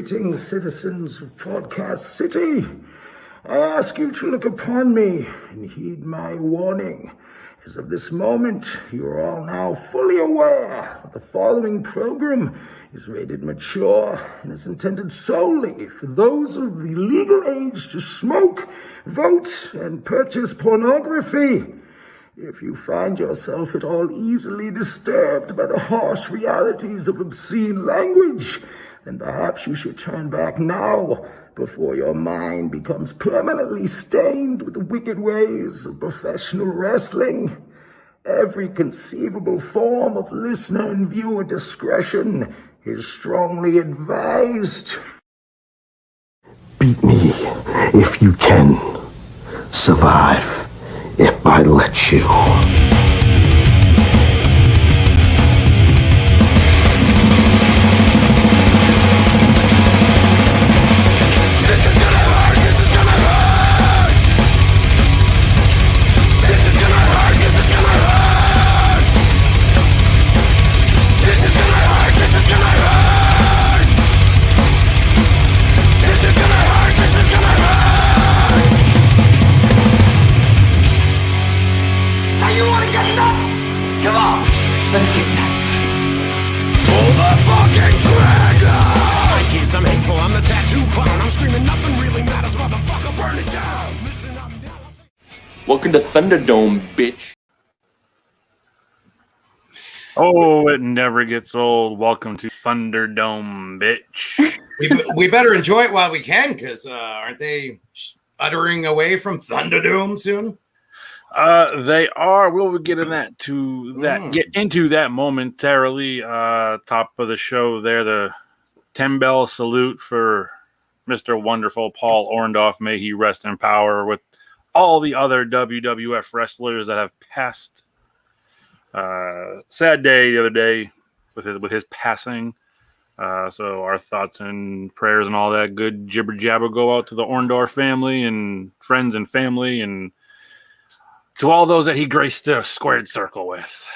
Greetings, citizens of Podcast City. I ask you to look upon me and heed my warning. As of this moment, you are all now fully aware that the following program is rated mature and is intended solely for those of the legal age to smoke, vote, and purchase pornography. If you find yourself at all easily disturbed by the harsh realities of obscene language, then perhaps you should turn back now before your mind becomes permanently stained with the wicked ways of professional wrestling. Every conceivable form of listener and viewer discretion is strongly advised. Beat me if you can. Survive if I let you. Let's get nuts. Pull the fucking trigger! My kids, I'm hateful, I'm the tattoo clown. I'm screaming, nothing really matters, motherfucker, burn it down. Listen up now. Welcome to Thunderdome, bitch. Oh, it never gets old. Welcome to Thunderdome, bitch. we better enjoy it while we can, because aren't they uttering away from Thunderdome soon? They are. We'll get in that get into that momentarily. Top of the show there, the 10-bell salute for Mr. Wonderful Paul Orndorff. May he rest in power with all the other WWF wrestlers that have passed. Sad day the other day with his passing. So our thoughts and prayers and all that good jibber jabber go out to the Orndorff family and friends and family and to all those that he graced the squared circle with.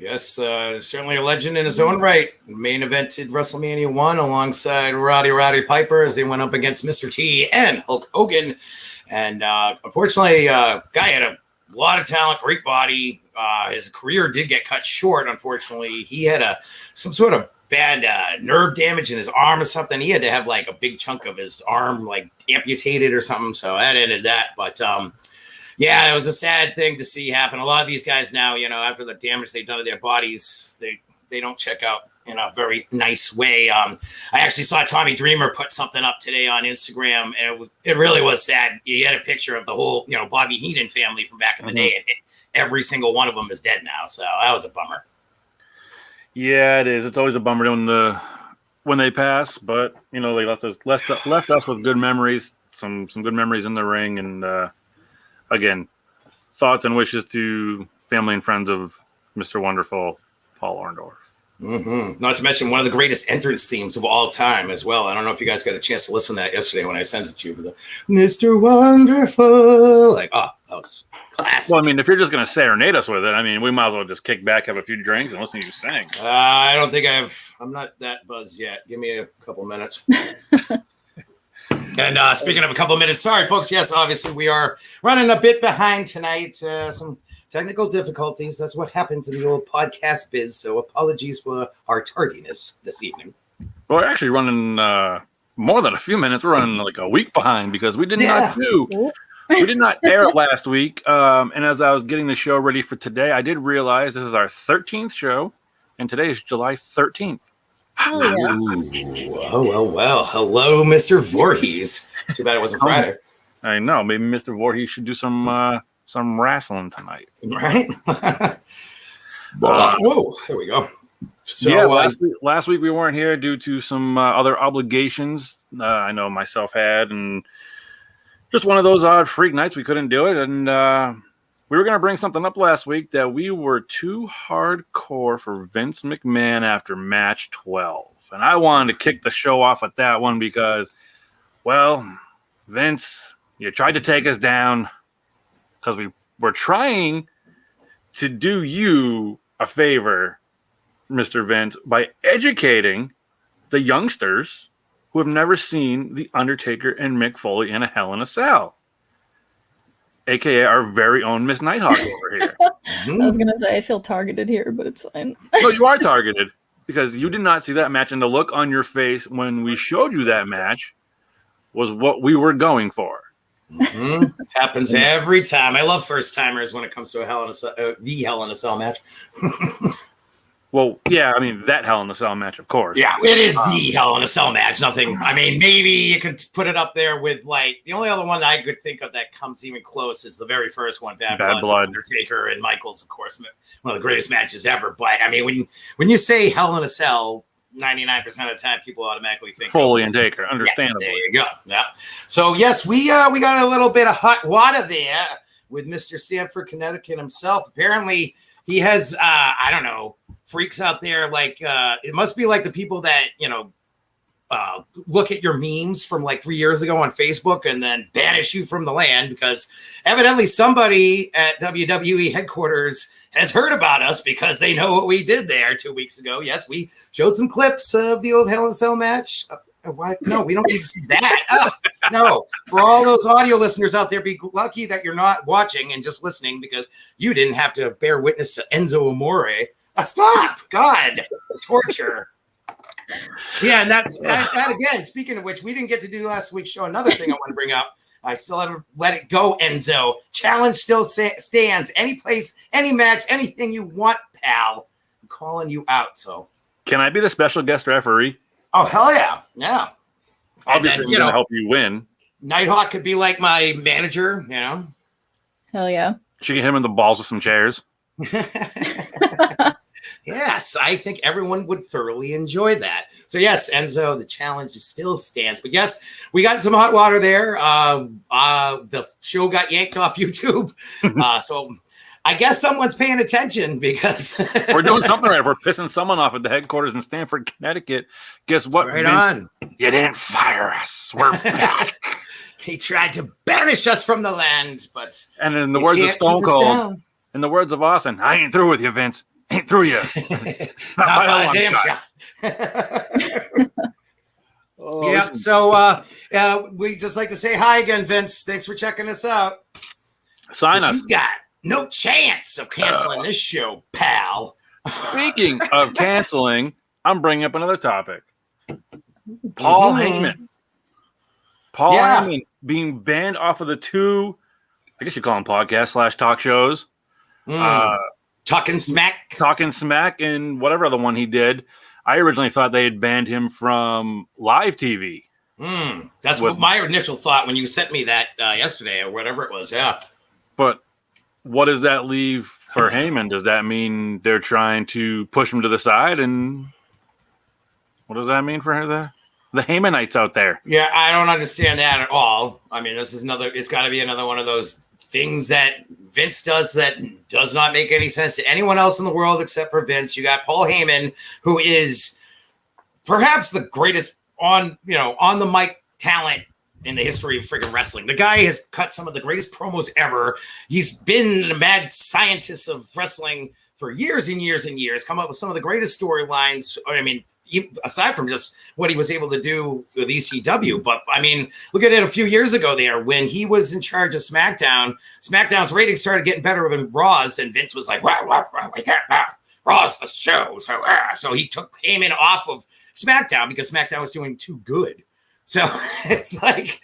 Yes, certainly a legend in his own right. Main evented WrestleMania 1 alongside Roddy Piper as they went up against Mr. T and Hulk Hogan. And unfortunately, guy had a lot of talent, great body. His career did get cut short, unfortunately. He had some sort of bad nerve damage in his arm or something. He had to have like a big chunk of his arm like amputated or something. So that ended that. But yeah, it was a sad thing to see happen. A lot of these guys now, you know, after the damage they've done to their bodies, they don't check out in a very nice way. I actually saw Tommy Dreamer put something up today on Instagram, and it really was sad. You had a picture of the whole, you know, Bobby Heenan family from back in the day, and every single one of them is dead now. So that was a bummer. Yeah, it is. It's always a bummer when they pass, but you know, they left us with good memories, some good memories in the ring, and again, thoughts and wishes to family and friends of Mr. Wonderful Paul Orndorff. Mm-hmm. Not to mention one of the greatest entrance themes of all time as well. I don't know if you guys got a chance to listen to that yesterday when I sent it to you. But the Mr. Wonderful, like, oh, that was classic. Well, I mean, if you're just going to serenade us with it, I mean, we might as well just kick back, have a few drinks, and listen to you sing. I don't think I'm not that buzzed yet. Give me a couple minutes. And speaking of a couple of minutes, sorry, folks. Yes, obviously we are running a bit behind tonight. Some technical difficulties. That's what happens in the old podcast biz. So apologies for our tardiness this evening. Well, we're actually running more than a few minutes. We're running like a week behind because we did not air last week. And as I was getting the show ready for today, I did realize this is our 13th show, and today is July 13th. Oh, yeah. Well. Hello, Mr. Voorhees. Too bad it wasn't Friday. I know. Maybe Mr. Voorhees should do some wrestling tonight. Right? Whoa, there we go. So, yeah, last week we weren't here due to some other obligations. I know myself had, and just one of those odd freak nights we couldn't do it. And we were going to bring something up last week that we were too hardcore for Vince McMahon after match 12. And I wanted to kick the show off with that one because, well, Vince, you tried to take us down because we were trying to do you a favor, Mr. Vince, by educating the youngsters who have never seen The Undertaker and Mick Foley in a Hell in a Cell, a.k.a. our very own Miss Nighthawk over here. I was going to say, I feel targeted here, but it's fine. No, you are targeted because you did not see that match, and the look on your face when we showed you that match was what we were going for. Happens every time. I love first timers when it comes to the Hell in a Cell match. Well, yeah, I mean, that Hell in a Cell match, of course. Yeah, it is the Hell in a Cell match. Nothing. I mean, maybe you can put it up there with like the only other one that I could think of that comes even close is the very first one, Bad Blood, Undertaker and Michaels, of course, one of the greatest matches ever. But I mean, when you say Hell in a Cell, 99% of the time, people automatically think Foley and Taker, understandably. Yeah, there you go. Yeah. So yes, we got a little bit of hot water there with Mr. Stamford, Connecticut himself. Apparently, he has I don't know, freaks out there like it must be like the people that look at your memes from like 3 years ago on Facebook and then banish you from the land because evidently somebody at WWE headquarters has heard about us because they know what we did there 2 weeks ago. Yes, we showed some clips of the old Hell in a Cell match. Why? No, we don't need to see that. No, for all those audio listeners out there, be lucky that you're not watching and just listening because you didn't have to bear witness to Enzo Amore. Stop! God, torture. Yeah, and that again, speaking of which, we didn't get to do last week's show. Another thing I want to bring up. I still haven't let it go, Enzo. Challenge still stands. Any place, any match, anything you want, pal. I'm calling you out. So, can I be the special guest referee? Oh, hell yeah. Yeah. Obviously, I'm going to help you win. Nighthawk could be like my manager, Hell yeah. She can hit him in the balls with some chairs. Yes, I think everyone would thoroughly enjoy that. So, yes, Enzo, the challenge still stands. But, yes, we got some hot water there. The show got yanked off YouTube. So, I guess someone's paying attention because we're doing something right. We're pissing someone off at the headquarters in Stamford, Connecticut. Guess what? Right on. You didn't fire us. We're back. He tried to banish us from the land, but and in the words of Stone Cold, in the words of Austin, I ain't through with you, Vince. Ain't through you. Not by a damn shot. Yeah. So we just like to say hi again, Vince. Thanks for checking us out. Sign us. You got no chance of canceling this show, pal. Speaking of canceling, I'm bringing up another topic. Paul Heyman. Paul Heyman being banned off of the two, I guess you call them podcasts / talk shows. Talking Smack and whatever other one he did. I originally thought they had banned him from live TV. That's what my initial thought when you sent me that yesterday or whatever it was. Yeah. But what does that leave for Heyman? Does that mean they're trying to push him to the side? And what does that mean for the Heymanites out there? Yeah, I don't understand that at all. I mean, it's got to be another one of those things that Vince does that does not make any sense to anyone else in the world except for Vince. You got Paul Heyman, who is perhaps the greatest on the mic talent in the history of freaking wrestling. The guy has cut some of the greatest promos ever. He's been the mad scientist of wrestling for years and years and years, come up with some of the greatest storylines. I mean, aside from just what he was able to do with ECW. But, I mean, look at it a few years ago there when he was in charge of SmackDown. SmackDown's ratings started getting better than Raw's, and Vince was like, well, we can't now. Raw's the show. So he took Heyman off of SmackDown because SmackDown was doing too good. So it's like,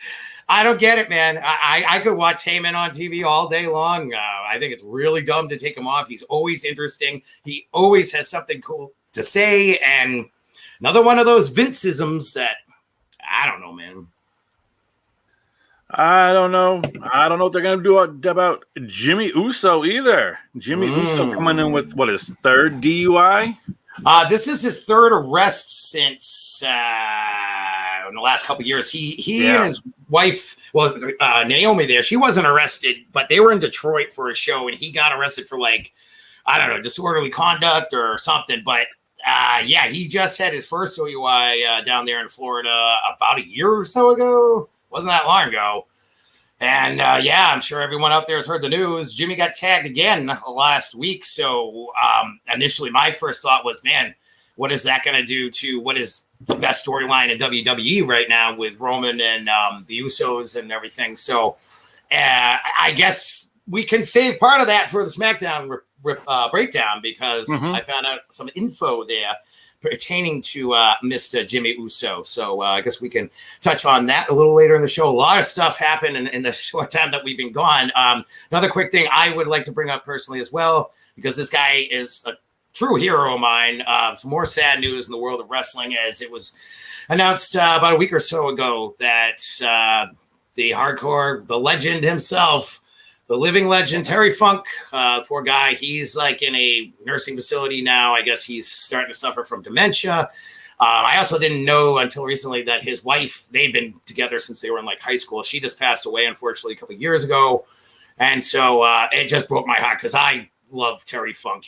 I don't get it, man. I could watch Heyman on TV all day long. I think it's really dumb to take him off. He's always interesting. He always has something cool to say. And another one of those Vinceisms that I don't know, man. I don't know what they're going to do about Jimmy Uso either. Jimmy Uso coming in with, his third DUI? This is his third arrest since in the last couple of years. He and his wife, Naomi there, she wasn't arrested, but they were in Detroit for a show, and he got arrested for disorderly conduct or something. But he just had his first OUI down there in Florida about a year or so ago. Wasn't that long ago. And I'm sure everyone out there has heard the news. Jimmy got tagged again last week. So initially my first thought was, man, what is that going to do to what is the best storyline in WWE right now with Roman and the Usos and everything. So I guess we can save part of that for the SmackDown breakdown because I found out some info there pertaining to Mr. Jimmy Uso. So I guess we can touch on that a little later in the show. A lot of stuff happened in the short time that we've been gone. Another quick thing I would like to bring up personally as well, because this guy is a true hero of mine. Some more sad news in the world of wrestling, as it was announced about a week or so ago that the legend himself, the living legend, Terry Funk, poor guy. He's like in a nursing facility now. I guess he's starting to suffer from dementia. I also didn't know until recently that his wife, they'd been together since they were in like high school. She just passed away, unfortunately, a couple of years ago. And so it just broke my heart because I love Terry Funk.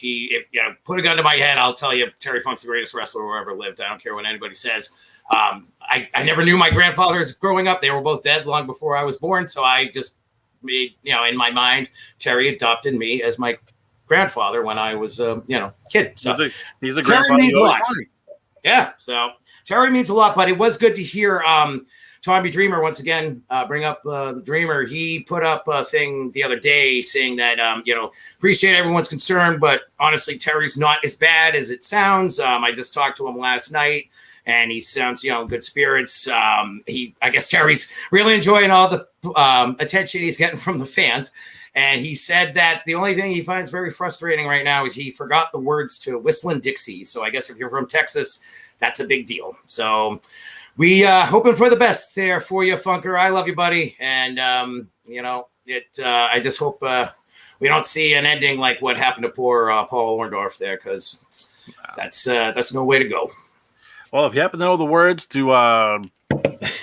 Put a gun to my head, I'll tell you, Terry Funk's the greatest wrestler who ever lived. I don't care what anybody says. I never knew my grandfathers growing up. They were both dead long before I was born. So I just made, in my mind, Terry adopted me as my grandfather when I was kid. So he's a Terry grandfather. means a lot. Yeah, so Terry means a lot, but it was good to hear Tommy Dreamer once again bring up the Dreamer. He put up a thing the other day saying that appreciate everyone's concern, but honestly, Terry's not as bad as it sounds. I just talked to him last night, and he sounds in good spirits. I guess Terry's really enjoying all the attention he's getting from the fans. And he said that the only thing he finds very frustrating right now is he forgot the words to Whistlin' Dixie. So I guess if you're from Texas, that's a big deal. So we hoping for the best there for you, Funker. I love you, buddy. And, I just hope we don't see an ending like what happened to poor Paul Orndorff there, because that's no way to go. Well, if you happen to know the words to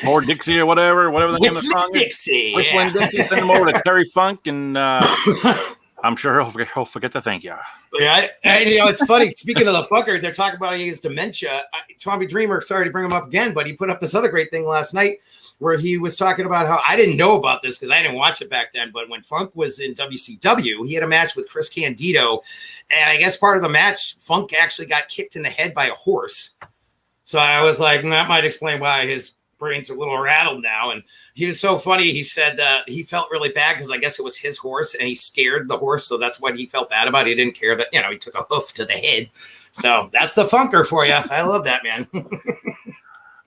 or Dixie or whatever the name of the song Dixie, is, Whistling Dixie, send them over to Terry Funk, and I'm sure he'll forget to thank you. Yeah, and it's funny. Speaking of the fucker, they're talking about his dementia. Tommy Dreamer, sorry to bring him up again, but he put up this other great thing last night where he was talking about how I didn't know about this because I didn't watch it back then. But when Funk was in WCW, he had a match with Chris Candido, and I guess part of the match, Funk actually got kicked in the head by a horse. So I was like, that might explain why his brain's a little rattled now. And he was so funny. He said he felt really bad because I guess it was his horse and he scared the horse. So that's what he felt bad about. He didn't care that, he took a hoof to the head. So that's the Funker for you. I love that, man.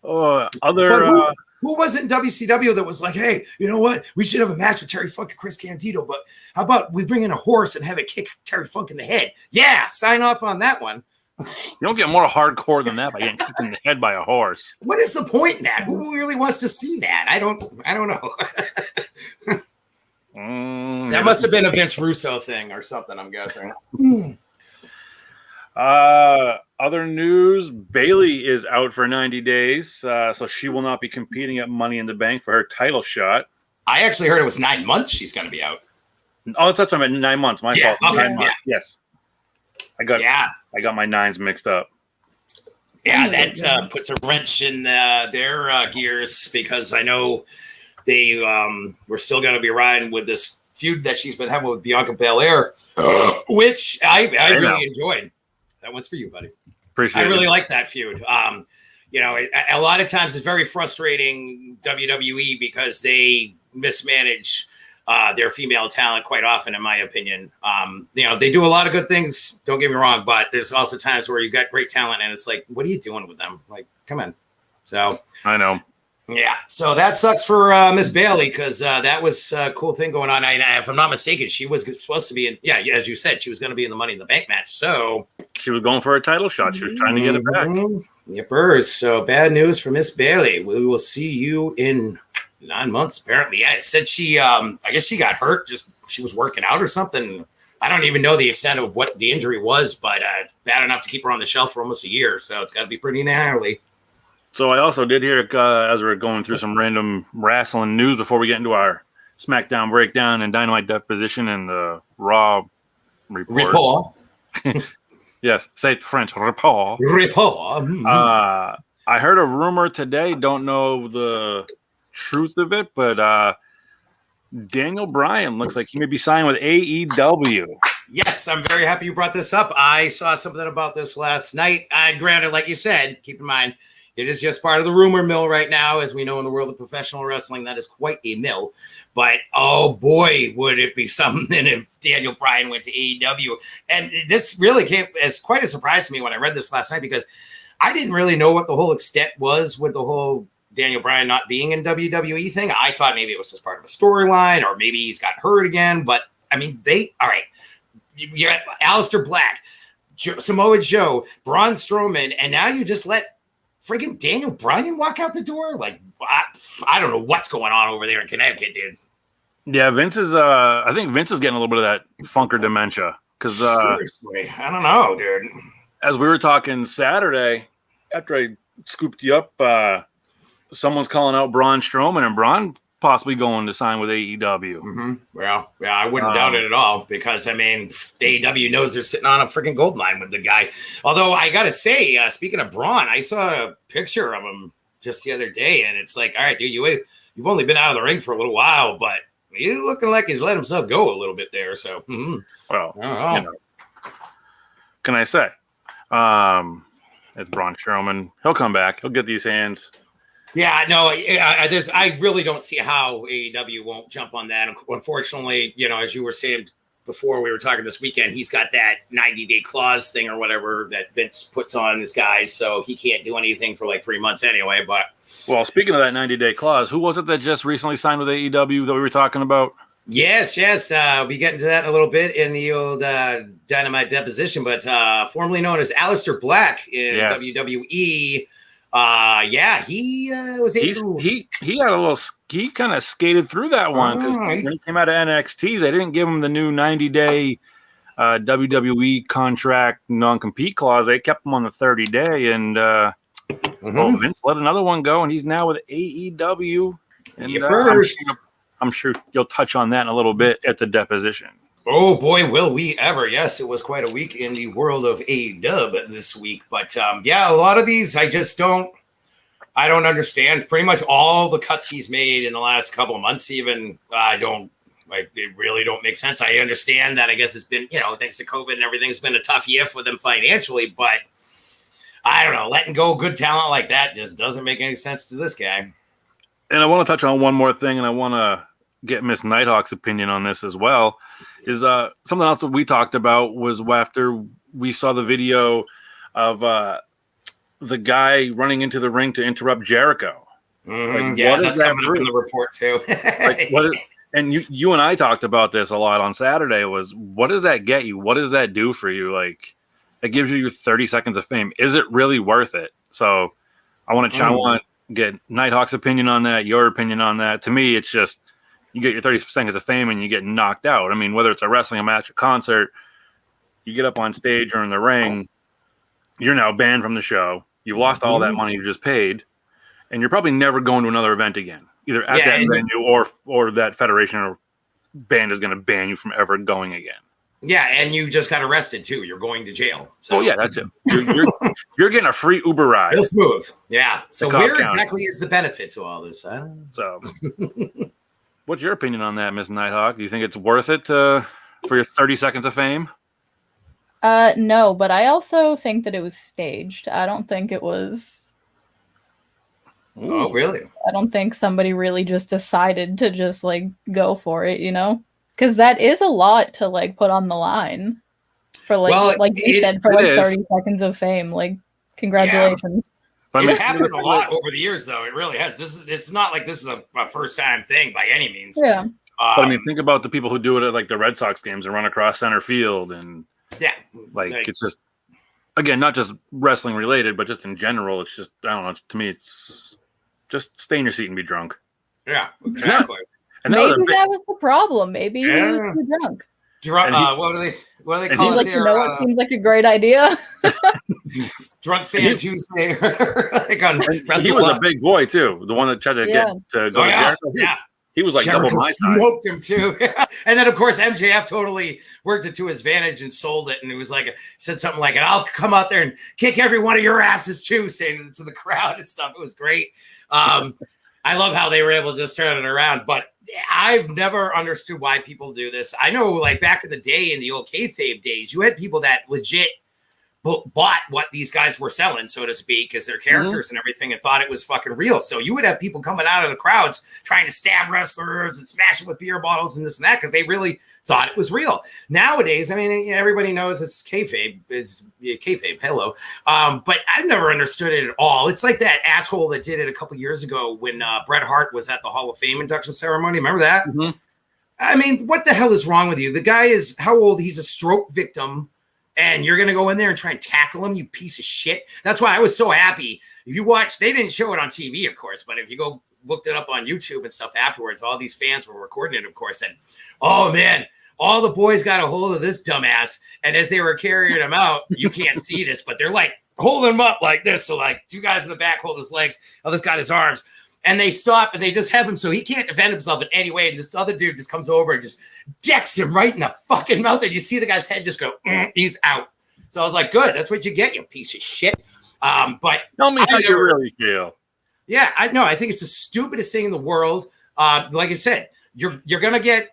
Who was it in WCW that was like, hey, you know what? We should have a match with Terry Funk and Chris Candido, but how about we bring in a horse and have it kick Terry Funk in the head? Yeah, sign off on that one. You don't get more hardcore than that by getting kicked in the head by a horse. What is the point in that? Who really wants to see that? I don't know. That must have been a Vince Russo thing or something, I'm guessing. Other news, Bayley is out for 90 days, so she will not be competing at Money in the Bank for her title shot. I actually heard it was 9 months she's going to be out. Oh, that's what I meant. 9 months. My fault. Okay, 9 months. Yes. I got my nines mixed up. Yeah, that puts a wrench in their gears because I know they were still going to be riding with this feud that she's been having with Bianca Belair, which I really enjoyed. That one's for you, buddy. Appreciate it. I really like that feud. A lot of times it's very frustrating WWE because they mismanage their female talent quite often, in my opinion. They do a lot of good things, don't get me wrong, but there's also times where you got great talent and it's like, what are you doing with them? Like, come on. So I know. Yeah. So that sucks for Miss Bayley because that was a cool thing going on. If I'm not mistaken, she was supposed to be in, as you said, she was going to be in the Money in the Bank match. So she was going for a title shot. She was trying to get it back. Yippers. So bad news for Miss Bayley. We will see you in 9 months, apparently. Yeah, it said she, I guess she got hurt. She was working out or something. I don't even know the extent of what the injury was, but bad enough to keep her on the shelf for almost a year. So it's got to be pretty gnarly. So I also did hear, as we're going through some random wrestling news before we get into our SmackDown breakdown and Dynamite deposition and the Raw report. Yes, say it French. Report. Mm-hmm. I heard a rumor today. Don't know the truth of it, but Daniel Bryan looks like he may be signing with AEW. Yes, I'm very happy you brought this up. I saw something about this last night. Granted, like you said, keep in mind, it is just part of the rumor mill right now. As we know in the world of professional wrestling, that is quite a mill. But, oh boy, would it be something if Daniel Bryan went to AEW. And this really came as quite a surprise to me when I read this last night, because I didn't really know what the whole extent was with the whole Daniel Bryan not being in WWE thing. I thought maybe it was just part of a storyline, or maybe he's got hurt again. But, I mean, all right. You got Aleister Black, Samoa Joe, Braun Strowman, and now you just let freaking Daniel Bryan walk out the door? Like, I don't know what's going on over there in Connecticut, dude. Yeah, Vince is. I think Vince is getting a little bit of that funker dementia. Because seriously, I don't know, dude. As we were talking Saturday, after I scooped you up, someone's calling out Braun Strowman, and Braun possibly going to sign with AEW. Mm-hmm. Well, yeah, I wouldn't doubt it at all, because, I mean, AEW knows they're sitting on a freaking gold mine with the guy. Although, I got to say, speaking of Braun, I saw a picture of him just the other day, and it's like, all right, dude, you've only been out of the ring for a little while, but he's looking like he's let himself go a little bit there. So, well, I don't know. Can I say? It's Braun Strowman. He'll come back. He'll get these hands. Yeah, no, I really don't see how AEW won't jump on that. Unfortunately, as you were saying before we were talking this weekend, he's got that 90-day clause thing or whatever that Vince puts on his guys, so he can't do anything for like 3 months anyway. But well, speaking of that 90-day clause, who was it that just recently signed with AEW that we were talking about? Yes. We get into that in a little bit in the old Dynamite deposition, but formerly known as Aleister Black in WWE. He was able. He had a little. He kind of skated through that one, because when he came out of NXT, they didn't give him the new 90-day WWE contract non-compete clause. They kept him on the 30-day, and Vince let another one go, and he's now with AEW. And I'm sure you'll touch on that in a little bit at the deposition. Oh boy, will we ever. Yes, it was quite a week in the world of AEW this week. But a lot of these I don't understand. Pretty much all the cuts he's made in the last couple of months, even, it really don't make sense. I understand that. I guess it's been, thanks to COVID and everything, it's been a tough year for them financially, but I don't know, letting go good talent like that just doesn't make any sense to this guy. And I want to touch on one more thing, and I want to get Miss Nighthawk's opinion on this as well. Is something else that we talked about was after we saw the video of the guy running into the ring to interrupt Jericho. Like, that's coming up in the report too. And you and I talked about this a lot on Saturday. Was what does that get you? What does that do for you? Like, it gives you your 30 seconds of fame. Is it really worth it? So I want to get Nighthawk's opinion on that, your opinion on that. To me, it's just you get your 30 seconds of fame and you get knocked out. I mean, whether it's a wrestling, a match, a concert, you get up on stage or in the ring, you're now banned from the show. You've lost all that money you just paid, and you're probably never going to another event again, either at that venue or that federation or band is going to ban you from ever going again. Yeah, and you just got arrested too. You're going to jail. So. Oh yeah, that's it. You're getting a free Uber ride. Real smooth. Yeah. So where exactly is the benefit to all this? I don't know. So, what's your opinion on that, Miss Nighthawk? Do you think it's worth it for your 30 seconds of fame? No, but I also think that it was staged. I don't think it was. Oh, really? I don't think somebody really just decided to just go for it, Because that is a lot to put on the line for you said, for 30 seconds of fame. Congratulations. Yeah. It's happened a lot over the years, though. It really has. It's not like this is a first time thing by any means. Yeah. But I mean, think about the people who do it at the Red Sox games and run across center field, and it's just, again, not just wrestling related, but just in general. It's just, I don't know. To me, it's just stay in your seat and be drunk. Yeah, exactly. Maybe that was the problem. Maybe he was too drunk. What do they call it? It seems like a great idea. Drunk Fan Tuesday. He was a big boy too. The one that tried to get to go to Jericho. Yeah. He was Jericho double my size. Smoked him too. And then of course MJF totally worked it to his advantage and sold it. And it was said something like, "And I'll come out there and kick every one of your asses too," saying it to the crowd and stuff. It was great. I love how they were able to just turn it around. But I've never understood why people do this. I know, like back in the day, in the old kayfabe days, you had people that legit bought what these guys were selling, so to speak, as their characters and everything, and thought it was fucking real. So you would have people coming out of the crowds trying to stab wrestlers and smash them with beer bottles and this and that because they really thought it was real. Nowadays, I mean, everybody knows it's kayfabe. It's kayfabe. Hello. But I've never understood it at all. It's like that asshole that did it a couple years ago when Bret Hart was at the Hall of Fame induction ceremony. Remember that? I mean, what the hell is wrong with you? The guy is how old? He's a stroke victim. And you're going to go in there and try and tackle him, you piece of shit. That's why I was so happy. If you watch, they didn't show it on TV, of course, but if you go looked it up on YouTube and stuff afterwards, all these fans were recording it, of course. And, oh, man, all the boys got a hold of this dumbass. And as they were carrying him out, you can't see this, but they're like holding him up like this. So, like, two guys in the back hold his legs. Other's got his arms. And they stop and they just have him so he can't defend himself in any way. And this other dude just comes over and just decks him right in the fucking mouth. And you see the guy's head just go, he's out. So I was like, good. That's what you get, you piece of shit. But tell me how you really feel. Yeah, I know. I think it's the stupidest thing in the world. Like I said, you're going to get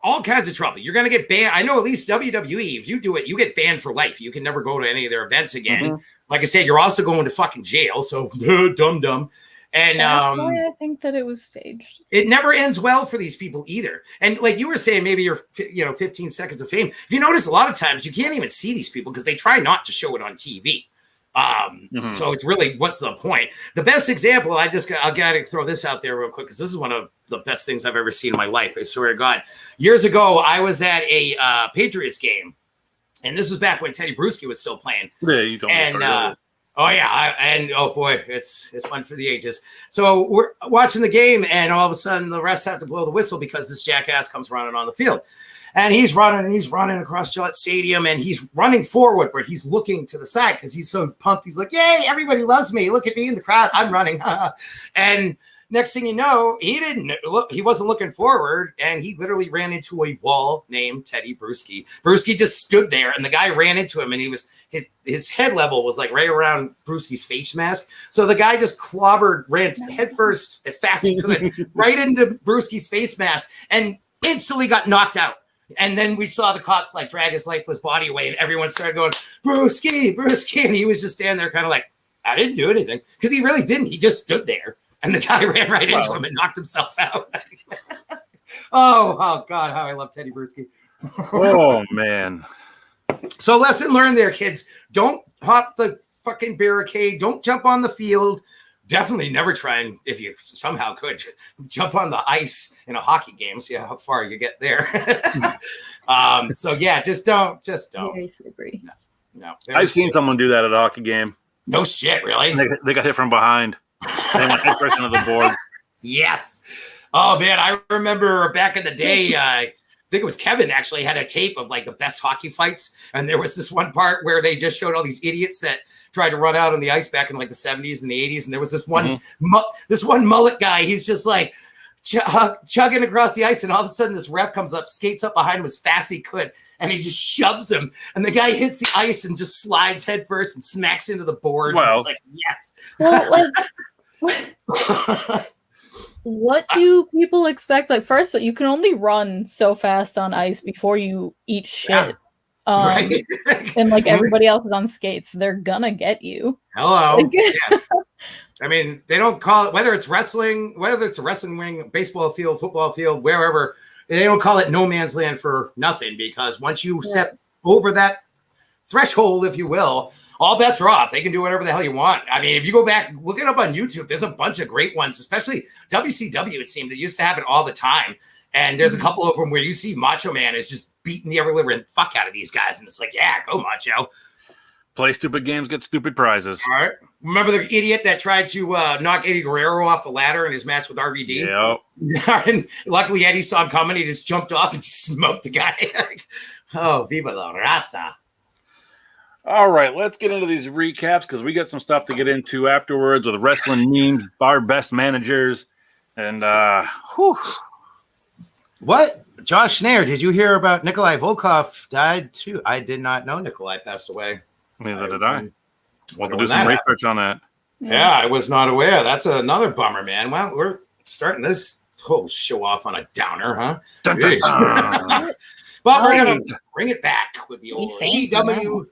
all kinds of trouble. You're going to get banned. I know at least WWE, if you do it, you get banned for life. You can never go to any of their events again. Like I said, you're also going to fucking jail. So dumb. And that's why I think that it was staged. It never ends well for these people either. And like you were saying, maybe you're 15 seconds of fame. If you notice, a lot of times you can't even see these people because they try not to show it on TV. So it's really, what's the point? The best example, I got to throw this out there real quick because this is one of the best things I've ever seen in my life. I swear to God. Years ago, I was at a Patriots game, and this was back when Teddy Bruschi was still playing. Yeah, you don't. And oh yeah, oh boy, it's one for the ages. So we're watching the game, and all of a sudden the refs have to blow the whistle because this jackass comes running on the field, and he's running across Gillette Stadium, and he's running forward, but he's looking to the side because he's so pumped. He's like, "Yay! Everybody loves me! Look at me in the crowd! I'm running!" And next thing you know, he wasn't looking forward, and he literally ran into a wall named Teddy Bruschi. Bruschi just stood there, and the guy ran into him, and his head level was like right around Bruschi's face mask. So the guy just ran headfirst as fast as he could right into Bruschi's face mask, and instantly got knocked out. And then we saw the cops like drag his lifeless body away, and everyone started going, Bruschi, and he was just standing there kind of like, I didn't do anything, because he really didn't. He just stood there. And the guy ran right into him and knocked himself out. oh, God, how I love Teddy Bruschi. Oh, man. So lesson learned there, kids. Don't hop the fucking barricade. Don't jump on the field. Definitely never try and, if you somehow could, jump on the ice in a hockey game. See how far you get there. So, yeah, just don't. Very slippery. No. I've seen someone do that at a hockey game. No shit, really? They got hit from behind. They went headfirst into the board. Yes. Oh, man, I remember back in the day, I think it was Kevin actually had a tape of like the best hockey fights. And there was this one part where they just showed all these idiots that tried to run out on the ice back in like the 70s and the 80s. And there was this one mullet guy. He's just like chugging across the ice. And all of a sudden this ref comes up, skates up behind him as fast as he could. And he just shoves him. And the guy hits the ice and just slides head first and smacks into the boards. Well, it's like, yes. Well, what do people expect? Like, first, you can only run so fast on ice before you eat shit. Right. And like everybody else is on skates, they're gonna get you. Hello. Yeah. I mean, they don't call it, whether it's wrestling, whether it's a wrestling ring, baseball field, football field, wherever, they don't call it no man's land for nothing, because once you step over that threshold, if you will, all bets are off. They can do whatever the hell you want. I mean, if you go back, look it up on YouTube, there's a bunch of great ones, especially WCW, it seemed. It used to happen all the time. And there's a couple of them where you see Macho Man is just beating the ever-living fuck out of these guys. And it's like, yeah, go Macho. Play stupid games, get stupid prizes. All right. Remember the idiot that tried to knock Eddie Guerrero off the ladder in his match with RVD? Yeah. And luckily, Eddie saw him coming. He just jumped off and smoked the guy. Oh, viva la raza. All right, let's get into these recaps because we got some stuff to get into afterwards with wrestling memes, our best managers, and What? Josh Schneer, did you hear about Nikolai Volkov died too? I did not know Nikolai passed away. Neither did I. We'll do some research on that. Yeah, I was not aware. That's another bummer, man. Well, we're starting this whole show off on a downer, huh? Dun, dun, dun. But we're going to bring it back with the old AEW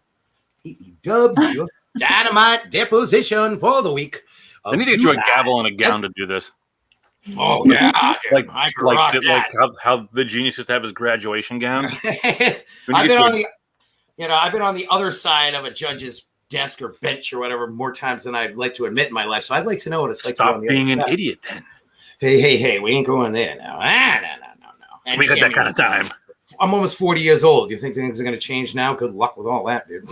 Dynamite deposition for the week. I need to get you a gavel and a gown to do this. Oh, yeah. like how the genius used to have his graduation gown. I've been on the other side of a judge's desk or bench or whatever more times than I'd like to admit in my life. So I'd like to know what it's like. Stop being an idiot then. Hey, we ain't going there now. No. We got that kind of time. I'm almost 40 years old. Do you think things are going to change now? Good luck with all that, dude.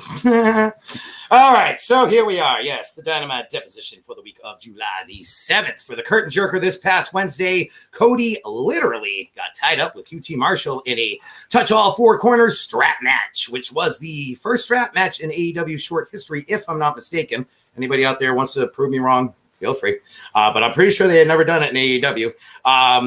All right, so here we are. Yes, the Dynamite deposition for the week of July the 7th. For the curtain jerker this past Wednesday, Cody literally got tied up with QT Marshall in a touch all four corners strap match, which was the first strap match in AEW short history, if I'm not mistaken. Anybody out there wants to prove me wrong, feel free. But I'm pretty sure they had never done it in AEW.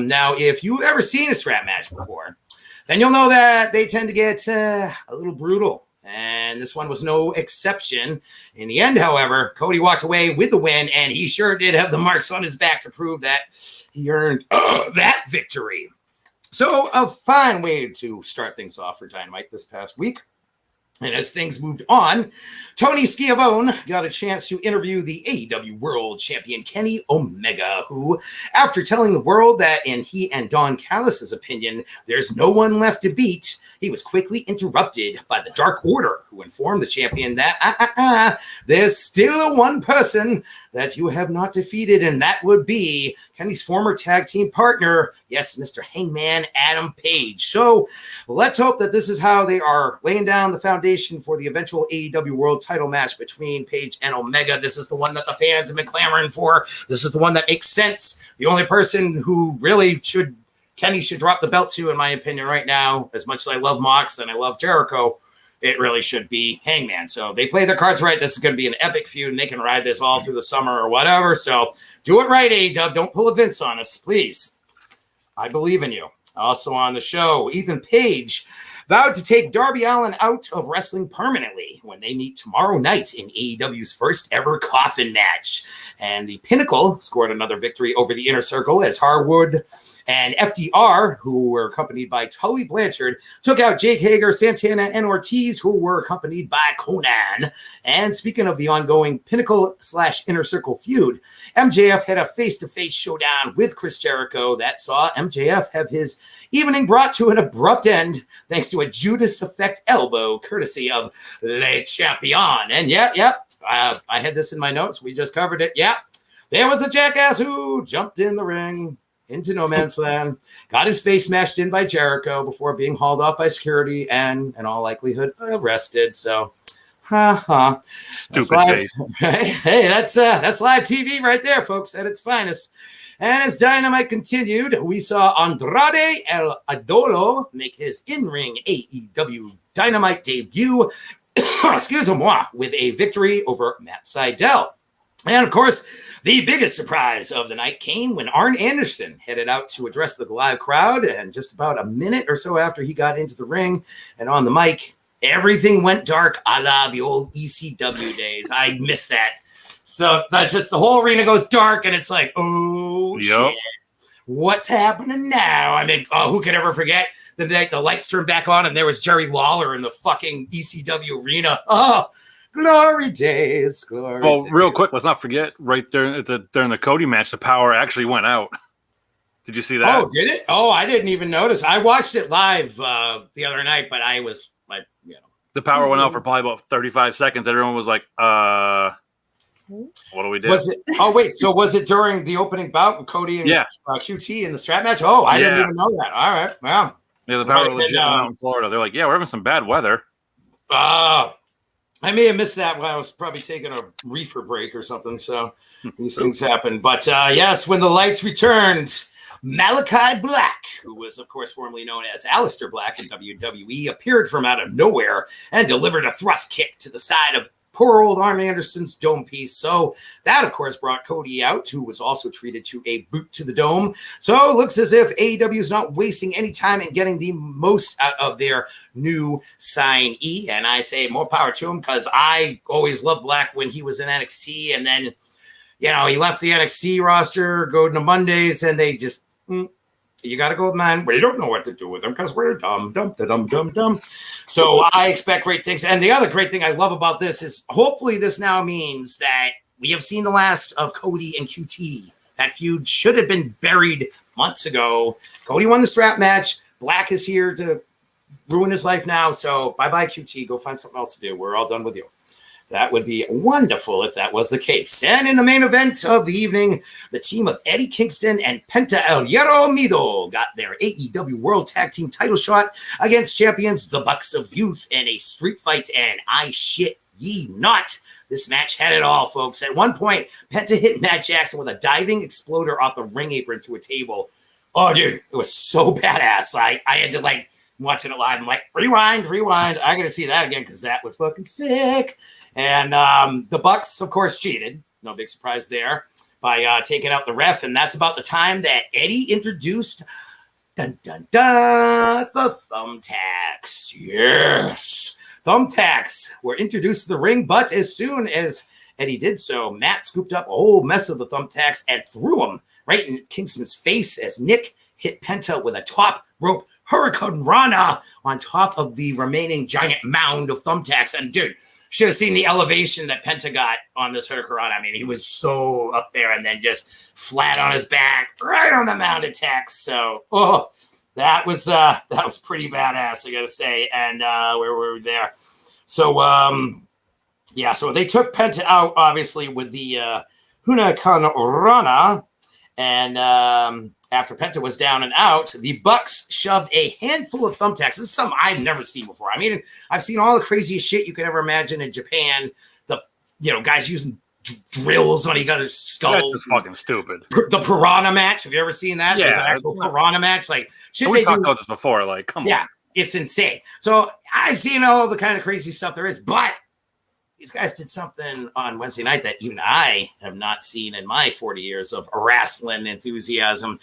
Now, if you've ever seen a strap match before, then you'll know that they tend to get a little brutal. And this one was no exception. In the end, however, Cody walked away with the win, and he sure did have the marks on his back to prove that he earned that victory. So a fine way to start things off for Dynamite this past week. And as things moved on, Tony Schiavone got a chance to interview the AEW World Champion Kenny Omega, who, after telling the world that in he and Don Callis' opinion, there's no one left to beat, he was quickly interrupted by the Dark Order, who informed the champion that there's still one person that you have not defeated, and that would be Kenny's former tag team partner, yes, Mr. Hangman Adam Page. So let's hope that this is how they are laying down the foundation for the eventual AEW World title match between Page and Omega. This is the one that the fans have been clamoring for. This is the one that makes sense. The only person who really Kenny should drop the belt to, in my opinion, right now, as much as I love Mox and I love Jericho, it really should be Hangman. So they play their cards right. This is going to be an epic feud, and they can ride this all through the summer or whatever. So do it right, AEW. Don't pull a Vince on us, please. I believe in you. Also on the show, Ethan Page vowed to take Darby Allin out of wrestling permanently when they meet tomorrow night in AEW's first ever coffin match. And the Pinnacle scored another victory over the Inner Circle as Harwood and FDR, who were accompanied by Tully Blanchard, took out Jake Hager, Santana, and Ortiz, who were accompanied by Conan. And speaking of the ongoing Pinnacle/Inner Circle feud, MJF had a face-to-face showdown with Chris Jericho that saw MJF have his evening brought to an abrupt end thanks to a Judas Effect elbow, courtesy of Le Champion. And I had this in my notes. We just covered it. Yeah, there was a jackass who jumped in the ring into no man's land, got his face smashed in by Jericho before being hauled off by security and, in all likelihood, arrested. So, stupid face. Hey, that's live TV right there, folks, at its finest. And as Dynamite continued, we saw Andrade El Idolo make his in-ring AEW Dynamite debut, with a victory over Matt Sydal. And, of course, the biggest surprise of the night came when Arn Anderson headed out to address the live crowd. And just about a minute or so after he got into the ring and on the mic, everything went dark a la the old ECW days. I miss that. So just the whole arena goes dark, and it's like, oh, shit. What's happening now? I mean, who could ever forget the night the lights turned back on and there was Jerry Lawler in the fucking ECW arena? Oh, glory days, glory days. Real quick, let's not forget, right there during the Cody match, the power actually went out. Did you see that? Oh, did it? Oh, I didn't even notice. I watched it live the other night, but I was like, the power went out for probably about 35 seconds. Everyone was like, what do we do? Was it? Oh, wait. So was it during the opening bout with Cody and QT in the strap match? Oh, I didn't even know that. All right. Wow. Yeah, the power legit went out in Florida. They're like, we're having some bad weather. I may have missed that when I was probably taking a reefer break or something. So these things happen. But yes, when the lights returned, Malachi Black, who was, of course, formerly known as Aleister Black in WWE, appeared from out of nowhere and delivered a thrust kick to the side of poor old Arn Anderson's dome piece. So that, of course, brought Cody out, who was also treated to a boot to the dome. So it looks as if AEW is not wasting any time in getting the most out of their new signee. And I say more power to him because I always loved Black when he was in NXT. And then, he left the NXT roster, go to Mondays, and they just You got to go with men. We don't know what to do with them because we're dumb. So I expect great things. And the other great thing I love about this is hopefully this now means that we have seen the last of Cody and QT. That feud should have been buried months ago. Cody won the strap match. Black is here to ruin his life now. So bye-bye, QT. Go find something else to do. We're all done with you. That would be wonderful if that was the case. And in the main event of the evening, the team of Eddie Kingston and Penta El Hierro Miedo got their AEW World Tag Team title shot against champions the Bucks of Youth in a street fight, and I shit ye not. This match had it all, folks. At one point, Penta hit Matt Jackson with a diving exploder off the ring apron to a table. Oh, dude, it was so badass. I had to, like, watching it live. I'm like, rewind. I got to see that again because that was fucking sick. And the Bucks, of course, cheated. No big surprise there by taking out the ref. And that's about the time that Eddie introduced the thumbtacks. Yes. Thumbtacks were introduced to the ring. But as soon as Eddie did so, Matt scooped up a whole mess of the thumbtacks and threw them right in Kingston's face as Nick hit Penta with a top rope Hurricane Rana on top of the remaining giant mound of thumbtacks. And dude, should have seen the elevation that Penta got on this Hurricane Rana. I mean, he was so up there and then just flat on his back, right on the mound of tacks. So, that was pretty badass, I gotta say. And where were we there? So, so they took Penta out, obviously, with the Hurricane Rana. And after Penta was down and out, the Bucks shoved a handful of thumbtacks. This is something I've never seen before. I mean, I've seen all the craziest shit you could ever imagine in Japan. Guys using drills on each other's skulls. That's just fucking stupid. The Piranha match. Have you ever seen that? Yeah. There's an actual Piranha match. Like, shit we they talked do. about this before. Like, come on. Yeah, it's insane. So I've seen all the kind of crazy stuff there is, but these guys did something on Wednesday night that even I have not seen in my 40 years of wrestling enthusiasm.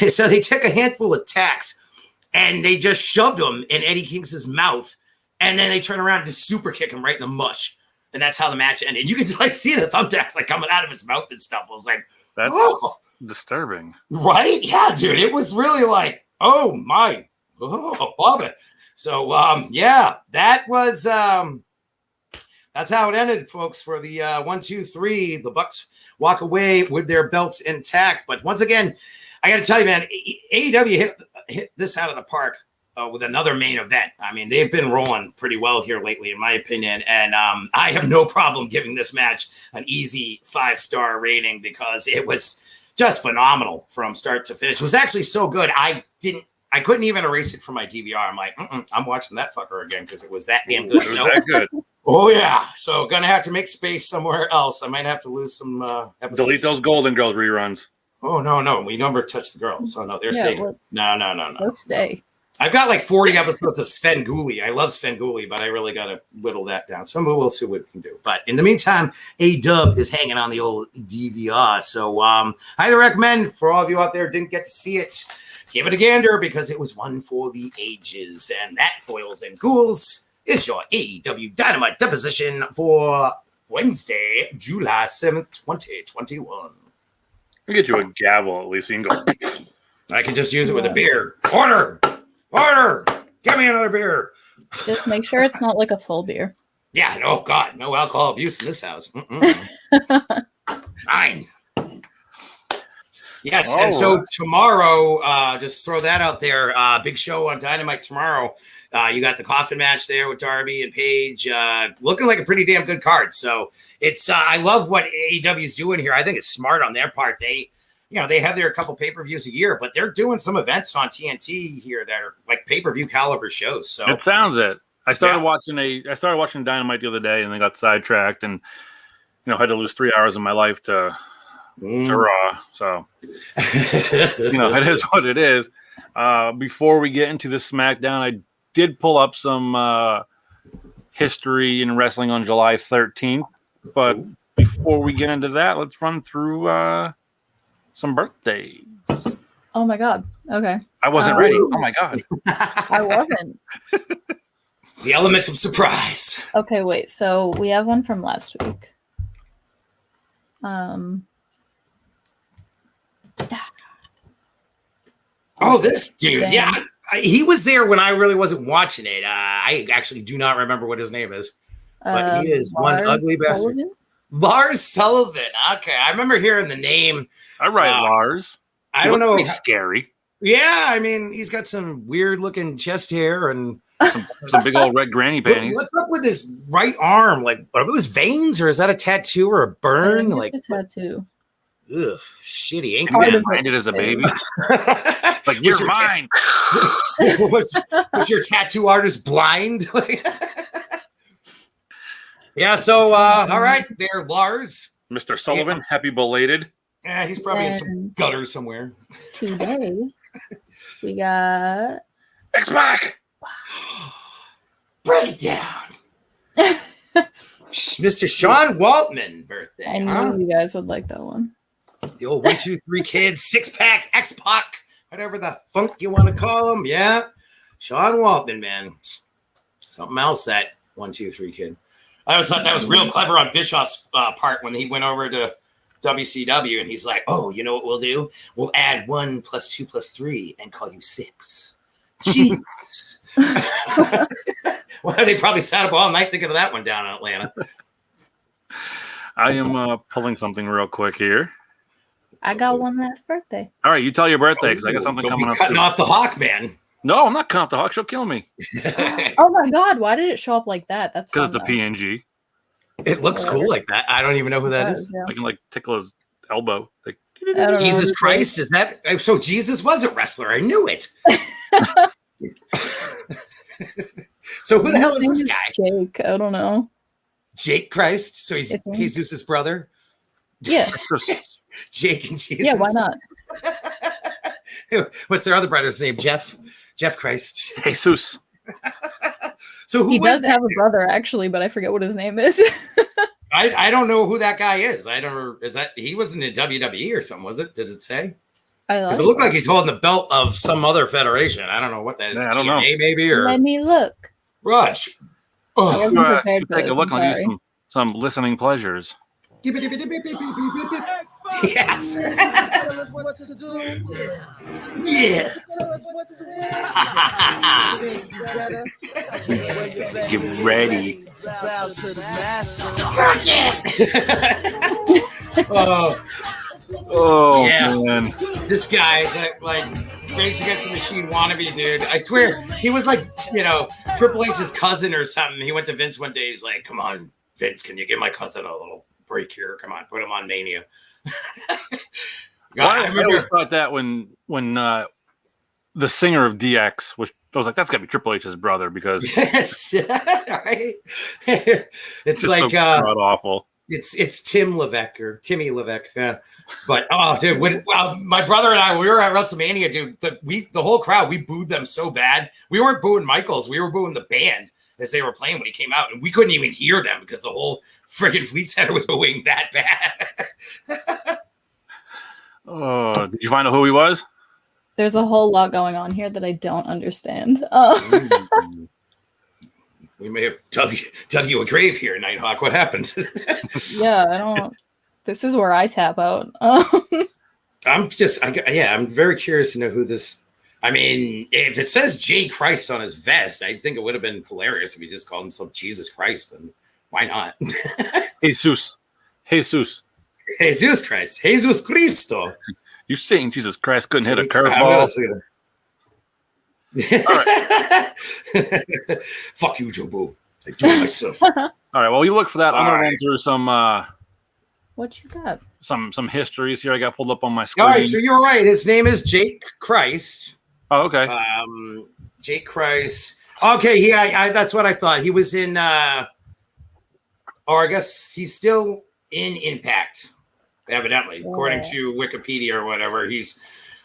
So they took a handful of tacks and they just shoved them in Eddie Kingston's mouth, and then they turn around and just super kick him right in the mush. And that's how the match ended. You could like see the thumbtacks like coming out of his mouth and stuff. I was like, that's disturbing. Right? Yeah, dude. It was really like, oh my, love it. So that was that's how it ended, folks, for the 1, 2, 3. The Bucks walk away with their belts intact. But once again, I got to tell you, man, AEW hit this out of the park with another main event. I mean, they've been rolling pretty well here lately, in my opinion. And I have no problem giving this match an easy 5-star rating because it was just phenomenal from start to finish. It was actually so good. I couldn't even erase it from my DVR. I'm like, I'm watching that fucker again because it was that damn good. It was that good. Oh, yeah. So gonna have to make space somewhere else. I might have to lose some episodes. Delete those Golden Girls reruns. Oh, no. We never touch the girls. Oh, no. They're sacred. No. Let's stay. I've got like 40 episodes of Sven Gulli. I love Sven Gulli, but I really got to whittle that down. So we'll see what we can do. But in the meantime, A-Dub is hanging on the old DVR. So highly recommend for all of you out there who didn't get to see it, give it a gander because it was one for the ages. And that, boils and ghouls, is your AEW Dynamite deposition for Wednesday, July 7th, 2021. We'll get you a gavel at least. You can go. I can just use it with a beer. Order! Give me another beer. Just make sure it's not like a full beer. Yeah, no, God, no alcohol abuse in this house. 9. Yes, and so tomorrow, just throw that out there. Big show on Dynamite tomorrow. You got the coffin match there with Darby and Paige, looking like a pretty damn good card. So it's I love what AEW is doing here. I think it's smart on their part. They have their couple pay-per-views a year, but they're doing some events on TNT here that are like pay-per-view caliber shows. So it sounds it. I started watching Dynamite the other day, and then got sidetracked, and had to lose 3 hours of my life to Raw. So it is what it is. Before we get into the SmackDown, I did pull up some history in wrestling on July 13th. But before we get into that, let's run through some birthdays. Oh my God. Okay. I wasn't ready. Oh my God. I wasn't. The elements of surprise. Okay, wait. So we have one from last week. Oh, this dude. Yeah. He was there when I really wasn't watching it. I actually do not remember what his name is. But he is one ugly bastard. Lars Sullivan. Okay. I remember hearing the name. All right, Lars. I don't know. Scary. Yeah. I mean, he's got some weird looking chest hair and some big old red granny panties. What's up with his right arm? Like, are those veins or is that a tattoo or a burn? Like a tattoo. Ugh, shitty. Ain't minded as a baby. Like, you're mine. Was your tattoo artist blind? Yeah, so all right, there, Lars. Mr. Sullivan, happy belated. Yeah, he's probably in some gutter somewhere. Today we got X-Pac. Break it down. Mr. Sean Waltman birthday. I knew you guys would like that one. The old 1, 2, 3 kids, 6-pack, X-Pac, whatever the funk you want to call him. Yeah. Sean Waltman, man. Something else, that 1, 2, 3 kid. I thought that was real clever on Bischoff's part when he went over to WCW and he's like, oh, you know what we'll do? We'll add 1 + 2 + 3 and call you 6. Jeez. Well, they probably sat up all night thinking of that one down in Atlanta. I am pulling something real quick here. I got one last birthday. All right, you tell your birthday because I got something coming up. Cutting off the hawk, man. No, I'm not cutting off the hawk. She'll kill me. Oh my god, why did it show up like that? That's because it's a PNG. It looks cool like that. I don't even know who that is. I can like tickle his elbow. Like, Jesus Christ, is that so? Jesus was a wrestler. I knew it. So who the hell is this guy? Jake. I don't know. Jake Christ. So he's Jesus' brother. Yeah. Jake and Jesus. Yeah, why not? What's their other brother's name? Jeff Christ. Jesus. So he does have a brother actually, but I forget what his name is. I don't know who that guy is. He was in the WWE or something, was it? Did it say? Because it looked like he's holding the belt of some other federation. I don't know what that is. Yeah, I don't know. Maybe or let me look. Raj. I wasn't prepared for take this. a look and use some listening pleasures. Yes. Yeah. Get ready. Oh yeah. Man. This guy, like Rage Against the Machine wannabe dude. I swear, he was like, Triple H's cousin or something. He went to Vince one day. He's like, "Come on, Vince, can you give my cousin a little break here? Come on, put him on Mania." I always thought that when the singer of DX was, I was like, that's got to be Triple H's brother because yes, right. It's like so awful. It's Tim Levesque or Timmy Levesque. But oh, dude, when my brother and I, we were at WrestleMania, dude. The whole crowd, we booed them so bad. We weren't booing Michaels, we were booing the band as they were playing when he came out, and we couldn't even hear them because the whole friggin' Fleet Center was booing that bad. Oh, did you find out who he was? There's a whole lot going on here that I don't understand. We may have dug you a grave here, Nighthawk. What happened? Yeah, I don't. This is where I tap out. I'm very curious to know who this. I mean, if it says J Christ on his vest, I think it would have been hilarious if he just called himself Jesus Christ. And why not? Jesus Christ. Jesus Cristo. You saying Jesus Christ couldn't hit a curveball? Fuck you, Jobu. I do it myself. All right. Well, you look for that. I'm gonna run through some. What you got? Some histories here. I got pulled up on my screen. All right. So you're right. His name is Jake Christ. Oh, okay. Jake Christ. Okay. Yeah. That's what I thought. He was in. Or I guess he's still in Impact. Evidently, according to Wikipedia or whatever, he's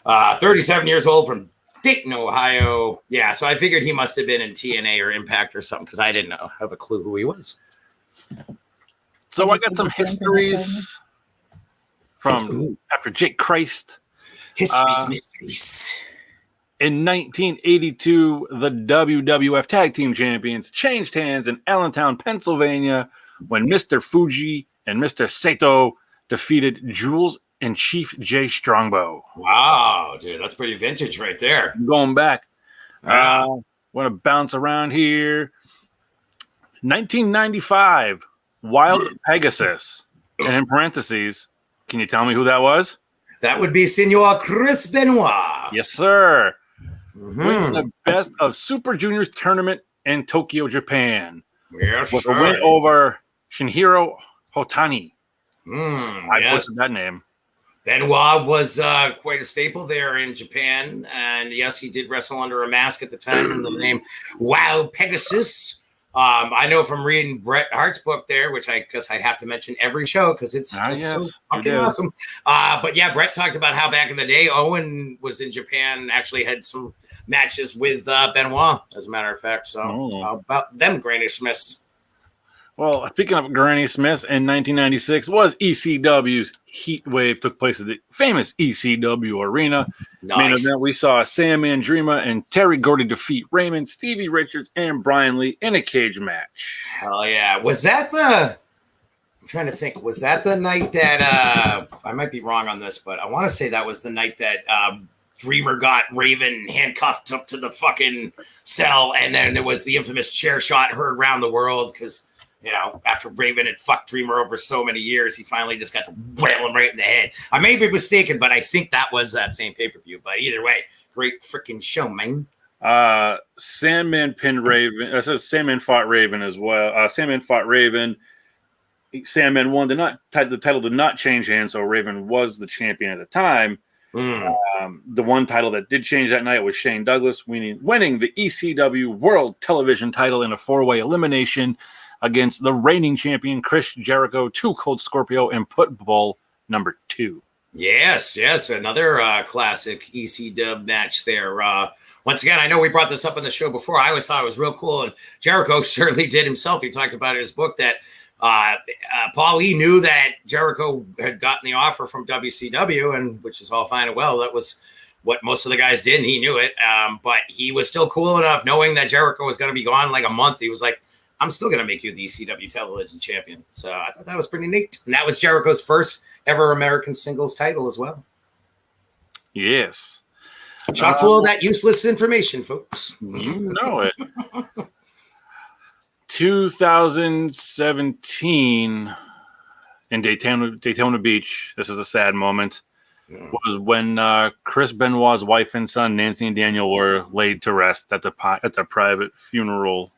37 years old from Dayton, Ohio. Yeah, so I figured he must have been in TNA or Impact or something because I didn't have a clue who he was. So I got some histories from after Jake Christ. Mysteries. In 1982, the WWF Tag Team Champions changed hands in Allentown, Pennsylvania, when Mr. Fuji and Mr. Sato defeated Jules and Chief J. Strongbow. Wow, dude, that's pretty vintage right there. I'm going back. Want to bounce around here. 1995, Wild Pegasus. And in parentheses, can you tell me who that was? That would be Senor Chris Benoit. Yes, sir. Wins the Best of Super Juniors tournament in Tokyo, Japan. Yes, with sir. a win over Shinhiro Hotani. I Yes. butchered that name. Benoit was quite a staple there in Japan. And yes, he did wrestle under a mask at the time under the name Wild Pegasus. I know from reading Bret Hart's book there, which I have to mention every show because it's just so fucking awesome. But yeah, Bret talked about how back in the day, Owen was in Japan and actually had some matches with Benoit, as a matter of fact. So how about them Granny Smiths? Well, speaking of Granny Smiths, in 1996 was ECW's Heat Wave, took place at the famous ECW Arena. Nice. Main event, we saw Sandman Dreamer and Terry Gordy defeat Raymond, Stevie Richards, and Brian Lee in a cage match. Hell yeah. Was that the... I'm trying to think. Was that the night that... I might be wrong on this, but I want to say that was the night that Dreamer got Raven handcuffed up to the fucking cell, and then there was the infamous chair shot heard around the world because... You know, after Raven had fucked Dreamer over so many years, he finally just got to whale him right in the head. I may be mistaken, but I think that was that same pay-per-view. But either way, great freaking show, man. Sandman pinned Raven. It says Sandman fought Raven as well. Sandman fought Raven. Sandman won. The title did not change hands, so Raven was the champion at the time. The one title that did change that night was Shane Douglas winning the ECW World Television title in a 4-way elimination against the reigning champion Chris Jericho, 2 Cold Scorpio, and Pitbull number 2. Yes, another classic ECW match there. Once again, I know we brought this up in the show before. I always thought it was real cool, and Jericho certainly did himself. He talked about it in his book that Paul E. knew that Jericho had gotten the offer from WCW, and which is all fine and well. That was what most of the guys did, and he knew it. But he was still cool enough, knowing that Jericho was going to be gone like a month. He was like, I'm still going to make you the ECW television champion. So I thought that was pretty neat. And that was Jericho's first ever American singles title as well. Yes. Chock full of that useless information, folks. You know it. 2017 in Daytona Beach. This is a sad moment. Was when Chris Benoit's wife and son, Nancy and Daniel, were laid to rest at the private funeral.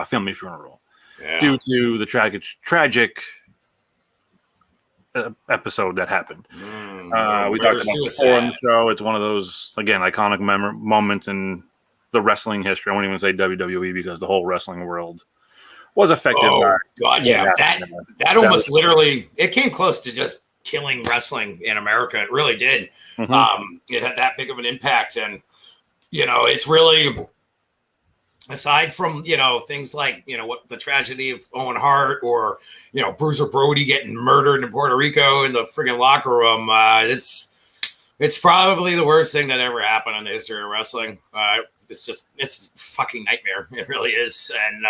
Family funeral due to the tragic episode that happened. We talked about it before on the show. It's one of those, again, iconic moments in the wrestling history. I won't even say WWE because the whole wrestling world was affected by God, yeah. That almost literally, it came close to just killing wrestling in America. It really did. It had that big of an impact. And, you know, it's really... Aside from, you know, things like, you know, what the tragedy of Owen Hart or, you know, Bruiser Brody getting murdered in Puerto Rico in the friggin' locker room, it's probably the worst thing that ever happened in the history of wrestling. It's a fucking nightmare. It really is. And,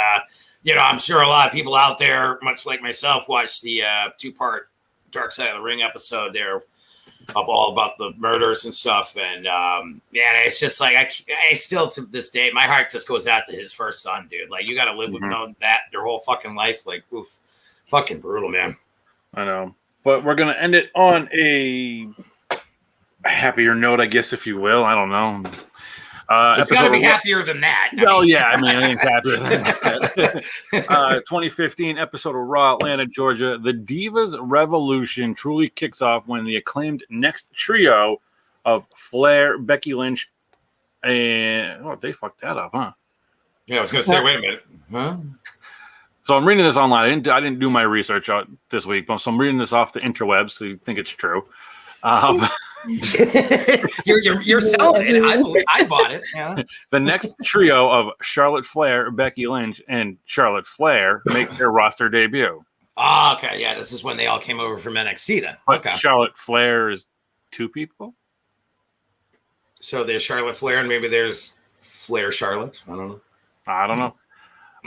you know, I'm sure a lot of people out there, much like myself, watched the 2-part Dark Side of the Ring episode there. Up all about the murders and stuff, and man, it's just like I still to this day, my heart just goes out to his first son, dude. Like you got to live with that your whole fucking life, like oof, fucking brutal, man. I know, but we're gonna end it on a happier note, I guess, if you will. I don't know. It's got to be happier than that. Yeah, I mean, I think it's happier than that. 2015 episode of Raw, Atlanta, Georgia. The Divas Revolution truly kicks off when the acclaimed next trio of Flair, Becky Lynch, and they fucked that up, huh? Yeah, I was gonna say, wait a minute, huh? So I'm reading this online. I didn't do my research this week, so I'm reading this off the interwebs, so you think it's true. You're selling it. I bought it. Yeah. The next trio of Charlotte Flair, Becky Lynch, and Charlotte Flair make their roster debut. Oh, okay. Yeah, this is when they all came over from NXT then. But okay. Charlotte Flair is 2 people? So there's Charlotte Flair and maybe there's Flair Charlotte. I don't know.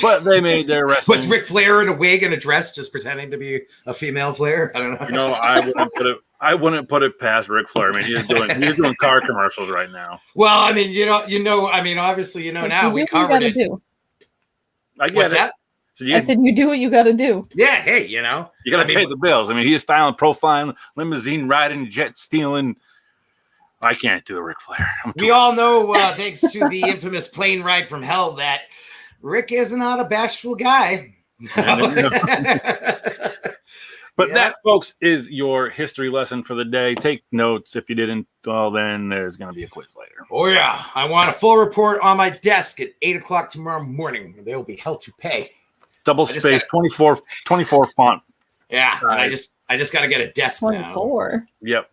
But they made their wrestling. Was Ric Flair in a wig and a dress just pretending to be a female Flair? I don't know. You know, I wouldn't put it I wouldn't put it past Ric Flair. I mean, he's doing car commercials right now. Well, I mean, I mean, obviously, now we covered it. I get What's it. that? So I said you do what you got to do. Yeah, hey, you got to pay the bills. I mean, he's styling, profiling, limousine riding, jet stealing. I can't do the Ric Flair. We all know, thanks to the infamous plane ride from hell, that Rick is not a bashful guy. But that, folks, is your history lesson for the day. Take notes. If you didn't, well, then there's going to be a quiz later. Oh, yeah. I want a full report on my desk at 8 o'clock tomorrow morning. There will be hell to pay. Double space, 24 font. Yeah, and I just got to get a desk 24. now. Yep.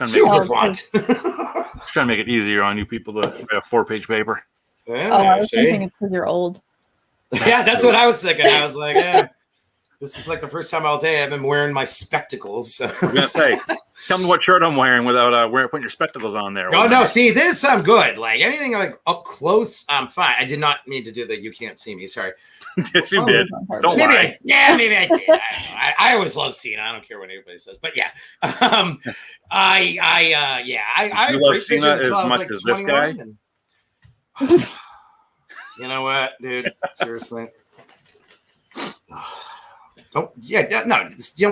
Super font. Just trying to make it easier on you people to have 4-page paper. Yeah, I was thinking it's because you're old. Yeah, that's what I was thinking. I was like, yeah. This is like the first time all day I've been wearing my spectacles. So. I was going to say, tell me what shirt I'm wearing without putting your spectacles on there. Oh, no. See, this I'm good. Like anything like up close, I'm fine. I did not mean to do that. You can't see me. Sorry. Yes, you did. Don't maybe lie. maybe I did. I always love Cena. I don't care what anybody says. But yeah. I you love Cena as much as this guy? You know what, dude? Seriously. Don't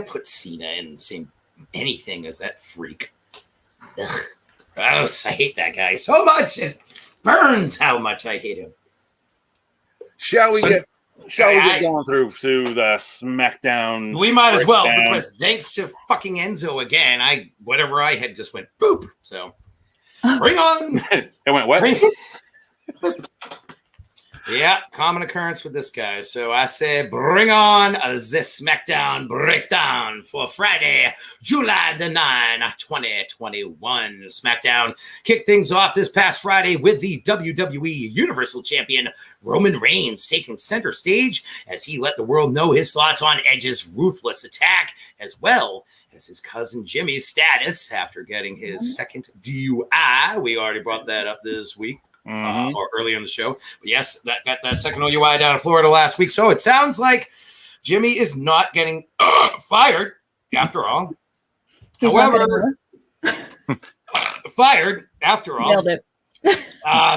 put Cena in the same anything as that freak. Ugh, gross. I hate that guy so much. It burns how much I hate him. Shall we get going through the SmackDown? We might as well, because thanks to fucking Enzo again, whatever I had just went boop. So bring on. It went what? Yeah, common occurrence with this guy. So I say, bring on this SmackDown breakdown for Friday, July the 9, 2021. SmackDown kicked things off this past Friday with the WWE Universal Champion Roman Reigns taking center stage as he let the world know his thoughts on Edge's ruthless attack, as well as his cousin Jimmy's status after getting his second DUI. We already brought that up this week. Or earlier in the show. But yes, that got that second OUI down in Florida last week. So it sounds like Jimmy is not getting fired after all. However, fired after all. Nailed it.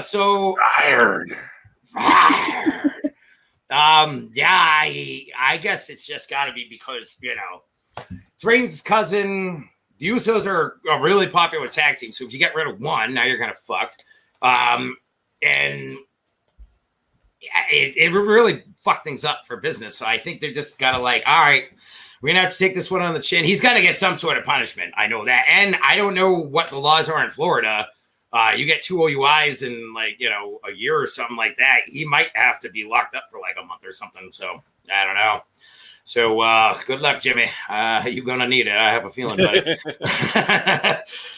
So fired. I guess it's just got to be because, it's Reigns' cousin. The Usos are a really popular tag team. So if you get rid of one, now you're kind of fucked. And it really fucked things up for business. So I think they're just gotta all right, we're gonna have to take this one on the chin. He's gonna get some sort of punishment. I know that. And I don't know what the laws are in Florida. You get 2 OUIs in a year or something like that. He might have to be locked up for a month or something. So I don't know. So good luck, Jimmy. You're going to need it. I have a feeling, buddy.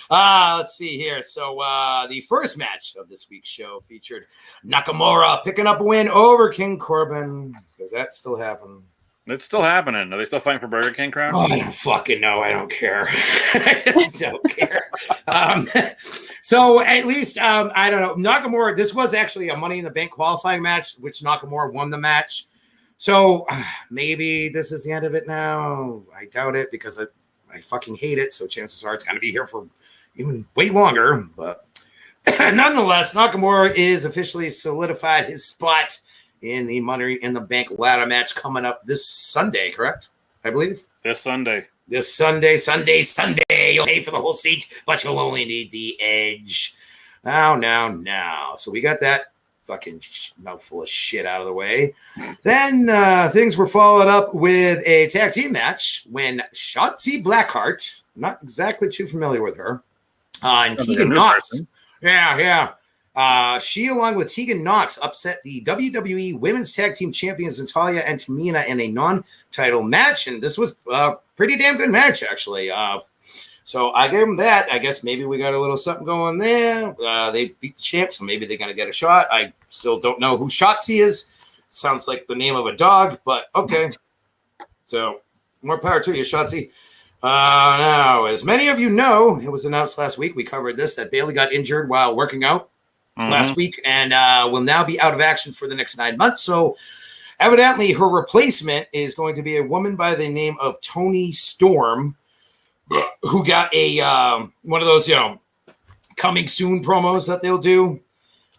Let's see here. So the first match of this week's show featured Nakamura picking up a win over King Corbin. Does that still happen? It's still happening. Are they still fighting for Burger King crown? Oh, I don't fucking know. I don't care. I just don't care. So at least, I don't know. Nakamura, this was actually a Money in the Bank qualifying match, which Nakamura won the match. So maybe this is the end of it now. I doubt it because I fucking hate it. So chances are it's going to be here for even way longer. But nonetheless, Nakamura is officially solidified his spot in the Money in the Bank ladder match coming up this Sunday, correct? I believe. This Sunday. Sunday. You'll pay for the whole seat, but you'll only need the edge. Now. So we got that fucking mouthful of shit out of the way. Then things were followed up with a tag team match when Shotzi Blackheart, not exactly too familiar with her, and Tegan Nox. Yeah. She, along with Tegan Nox, upset the WWE Women's Tag Team Champions Natalya and Tamina in a non-title match, and this was a pretty damn good match, actually. So I gave them that. I guess maybe we got a little something going there. They beat the champ, so maybe they're going to get a shot. I still don't know who Shotzi is. Sounds like the name of a dog, but okay. So more power to you, Shotzi. Now, as many of you know, it was announced last week, we covered this, that Bayley got injured while working out last week and will now be out of action for the next 9 months. So evidently her replacement is going to be a woman by the name of Toni Storm. who got a one of those, coming soon promos that they'll do.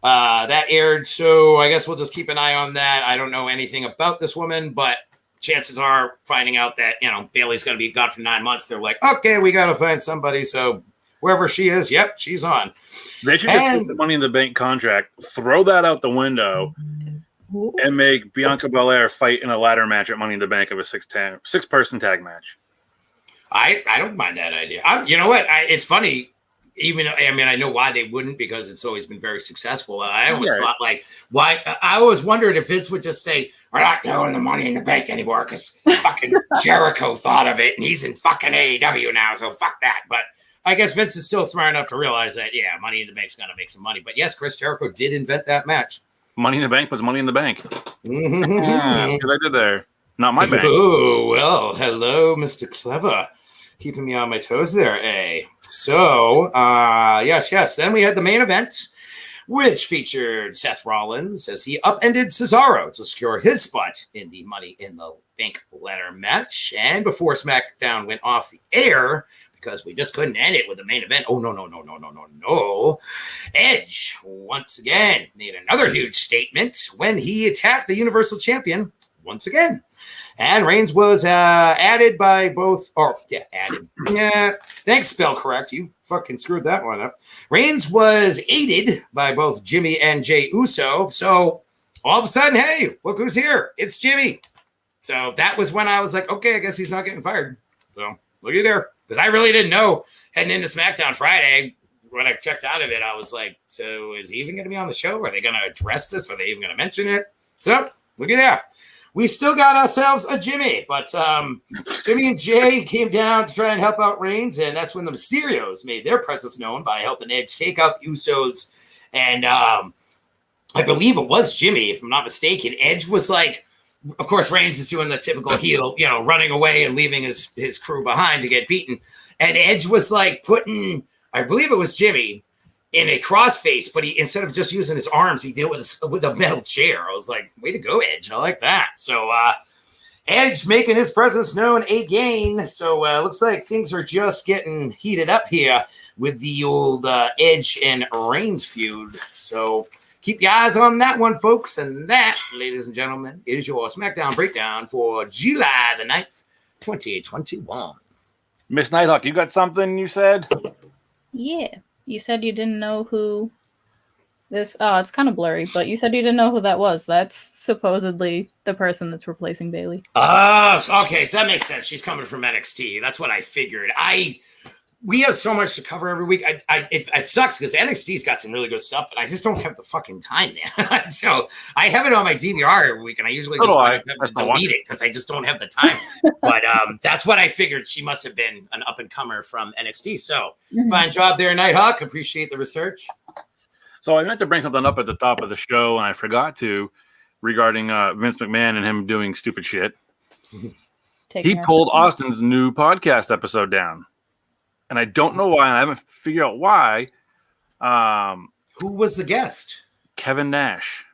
That aired, so I guess we'll just keep an eye on that. I don't know anything about this woman, but chances are finding out that, Bailey's going to be gone for 9 months. They're like, okay, we got to find somebody. So wherever she is, yep, she's on. They should just take the Money in the Bank contract, throw that out the window, and make Bianca Belair fight in a ladder match at Money in the Bank of a six-person tag match. I don't mind that idea. You know what? It's funny. I know why they wouldn't, because it's always been very successful. I always thought, why? I always wondered if Vince would just say, we're not doing the Money in the Bank anymore because fucking Jericho thought of it and he's in fucking AEW now, so fuck that. But I guess Vince is still smart enough to realize that, Money in the Bank's going to make some money. But yes, Chris Jericho did invent that match. Money in the Bank was Money in the Bank. What I did there. Not my bank. Oh, well, hello, Mr. Clever. Keeping me on my toes there, eh? So, yes. Then we had the main event, which featured Seth Rollins as he upended Cesaro to secure his spot in the Money in the Bank ladder match. And before SmackDown went off the air, because we just couldn't end it with the main event. Oh, no. Edge, once again, made another huge statement when he attacked the Universal Champion once again. And Reigns was added by both, added. Yeah, thanks, spell correct. You fucking screwed that one up. Reigns was aided by both Jimmy and Jey Uso. So all of a sudden, hey, look who's here. It's Jimmy. So that was when I was like, okay, I guess he's not getting fired. So looky there. Because I really didn't know heading into SmackDown Friday. When I checked out of it, I was like, so is he even going to be on the show? Are they going to address this? Are they even going to mention it? So look at that. We still got ourselves a Jimmy, but Jimmy and Jay came down to try and help out Reigns, and that's when the Mysterios made their presence known by helping Edge take out the Usos. And I believe it was Jimmy, if I'm not mistaken. Edge was like, of course, Reigns is doing the typical heel, running away and leaving his crew behind to get beaten. And Edge was like putting, I believe it was Jimmy, in a crossface, but he, instead of just using his arms, he did it with a metal chair. I was like, way to go, Edge. I like that. So Edge making his presence known again. So looks like things are just getting heated up here with the old Edge and Reigns feud. So keep your eyes on that one, folks. And that, ladies and gentlemen, is your SmackDown breakdown for July the 9th, 2021. Miss Nighthawk, you got something you said? Yeah. You said you didn't know who this... Oh, it's kind of blurry, but you said you didn't know who that was. That's supposedly the person that's replacing Bailey. Okay, so that makes sense. She's coming from NXT. That's what I figured. We have so much to cover every week. It sucks because NXT's got some really good stuff, but I just don't have the fucking time, man. So I have it on my DVR every week, and I usually just delete it because I just don't have the time. But that's what I figured. She must have been an up-and-comer from NXT. So fine job there, Nighthawk. Appreciate the research. So I meant to bring something up at the top of the show, and I forgot to, regarding Vince McMahon and him doing stupid shit. He pulled Austin's new podcast episode down. And I don't know why. I haven't figured out why. Who was the guest? Kevin Nash.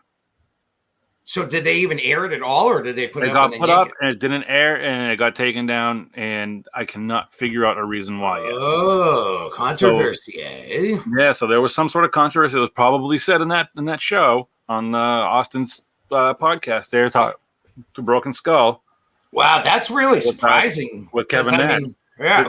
So did they even air it at all, or did they put it up? It got put up, and it didn't air, and it got taken down, and I cannot figure out a reason why yet. Oh, controversy, eh? Yeah, so there was some sort of controversy that was probably said in that show on Austin's podcast there, to Broken Skull. Wow, that's really surprising. With Kevin Nash. Yeah,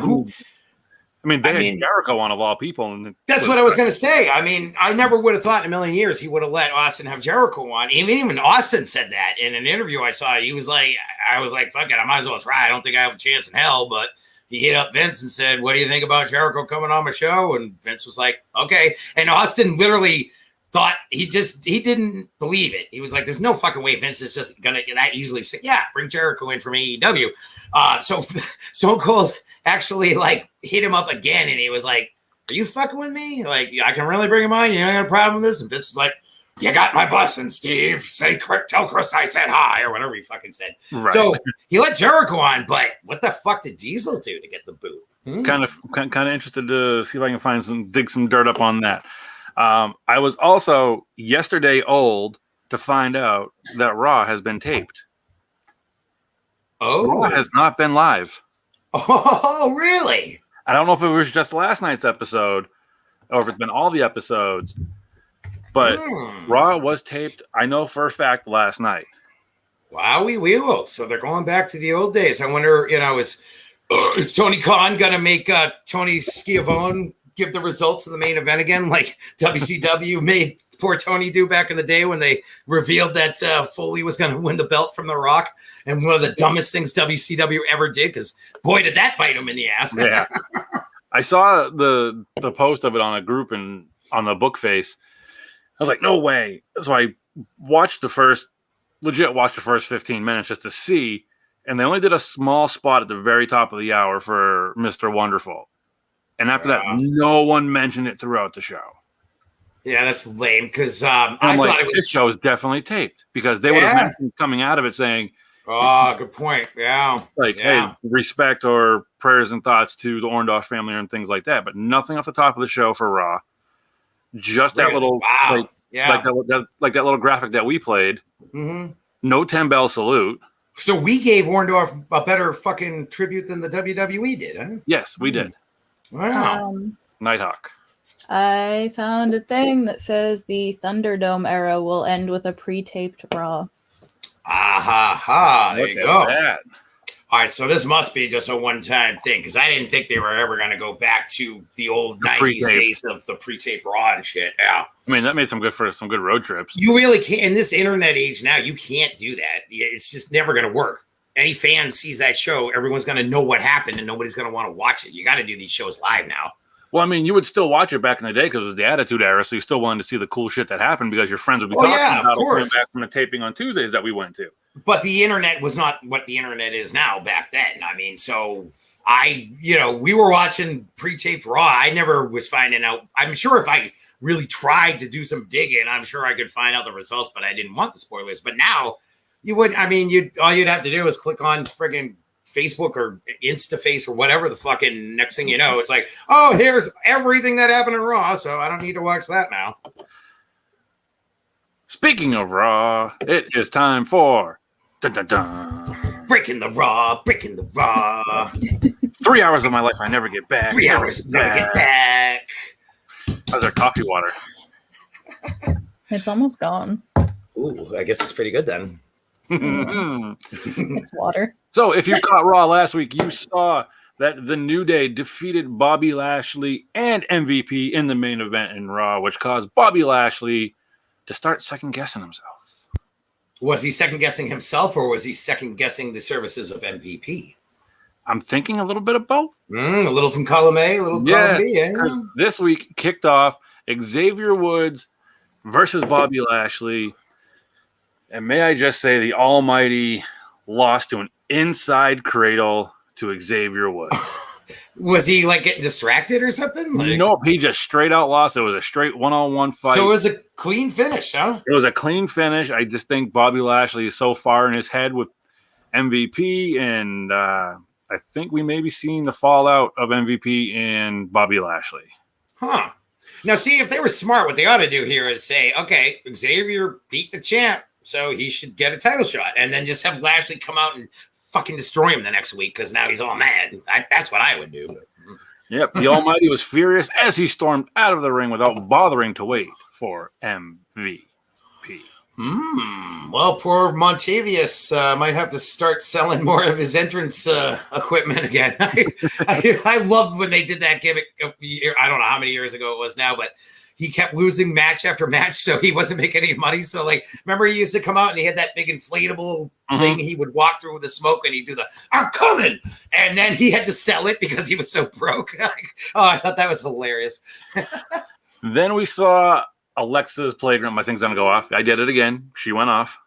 they had Jericho on, of all people. And that's what I was going to say. I mean, I never would have thought in a million years he would have let Austin have Jericho on. Even Austin said that in an interview I saw. He was like, I was like, fuck it, I might as well try. I don't think I have a chance in hell. But he hit up Vince and said, what do you think about Jericho coming on my show? And Vince was like, okay. And Austin literally thought he didn't believe it. He was like, there's no fucking way Vince is just going to that easily say, yeah, bring Jericho in from AEW. So Stone Cold actually hit him up again. And he was like, are you fucking with me? Like, I can really bring him on. You don't have a problem with this? And Vince was like, you got my blessing, Steve. Tell Chris I said hi, or whatever he fucking said. Right. So he let Jericho on, but what the fuck did Diesel do to get the boot? Kind of interested to see if I can dig some dirt up on that. I was also yesterday old to find out that Raw has been taped. Oh, Raw has not been live. Oh, really? I don't know if it was just last night's episode or if it's been all the episodes, but Raw was taped, I know for a fact, last night. Wow, we will. So they're going back to the old days. I wonder, is Tony Khan going to make Tony Schiavone give the results of the main event again, like WCW made poor Tony do back in the day when they revealed that Foley was going to win the belt from The Rock, and one of the dumbest things WCW ever did, because boy, did that bite him in the ass. Yeah, I saw the post of it on a group and on the book face. I was like, no way. So I watched the first 15 minutes just to see, and they only did a small spot at the very top of the hour for Mr. Wonderful. And after that, no one mentioned it throughout the show. Yeah, that's lame, because I thought it was... This show is definitely taped, because they would have mentioned coming out of it saying, oh, good point. Yeah. Hey, respect or prayers and thoughts to the Orndorff family and things like that. But nothing off the top of the show for Raw. Just that little, like that little graphic that we played. Mm-hmm. No 10-bell salute. So we gave Orndorff a better fucking tribute than the WWE did, huh? Yes, we did. Wow. Nighthawk. I found a thing that says the Thunderdome era will end with a pre-taped Raw. There you go. That. All right, so this must be just a one-time thing, because I didn't think they were ever going to go back to the old 90s days of the pre-tape Raw and shit. Yeah. I mean, that made some good road trips. You really can't. In this internet age now, you can't do that. It's just never going to work. Any fan sees that show, everyone's going to know what happened, and nobody's going to want to watch it. You got to do these shows live now. Well, I mean, you would still watch it back in the day because it was the Attitude Era, so you still wanted to see the cool shit that happened because your friends would be talking about it back from the taping on Tuesdays that we went to. But the internet was not what the internet is now back then. I mean, so we were watching pre-taped Raw. I never was finding out. I'm sure if I really tried to do some digging, I'm sure I could find out the results, but I didn't want the spoilers. But now you would, all you'd have to do is click on friggin' Facebook or InstaFace or whatever the fucking next thing you know, it's like, oh, here's everything that happened in Raw, so I don't need to watch that now. Speaking of Raw, it is time for Breaking the Raw. 3 hours of my life I never get back. 3 hours never get back. How's our coffee water? It's almost gone. Ooh, I guess it's pretty good then. It's water. So if you caught Raw last week, you saw that the New Day defeated Bobby Lashley and MVP in the main event in Raw, which caused Bobby Lashley to start second-guessing himself. Was he second-guessing himself, or was he second-guessing the services of MVP? I'm thinking a little bit of both. A little from column A, a little column B. Yeah. This week kicked off Xavier Woods versus Bobby Lashley. And may I just say the almighty lost to an inside cradle to Xavier Woods. Was he like getting distracted or something? Nope, he just straight out lost. It was a straight one-on-one fight. So it was a clean finish, huh? It was a clean finish. I just think Bobby Lashley is so far in his head with MVP, and I think we may be seeing the fallout of MVP and Bobby Lashley. Huh. Now, see, if they were smart, what they ought to do here is say, okay, Xavier beat the champ, so he should get a title shot, and then just have Lashley come out and fucking destroy him the next week because now he's all mad. That's what I would do. Yep, the Almighty was furious as he stormed out of the ring without bothering to wait for MVP. Well, poor Montavious might have to start selling more of his entrance equipment again. I loved when they did that gimmick. I don't know how many years ago it was now, but he kept losing match after match, so he wasn't making any money. So, remember he used to come out and he had that big inflatable thing he would walk through with the smoke, and he'd do the, I'm coming! And then he had to sell it because he was so broke. I thought that was hilarious. Then we saw Alexa's Playground. My thing's going to go off. I did it again. She went off.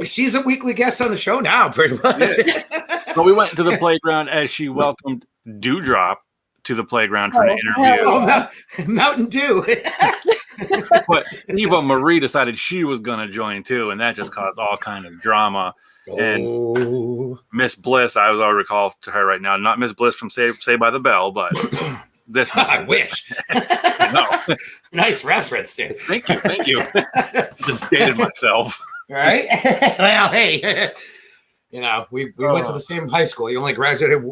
She's a weekly guest on the show now, pretty much. Yeah. So we went to the Playground as she welcomed Dewdrop to the Playground for an interview. Mountain Dew. But Eva Marie decided she was going to join too, and that just caused all kind of drama. And Miss Bliss, I was already recall to her right now, not Miss Bliss from Say by the Bell, but this. I wish. No. Nice reference, dude. Thank you. Just dated myself. Right? Well, hey. You know, we went to the same high school. You only graduated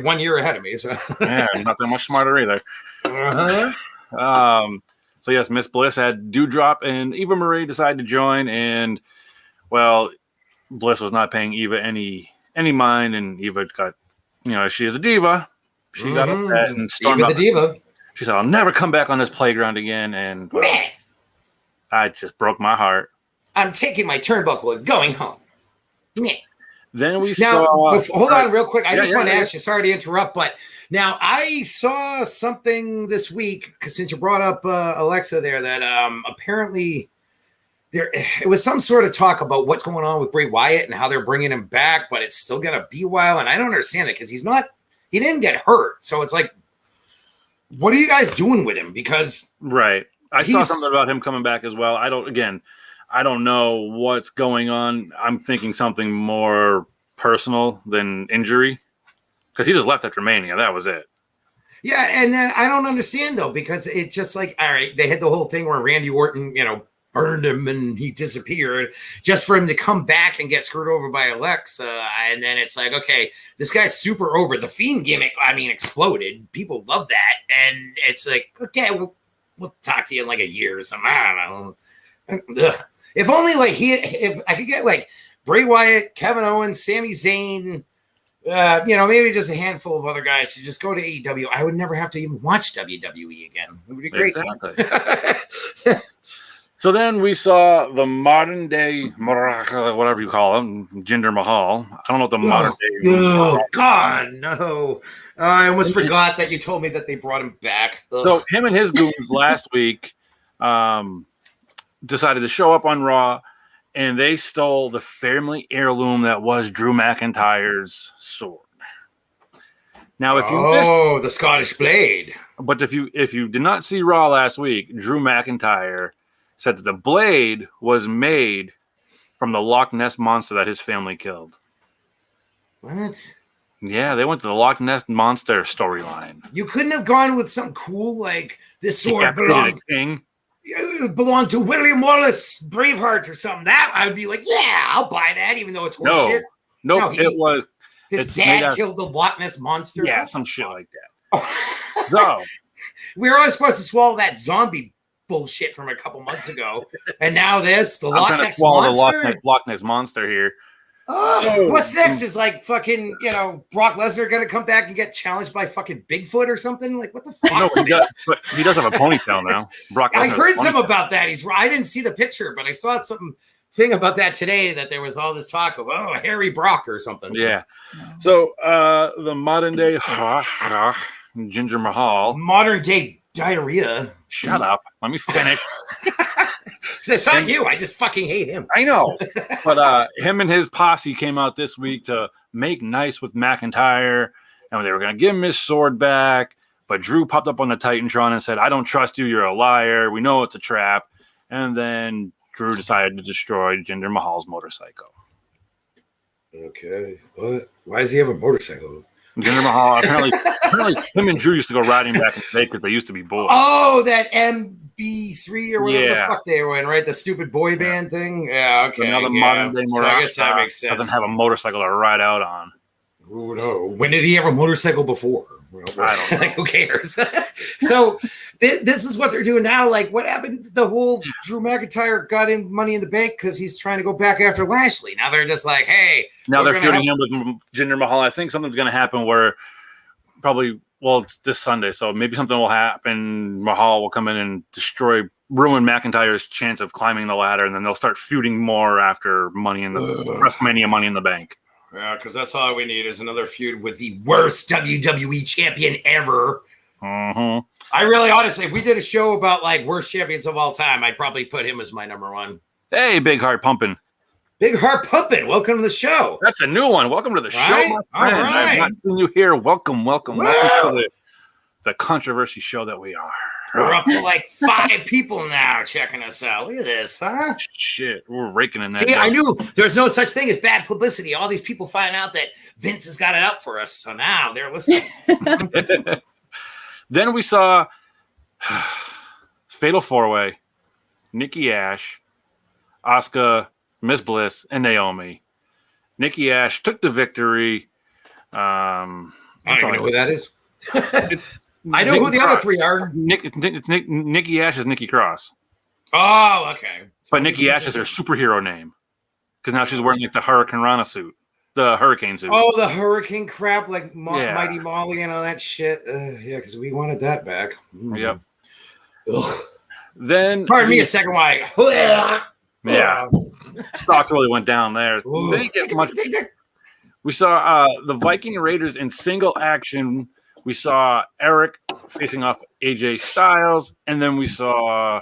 1 year ahead of me. So Yeah, not that much smarter either. uh-huh. So yes, Miss Bliss had Dewdrop, and Eva Marie decided to join, and well, Bliss was not paying Eva any mind, and Eva got, she is a diva. She got upset and stormed Eva out. the diva. She said, "I'll never come back on this playground again," and I just broke my heart. I'm taking my turnbuckle and going home. Then we Now, saw. hold on real quick. I just want to ask you. you, sorry to interrupt, but now I saw something this week, since you brought up Alexa there, that apparently it was some sort of talk about what's going on with Bray Wyatt and how they're bringing him back, but it's still going to be a while. And I don't understand it because he didn't get hurt. So it's like, what are you guys doing with him? Because right. I saw something about him coming back as well. I don't know what's going on. I'm thinking something more personal than injury, because he just left after Mania. That was it. Yeah, and then I don't understand though, because it's just like, all right, they had the whole thing where Randy Orton, burned him and he disappeared, just for him to come back and get screwed over by Alexa. And then it's like, okay, this guy's super over. The Fiend gimmick, exploded. People love that. And it's like, okay, we'll talk to you in like a year or something. I don't know. Ugh. If only if I could get like Bray Wyatt, Kevin Owens, Sami Zayn, maybe just a handful of other guys to just go to AEW, I would never have to even watch WWE again. It would be great. Exactly. So then we saw the modern day, whatever you call him, Jinder Mahal. I don't know what the modern day. Oh God, no! I almost forgot that you told me that they brought him back. Ugh. So him and his goons last week decided to show up on Raw, and they stole the family heirloom that was Drew McIntyre's sword. Now, if you the Scottish blade. But if you did not see Raw last week, Drew McIntyre said that the blade was made from the Loch Ness monster that his family killed. What? Yeah, they went to the Loch Ness monster storyline. You couldn't have gone with something cool like this sword belonged to William Wallace, Braveheart, or something. That I would be like, yeah, I'll buy that, even though it's horseshit. Nope, it was his dad killed the Loch Ness monster. Yeah, some shit like that. So we were always supposed to swallow that zombie bullshit from a couple months ago, and now the Loch Ness monster. The Loch Ness monster here. What's next? Is like fucking Brock Lesnar gonna come back and get challenged by fucking Bigfoot or something? Like what the fuck? No, he does have a ponytail now. Brock Lesnar. I heard something about that. I didn't see the picture, but I saw thing about that today, that there was all this talk of Harry Brock or something. Yeah. So the modern day Jinder Mahal. Modern day diarrhea. Shut up. Let me finish. It's not you. I just fucking hate him. I know. But him and his posse came out this week to make nice with McIntyre, and they were going to give him his sword back. But Drew popped up on the Titantron and said, "I don't trust you. You're a liar. We know it's a trap." And then Drew decided to destroy Jinder Mahal's motorcycle. Okay. What? Why does he have a motorcycle? Jinder Mahal, apparently him and Drew used to go riding back in the day because they used to be boys. Oh, that MB3 or whatever the fuck they were in, right? The stupid boy band thing? Yeah, okay. So now the modern day so I guess that makes sense. Doesn't have a motorcycle to ride out on. Oh, no. When did he have a motorcycle before? Well, I don't know. Like, who cares? So this is what they're doing now. Like, what happened to the whole Drew McIntyre got in Money in the Bank because he's trying to go back after Lashley. Now they're just like, hey. Now they're feuding him with Jinder Mahal. I think something's going to happen where it's this Sunday, so maybe something will happen. Mahal will come in and ruin McIntyre's chance of climbing the ladder, and then they'll start feuding more after WrestleMania Money in the Bank. Yeah, because that's all we need is another feud with the worst WWE champion ever. Mm-hmm. I really, honestly, if we did a show about like worst champions of all time, I'd probably put him as my number one. Hey, Big Heart Pumpin'. Big Heart Pumpin', welcome to the show. That's a new one. Welcome to the show, my friend. All right. I've not seen you here. Welcome to the controversy show that we are. We're up to like 5 people now checking us out. Look at this, huh? Shit, we're raking in that. See, I knew there's no such thing as bad publicity. All these people find out that Vince has got it up for us, so now they're listening. Then we saw Fatal 4-Way, Nikki Ash, Asuka, Miss Bliss, and Naomi. Nikki Ash took the victory. I don't even know who that is. I know Nikki who the other three are. Nikki Ash is Nikki Cross. Oh, okay. But Nikki Ash is her superhero name because now she's wearing like the Hurricane Rana suit, the hurricane suit. Oh, the hurricane crap, like Mighty Molly and all that shit. Yeah, because we wanted that back. Yep. Ugh. Then, pardon me a second, why? Yeah, stock really went down there. They didn't get much. We saw the Viking Raiders in single action. We saw Eric facing off AJ Styles, and then we saw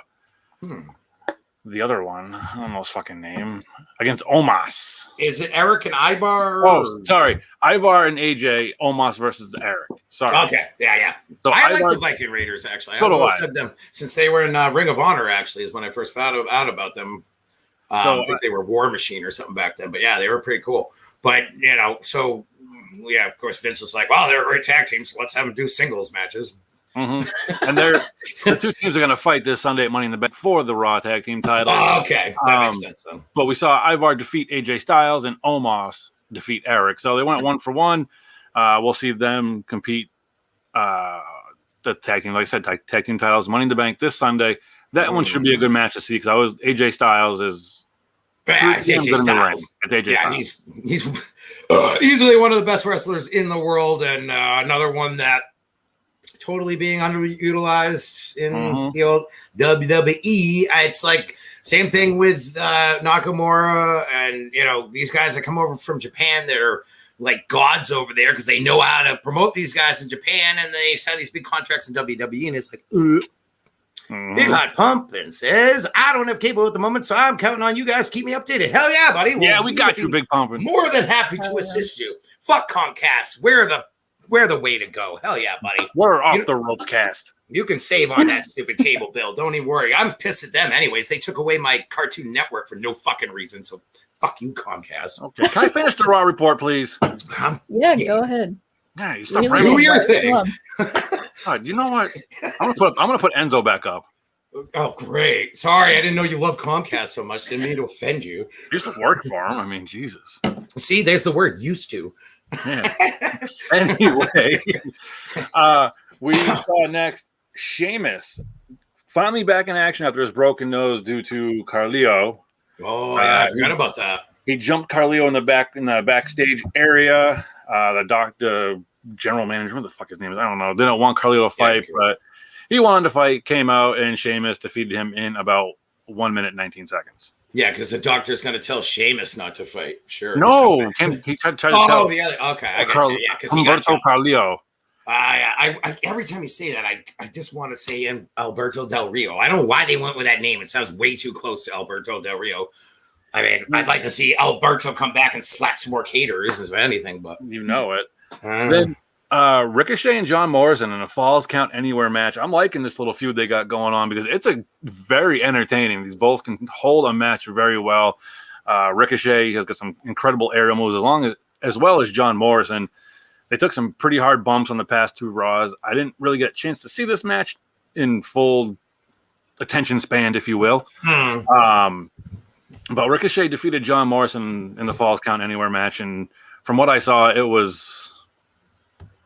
the other one. I don't know his fucking name. Against Omos. Is it Eric and Ivar? Oh, sorry. Ivar and AJ, Omos versus Eric. Sorry. Okay. Yeah. So I like the Viking Raiders, actually. I've always said them since they were in Ring of Honor, actually, is when I first found out about them. I think they were War Machine or something back then. But yeah, they were pretty cool. But, so, yeah, of course, Vince was like, wow, they're a great tag team, so let's have them do singles matches. Mm-hmm. And the two teams are going to fight this Sunday at Money in the Bank for the Raw Tag Team title. Oh, okay. That makes sense, then. But we saw Ivar defeat AJ Styles and Omos defeat Eric. So they went 1-for-1. We'll see them compete the tag team. Like I said, tag team titles, Money in the Bank this Sunday. That one should be a good match to see because AJ Styles is... it's AJ Styles. He's easily one of the best wrestlers in the world, and another one that totally being underutilized in the old WWE. It's like same thing with Nakamura and these guys that come over from Japan that are like gods over there because they know how to promote these guys in Japan, and they sign these big contracts in WWE, and it's like Big Hot Pumpin says, I don't have cable at the moment, so I'm counting on you guys to keep me updated. Hell yeah, buddy. Yeah, we got you, Big Pumpin. More than happy to assist you. Fuck Comcast. We're the way to go. Hell yeah, buddy. We're off the ropes cast. You can save on that stupid cable bill. Don't even worry. I'm pissed at them anyways. They took away my Cartoon Network for no fucking reason, so fuck you, Comcast. Okay, can I finish the Raw report, please? Yeah, go ahead. Yeah, you stop really do your thing. You know what? I'm gonna put Enzo back up. Oh, great. Sorry, I didn't know you love Comcast so much. Didn't mean to offend you. I used to work for him. I mean, Jesus. See, there's the word used to. Yeah. Anyway, we saw next Sheamus finally back in action after his broken nose due to Carleo. Oh, yeah, I forgot about that. He jumped Carleo in the backstage area. The general manager, what the fuck his name is, I don't know. Didn't want Carleo to fight, but he wanted to fight. Came out and Sheamus defeated him in about 1 minute 19 seconds. Yeah, because the doctor's going to tell Sheamus not to fight. Sure. No, he tried to tell. Oh, the other. Okay, I got you. Yeah, because he got Carleo. I every time you say that, I just want to say Alberto Del Rio. I don't know why they went with that name. It sounds way too close to Alberto Del Rio. I mean, I'd like to see Alberto come back and slap some more caters as anything, but you know it. Then Ricochet and John Morrison in a Falls Count Anywhere match. I'm liking this little feud they got going on because it's a very entertaining. These both can hold a match very well. Ricochet has got some incredible aerial moves as well as John Morrison. They took some pretty hard bumps on the past two Raws. I didn't really get a chance to see this match in full attention span, if you will. But Ricochet defeated John Morrison in the Falls Count Anywhere match, and from what I saw, it was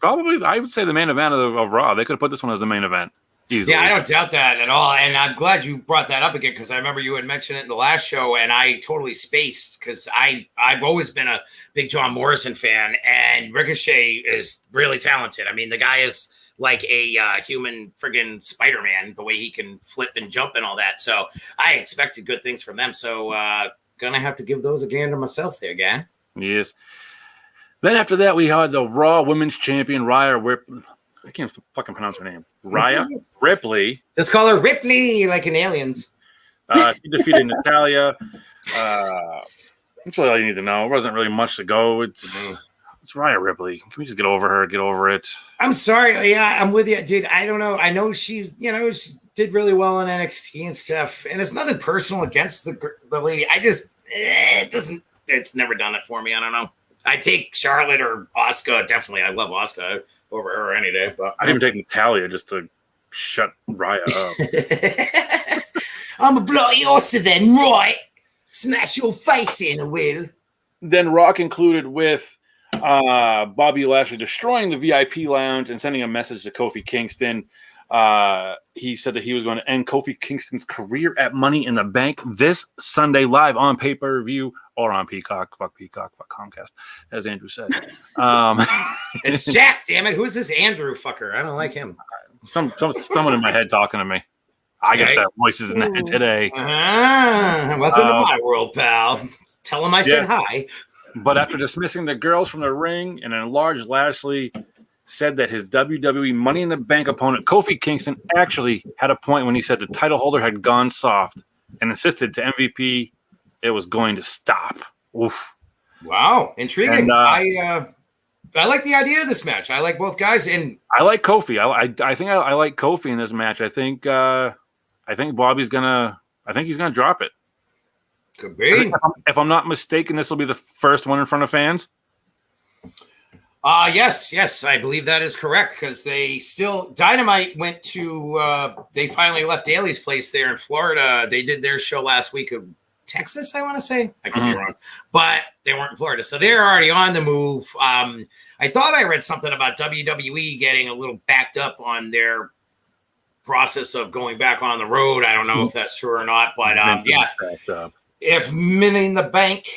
probably, I would say, the main event of Raw. They could have put this one as the main event easily. Yeah, I don't doubt that at all, and I'm glad you brought that up again because I remember you had mentioned it in the last show, and I totally spaced because I've always been a big John Morrison fan, and Ricochet is really talented. I mean, the guy is like a human friggin' Spider-Man, the way he can flip and jump and all that. So I expected good things from them. So gonna have to give those a gander myself there, guy. Yes. Then after that, we had the Raw Women's Champion, Rhea Ripley. I can't fucking pronounce her name. Rhea Ripley. Just call her Ripley, like in Aliens. She defeated Natalia. That's really all you need to know. It wasn't really much to go. It's Rhea Ripley. Can we just get over her? Get over it. I'm sorry. Yeah, I'm with you, dude. I don't know. I know she did really well on NXT and stuff, and it's nothing personal against the lady. I just it's never done it for me. I don't know. I take Charlotte or Asuka. Definitely, I love Asuka over her any day. But I'd even take Natalia just to shut Rhea up. I'm a bloody Asuka then, right? Smash your face in, I will. Then Raw concluded with Bobby Lashley destroying the VIP lounge and sending a message to Kofi Kingston. He said that he was going to end Kofi Kingston's career at Money in the Bank this Sunday live on pay-per-view or on Peacock. Fuck Peacock. Fuck Comcast, as Andrew said. It's Jack, damn it. Who's this Andrew fucker? I don't like him. Someone in my head talking to me. I got that voices in the head today. Welcome to my world, pal. Tell him I said hi. But after dismissing the girls from the ring, an enlarged Lashley said that his WWE Money in the Bank opponent, Kofi Kingston, actually had a point when he said the title holder had gone soft and insisted to MVP it was going to stop. Oof. Wow. Intriguing. And, I like the idea of this match. I like both guys. And I like Kofi. I think I like Kofi in this match. I think Bobby's gonna. I think he's gonna drop it. Could be. If I'm not mistaken, this will be the first one in front of fans. Yes, I believe that is correct because they still Dynamite went to. They finally left Daly's place there in Florida. They did their show last week of Texas, I want to say. I could be wrong, but they weren't in Florida, so they're already on the move. I thought I read something about WWE getting a little backed up on their process of going back on the road. I don't know if that's true or not, but yeah. If Money in the Bank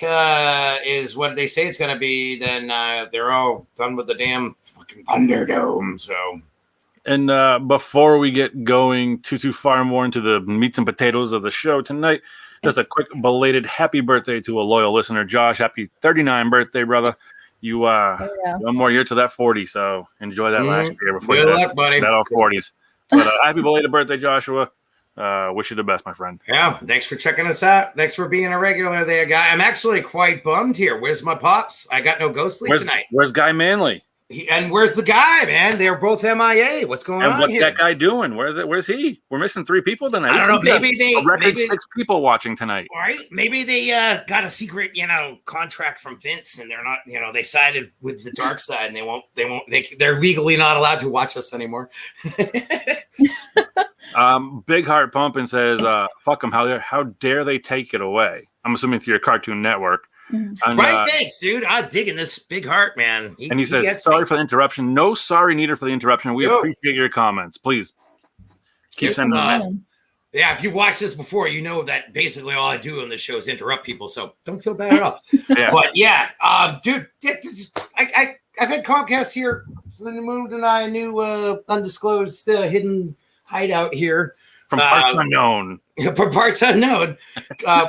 is what they say it's going to be, then they're all done with the damn fucking Thunderdome. So, and before we get going too far more into the meats and potatoes of the show tonight, just a quick belated happy birthday to a loyal listener, Josh. Happy 39th birthday, brother. You one more year to that 40, so enjoy that last year before good luck, buddy. That all 40s. But happy belated birthday, Joshua. Wish you the best, my friend. Yeah, thanks for checking us out. Thanks for being a regular there, guy. I'm actually quite bummed here. Where's my pops? I got no ghostly tonight. Where's Guy Manley? And where's the guy, man? They're both MIA. What's going on? And what's here? that guy doing? Where's he? We're missing 3 people tonight. I don't know. Maybe they a record 6 people watching tonight. Right? Maybe they got a secret, contract from Vince, and they're not, they sided with the dark side, and they're legally not allowed to watch us anymore. Big Heart Pumping says, "Fuck them! How dare they take it away?" I'm assuming through your Cartoon Network. And, right, thanks, dude. I'm digging this Big Heart, man. He says, "Sorry for the interruption. No sorry needed for the interruption. We appreciate your comments. Please keep sending them." Yeah, if you watched this before, you know that basically all I do on this show is interrupt people. So don't feel bad at all. But yeah, dude, I've had Comcast here. So then moved and I new undisclosed hidden hideout here. From parts unknown. From parts unknown.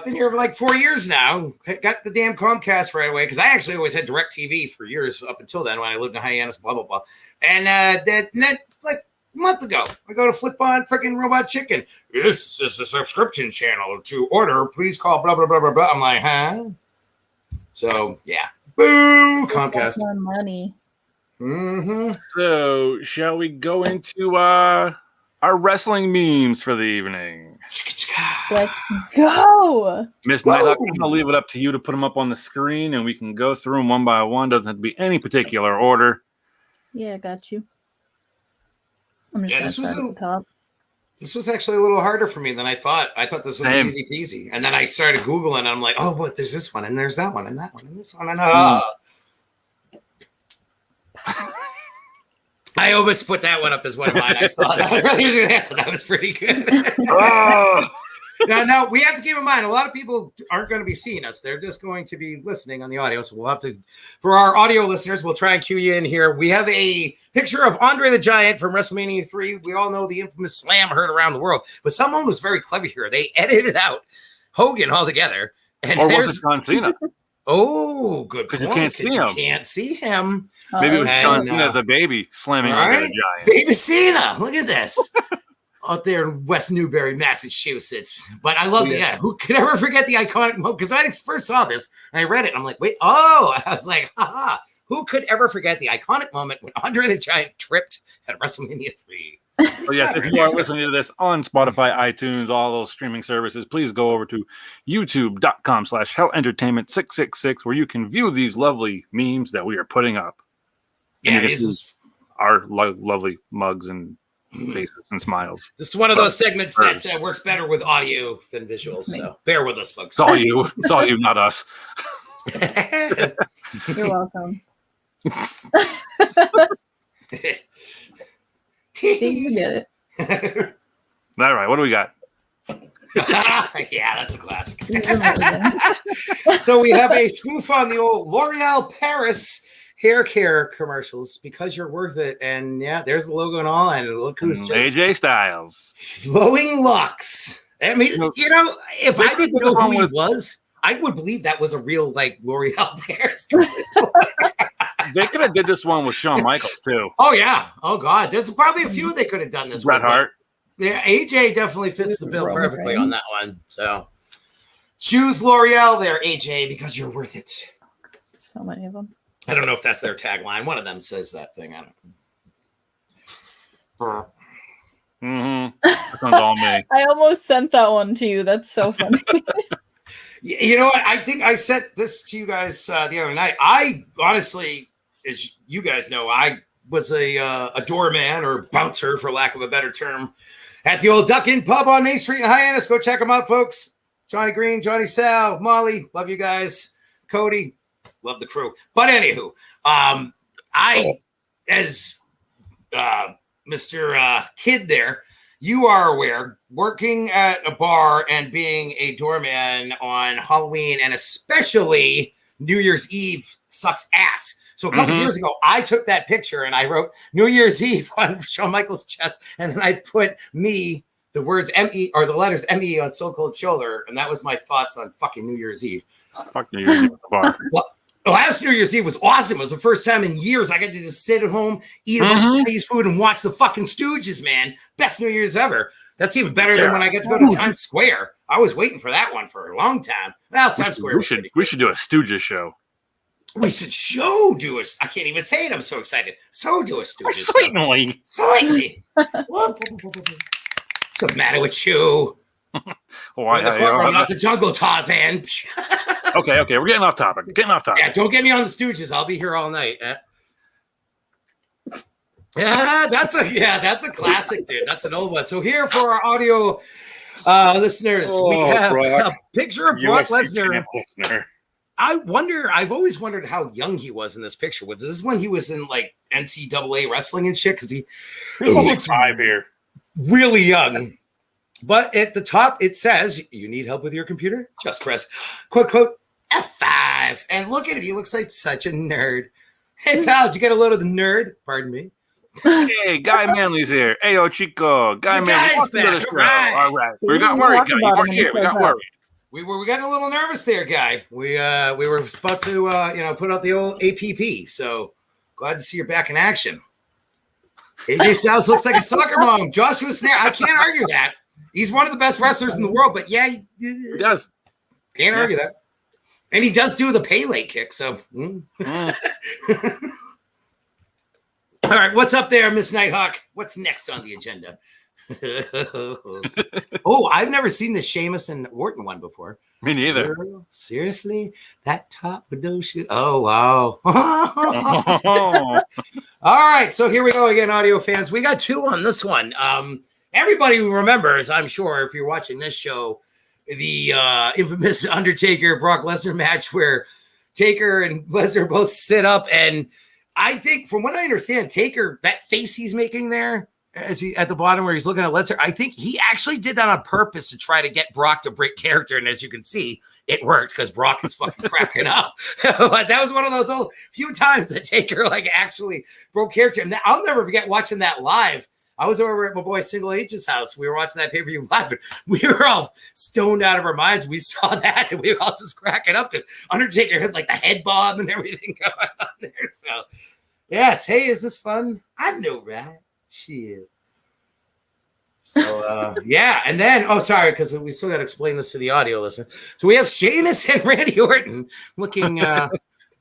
Been here for like 4 years now. Got the damn Comcast right away because I actually always had DirecTV for years up until then when I lived in Hyannis, blah, blah, blah. And then like a month ago, I go to flip on freaking Robot Chicken. This is a subscription channel. To order, please call blah, blah, blah, blah, blah. I'm like, huh? So, yeah. Boo! Comcast. More money. Mm-hmm. So, shall we go into our wrestling memes for the evening? Let's go. Miss Nighthawk, I'm going to leave it up to you to put them up on the screen, and we can go through them one by one. Doesn't have to be any particular order. Yeah, I got you. I'm just going to start at the top. This was actually a little harder for me than I thought. I thought this would be easy peasy. And then I started Googling, and I'm like, oh, but there's this one, and there's that one, and that one, and this one, and I almost put that one up as one of mine. I saw that earlier. That was pretty good. Now, we have to keep in mind, a lot of people aren't going to be seeing us. They're just going to be listening on the audio. So we'll have to, for our audio listeners, we'll try and cue you in here. We have a picture of Andre the Giant from WrestleMania 3. We all know the infamous slam heard around the world. But someone was very clever here. They edited out Hogan altogether. And or was it John Cena? Oh, good point. You can't see him. You can't see him. Maybe it was John Cena as a baby slamming Andre the Giant. Baby Cena. Look at this. Out there in West Newbury, Massachusetts. But I love who could ever forget the iconic moment? Because I first saw this and I read it. And I'm like, wait, I was like, haha. Who could ever forget the iconic moment when Andre the Giant tripped at WrestleMania 3? So yes, if you are listening to this on Spotify, iTunes, all those streaming services, please go over to youtube.com/hellentertainment666 where you can view these lovely memes that we are putting up. Yeah, this is our lovely mugs and faces and smiles. This is one of those segments that works better with audio than visuals. So bear with us, folks. It's all you. It's all you, not us. You're welcome. Think you get it. All right, what do we got? Yeah, that's a classic. So we have a spoof on the old L'Oreal Paris hair care commercials, because you're worth it. And yeah, there's the logo and all. And look who's just AJ Styles. flowing locks. I mean, you know, if I didn't know who he was, I would believe that was a real like L'Oreal Paris commercial. They could have did this one with Shawn Michaels too. Oh yeah. Oh God. There's probably a few they could have done this Bret with. Hart. Yeah, AJ definitely fits the bill perfectly on that one. So choose L'Oreal there, AJ, because you're worth it. So many of them. I don't know if that's their tagline. One of them says that thing. I don't know. That sounds all me. I almost sent that one to you. That's so funny. You know what? I think I sent this to you guys the other night. I honestly, as you guys know, I was a doorman or bouncer, for lack of a better term, at the old Duck Inn Pub on Main Street in Hyannis. Go check them out, folks. Johnny Green, Johnny Sal, Molly, love you guys. Cody, love the crew. But anywho, as Mr. Kid there, you are aware, working at a bar and being a doorman on Halloween and especially New Year's Eve sucks ass. So a couple years ago, I took that picture and I wrote New Year's Eve on Shawn Michaels' chest, and then I put me, the words M-E, or the letters M-E on Stone Cold Shoulder, and that was my thoughts on fucking New Year's Eve. Fuck New Year's Eve at the bar. Well, last New Year's Eve was awesome. It was the first time in years I got to just sit at home, eat a bunch of Chinese food, and watch the fucking Stooges, man. Best New Year's ever. That's even better than when I get to go to Times Square. I was waiting for that one for a long time. Well, Times Square. We should do a Stooges show. We should do it. I can't even say it. I'm so excited. So do a Stooges. Certainly. What's the matter with you? I'm not the jungle Tarzan. Okay. We're getting off topic. Yeah, don't get me on the Stooges. I'll be here all night. That's a classic, dude. That's an old one. So here for our audio listeners, we have a picture of Brock Lesnar. I've always wondered how young he was in this picture. Was this when he was in like NCAA wrestling and shit? Because he looks 5 here. Really young. But at the top, it says, you need help with your computer? Just press, quote, F5. And look at him. He looks like such a nerd. Hey, pal, did you get a load of the nerd? Pardon me. Hey, Guy Manley's here. Hey, Chico. Guy Manley's back. All right. We got worried, Guy. You weren't here. We got worried. We got a little nervous there, Guy. We were about to put out the old APP. So glad to see you're back in action. AJ Styles looks like a soccer mom. Joshua Snare, I can't argue that. He's one of the best wrestlers in the world, but yeah, he does. Can't argue that. And he does do the Pele kick. So, all right, what's up there, Miss Nighthawk? What's next on the agenda? Oh, I've never seen the Sheamus and Orton one before. Me neither. Girl, seriously? That top with those shoes? Oh, wow. All right, so here we go again, audio fans. We got 2 on this one. Everybody remembers, I'm sure, if you're watching this show, the infamous Undertaker Brock Lesnar match where Taker and Lesnar both sit up. And I think, from what I understand, Taker, that face he's making there, as he at the bottom where he's looking at Lesnar, I think he actually did that on purpose to try to get Brock to break character. And as you can see, it worked because Brock is fucking cracking up. But that was one of those old few times that Taker like actually broke character. And I'll never forget watching that live. I was over at my boy Single H's house. We were watching that pay-per-view live, and we were all stoned out of our minds. We saw that, and we were all just cracking up because Undertaker had like the head bob and everything going on there. So, yes. Hey, is this fun? I know, right? Shit. So, yeah. And then, sorry, because we still got to explain this to the audio listener. So we have Sheamus and Randy Orton looking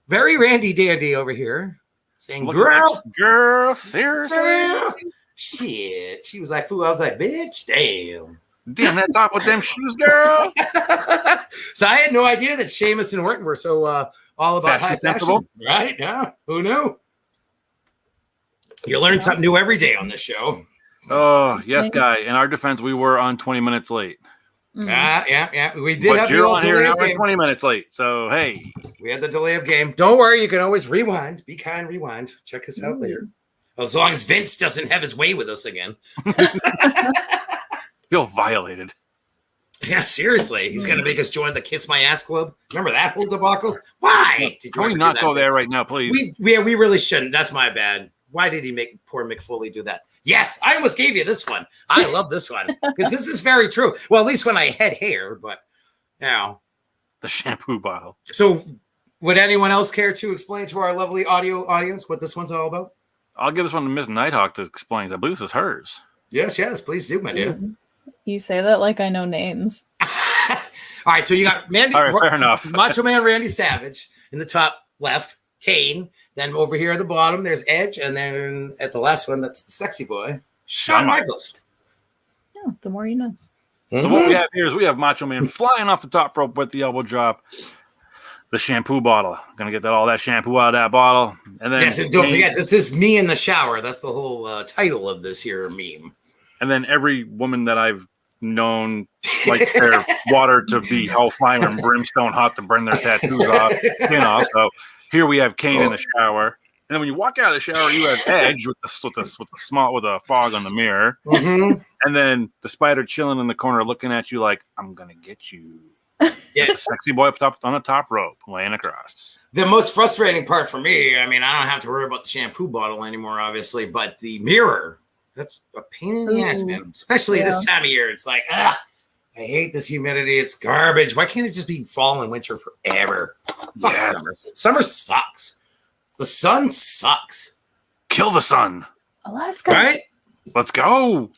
very Randy dandy over here, saying, girl, seriously? Girl. Shit. She was like, fool. I was like, bitch, damn. Damn, that top with them shoes, girl. So I had no idea that Sheamus and Orton were so all about high fashion. Right? Yeah. Who knew? You learn something new every day on this show. Oh, yes, Guy. In our defense, we were on 20 minutes late. Yeah. We did But have the you're old on here delay now of game. 20 minutes late. So, hey. We had the delay of game. Don't worry. You can always rewind. Be kind, rewind. Check us out later. As long as Vince doesn't have his way with us again. Feel violated. Yeah, seriously. He's going to make us join the Kiss My Ass Club. Remember that whole debacle? Why? Can we not go there right now, please? We really shouldn't. That's my bad. Why did he make poor McFoley do that? Yes, I almost gave you this one. I love this one because this is very true. Well, at least when I had hair, but now the shampoo bottle. So, would anyone else care to explain to our lovely audio audience what this one's all about? I'll give this one to Miss Nighthawk to explain. I believe this is hers. Yes, please do, my dear. You say that like I know names. All right, so you got Mandy. All right, fair enough. Macho Man Randy Savage in the top left. Kane. Then over here at the bottom, there's Edge. And then at the last one, that's the sexy boy, Shawn Michaels. Yeah, the more you know. So what we have here is we have Macho Man flying off the top rope with the elbow drop. The shampoo bottle. Gonna get all that shampoo out of that bottle. And then yes, and don't forget, this is me in the shower. That's the whole title of this here meme. And then every woman that I've known likes their water to be hellfire and brimstone hot to burn their tattoos off. So here we have Kane in the shower, and then when you walk out of the shower, you have Edge with a fog on the mirror, and then the Spider chilling in the corner, looking at you like, "I'm gonna get you." Yeah, sexy boy up top on the top rope, laying across. The most frustrating part for me, I mean, I don't have to worry about the shampoo bottle anymore, obviously, but the mirror, that's a pain in the ass, man. Especially this time of year. It's like, I hate this humidity. It's garbage. Why can't it just be fall and winter forever? Fuck summer. Summer sucks. The sun sucks. Kill the sun. Alaska. Right? Let's go.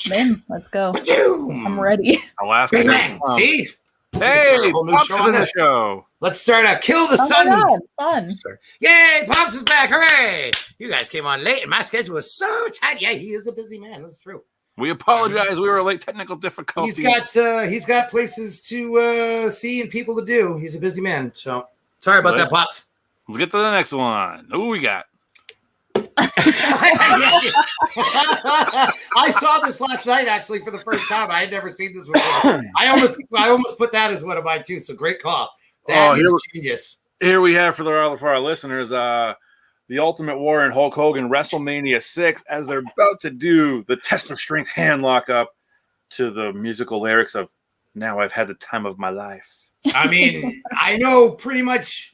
Man, let's go. Boom. I'm ready. Alaska. Bang. See? Hey, Pops is in the show. Let's start out. Kill the sun. My God, fun. Yay, Pops is back. Hooray. You guys came on late and my schedule was so tight. Yeah, he is a busy man. That's true. We apologize. We were late technical difficulties. He's got places to see and people to do. He's a busy man. So sorry about that, Pops. Let's get to the next one. Who we got? I saw this last night actually for the first time. I had never seen this before. I almost put that as one of mine too. So great call. That is genius. Here we have for our listeners, the Ultimate Warrior and Hulk Hogan WrestleMania 6 as they're about to do the test of strength hand lock up to the musical lyrics of "Now I've had the time of my life." I mean, I know pretty much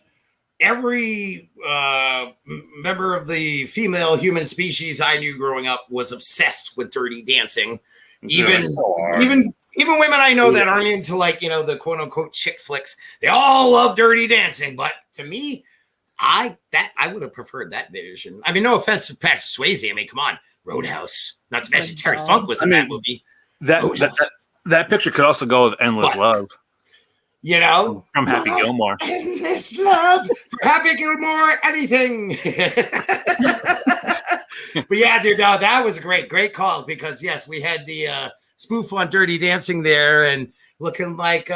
every member of the female human species I knew growing up was obsessed with Dirty Dancing. Even women I know that aren't into the quote unquote chick flicks, they all love Dirty Dancing. But to me, I would have preferred that version. I mean, no offense to Patrick Swayze. I mean, come on, Roadhouse. Not to mention Terry Funk was in that movie. That picture could also go with Endless Love. You know, from Happy Gilmore. Endless love for Happy Gilmore, anything. But yeah, dude, no, that was a great call because yes, we had the spoof on Dirty Dancing there and looking like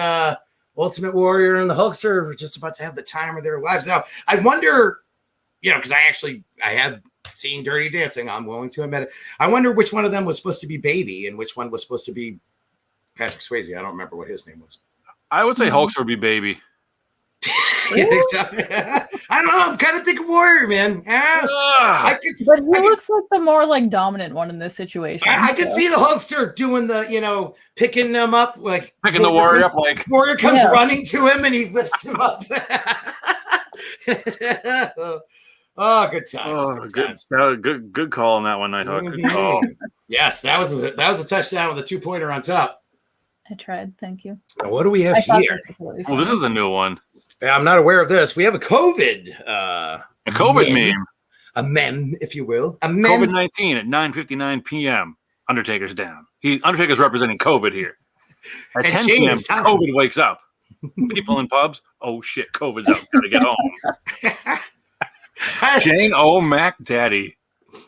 Ultimate Warrior and the Hulkster were just about to have the time of their lives. Now, I wonder, because I have seen Dirty Dancing. I'm willing to admit it. I wonder which one of them was supposed to be Baby and which one was supposed to be Patrick Swayze. I don't remember what his name was. I would say Hulkster would be Baby. You think so? I don't know. I'm kind of thinking Warrior, man. But he looks like the more dominant one in this situation. I can see the Hulkster doing the, picking them up, picking the Warrior up, Warrior comes running to him and he lifts him up. Oh, good times. Good call on that one, Nighthawk. Good call. Yes, that was a touchdown with a 2-pointer on top. I tried. Thank you. Now, what do we have here? Well, this is a new one. I'm not aware of this. We have a COVID. A COVID meme. A meme, if you will. A meme. COVID-19 at 9:59 p.m. Undertaker's down. Undertaker's representing COVID here. At 10 p.m., COVID wakes up. People in pubs, oh shit, COVID's out. Gotta get home. Jane O'Mac Daddy.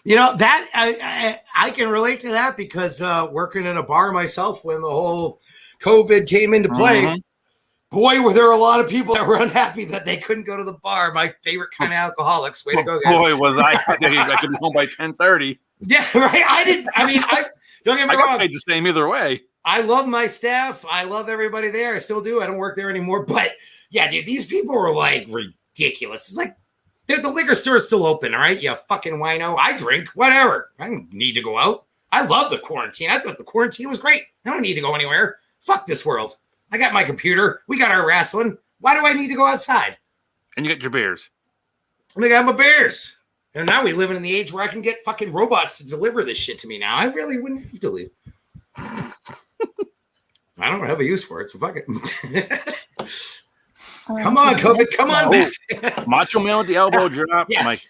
That I can relate to that because working in a bar myself when the whole COVID came into play, boy, were there a lot of people that were unhappy that they couldn't go to the bar. My favorite kind of alcoholics. Way to go, guys. Boy, was I could be home by 10:30. Yeah, right. I don't get me wrong. I got paid the same either way. I love my staff. I love everybody there. I still do. I don't work there anymore. But yeah, dude, these people were like ridiculous. It's like, dude, the liquor store is still open. All right. You fucking wino. I drink, whatever. I don't need to go out. I love the quarantine. I thought the quarantine was great. I don't need to go anywhere. Fuck this world. I got my computer. We got our wrestling. Why do I need to go outside? And you got your beers. I got my beers. And now we live in the age where I can get fucking robots to deliver this shit to me now. I really wouldn't have to leave. I don't have a use for it, so fuck it. Come on, COVID. Come on back. Macho Man with the elbow drop. Yes.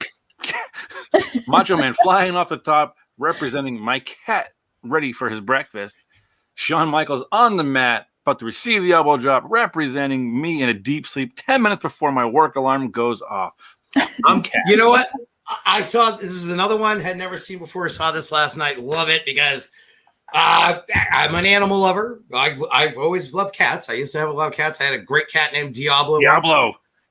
Macho Man flying off the top, representing my cat ready for his breakfast. Shawn Michaels on the mat, about to receive the elbow drop, representing me in a deep sleep 10 minutes before my work alarm goes off. You know what? I saw this is another one, had never seen before. Saw this last night. Love it because I'm an animal lover. I've always loved cats. I used to have a lot of cats. I had a great cat named Diablo.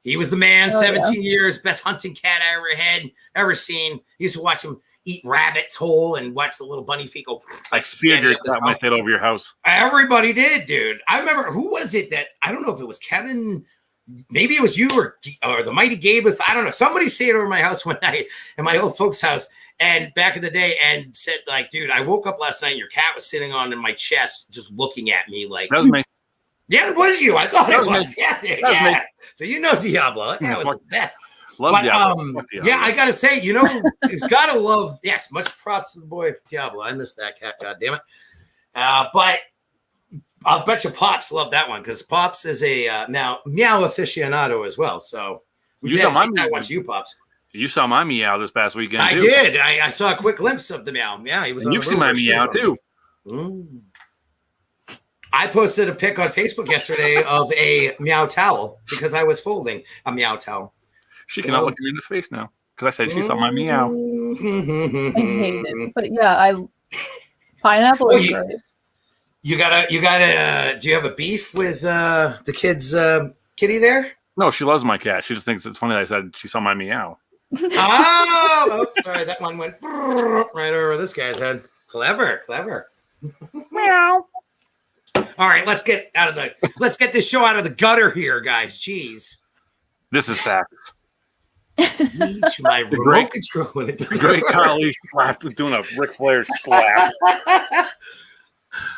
He was the man, 17 years, best hunting cat I ever seen. Used to watch him eat rabbits whole and watch the little bunny feet go. I speared your cat when I stayed over your house. Everybody did, dude. I remember, who was it that, I don't know if it was Kevin, maybe it was you or the mighty Gabe. I don't know. Somebody stayed over my house one night, in my old folks' house, and back in the day, and said, like, dude, I woke up last night and your cat was sitting on in my chest, just looking at me like. That was me. Yeah, it was you. I thought it was. Me. Yeah, dude, yeah. So you know Diablo. That was the best. Love but, Diablo. Yeah, I gotta say, you know, it's gotta love. Yes, much props to the boy Diablo. I missed that cat. God damn it. But I'll bet you Pops loved that one because Pops is a now meow aficionado as well. So we saw that one to you, Pops. You saw my meow this past weekend. I did. I saw a quick glimpse of the meow. Yeah, he was. And you've seen my meow too. I posted a pic on Facebook yesterday of a meow towel because I was folding a meow towel. She cannot look me in his face now because I said she saw my meow. I hate it, but yeah, pineapple is great. You gotta. Do you have a beef with the kid's kitty there? No, she loves my cat. She just thinks it's funny that I said she saw my meow. Oh, sorry, that one went right over this guy's head. Clever. Meow. All right, let's get this show out of the gutter here, guys. Jeez. This is facts. Me to my remote control when it doesn't Great work. Carly slap doing a Ric Flair slap.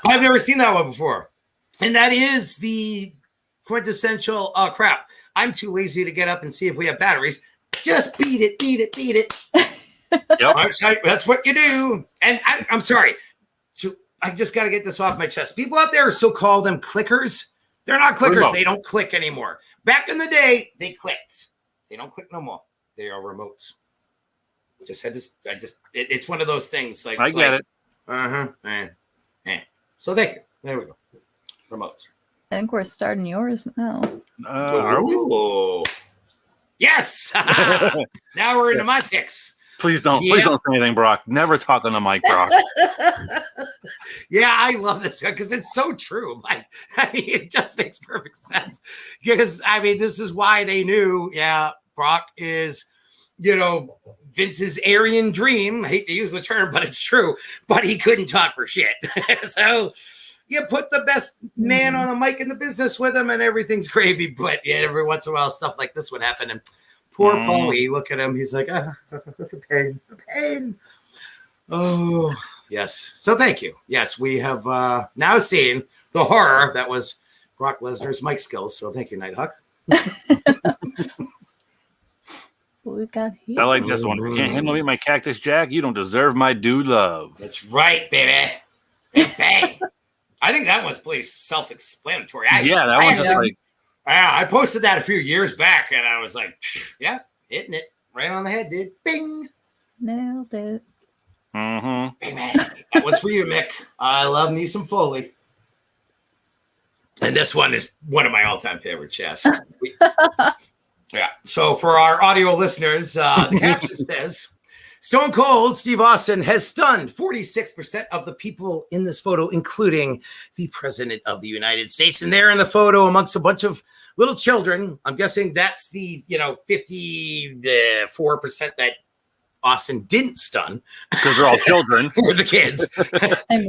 I've never seen that one before. And that is the quintessential crap. I'm too lazy to get up and see if we have batteries. Just beat it. Yep. That's what you do. And I'm sorry. I just got to get this off my chest. People out there still call them clickers. They're not clickers. Remote. They don't click anymore. Back in the day, they clicked. They don't click no more. They are remotes. It's one of those things. Like I get it. So thank you. There we go. Remotes. I think we're starting yours now. Are we? Yes. Now we're into my picks. Please don't say anything, Brock. Never talk on the mic, Brock. Yeah, I love this because it's so true. Like, I mean, it just makes perfect sense. Because I mean, this is why they knew. Yeah, Brock is, Vince's Aryan dream. I hate to use the term, but it's true. But he couldn't talk for shit. So you put the best man on a mic in the business with him, and everything's gravy. But yeah, every once in a while, stuff like this would happen. And poor Paulie, look at him. He's like, the pain. Oh, yes. So thank you. Yes, we have now seen the horror that was Brock Lesnar's mic skills. So thank you, Nighthawk. What we got here? I like this one. You can't handle me, my Cactus Jack. You don't deserve my dude love. That's right, baby. Bang. I think that one's pretty self-explanatory. That one's just like. I posted that a few years back, and I was like, yeah, hitting it right on the head, dude. Bing. Nailed it. Mm-hmm. Hey, man, that one's for you, Mick. I love me some Foley. And this one is one of my all-time favorite chests. Yeah. So for our audio listeners, the caption says, Stone Cold Steve Austin has stunned 46% of the people in this photo, including the President of the United States. And there in the photo amongst a bunch of little children, I'm guessing that's the, 54% that Austin didn't stun because they're all children. for the kids.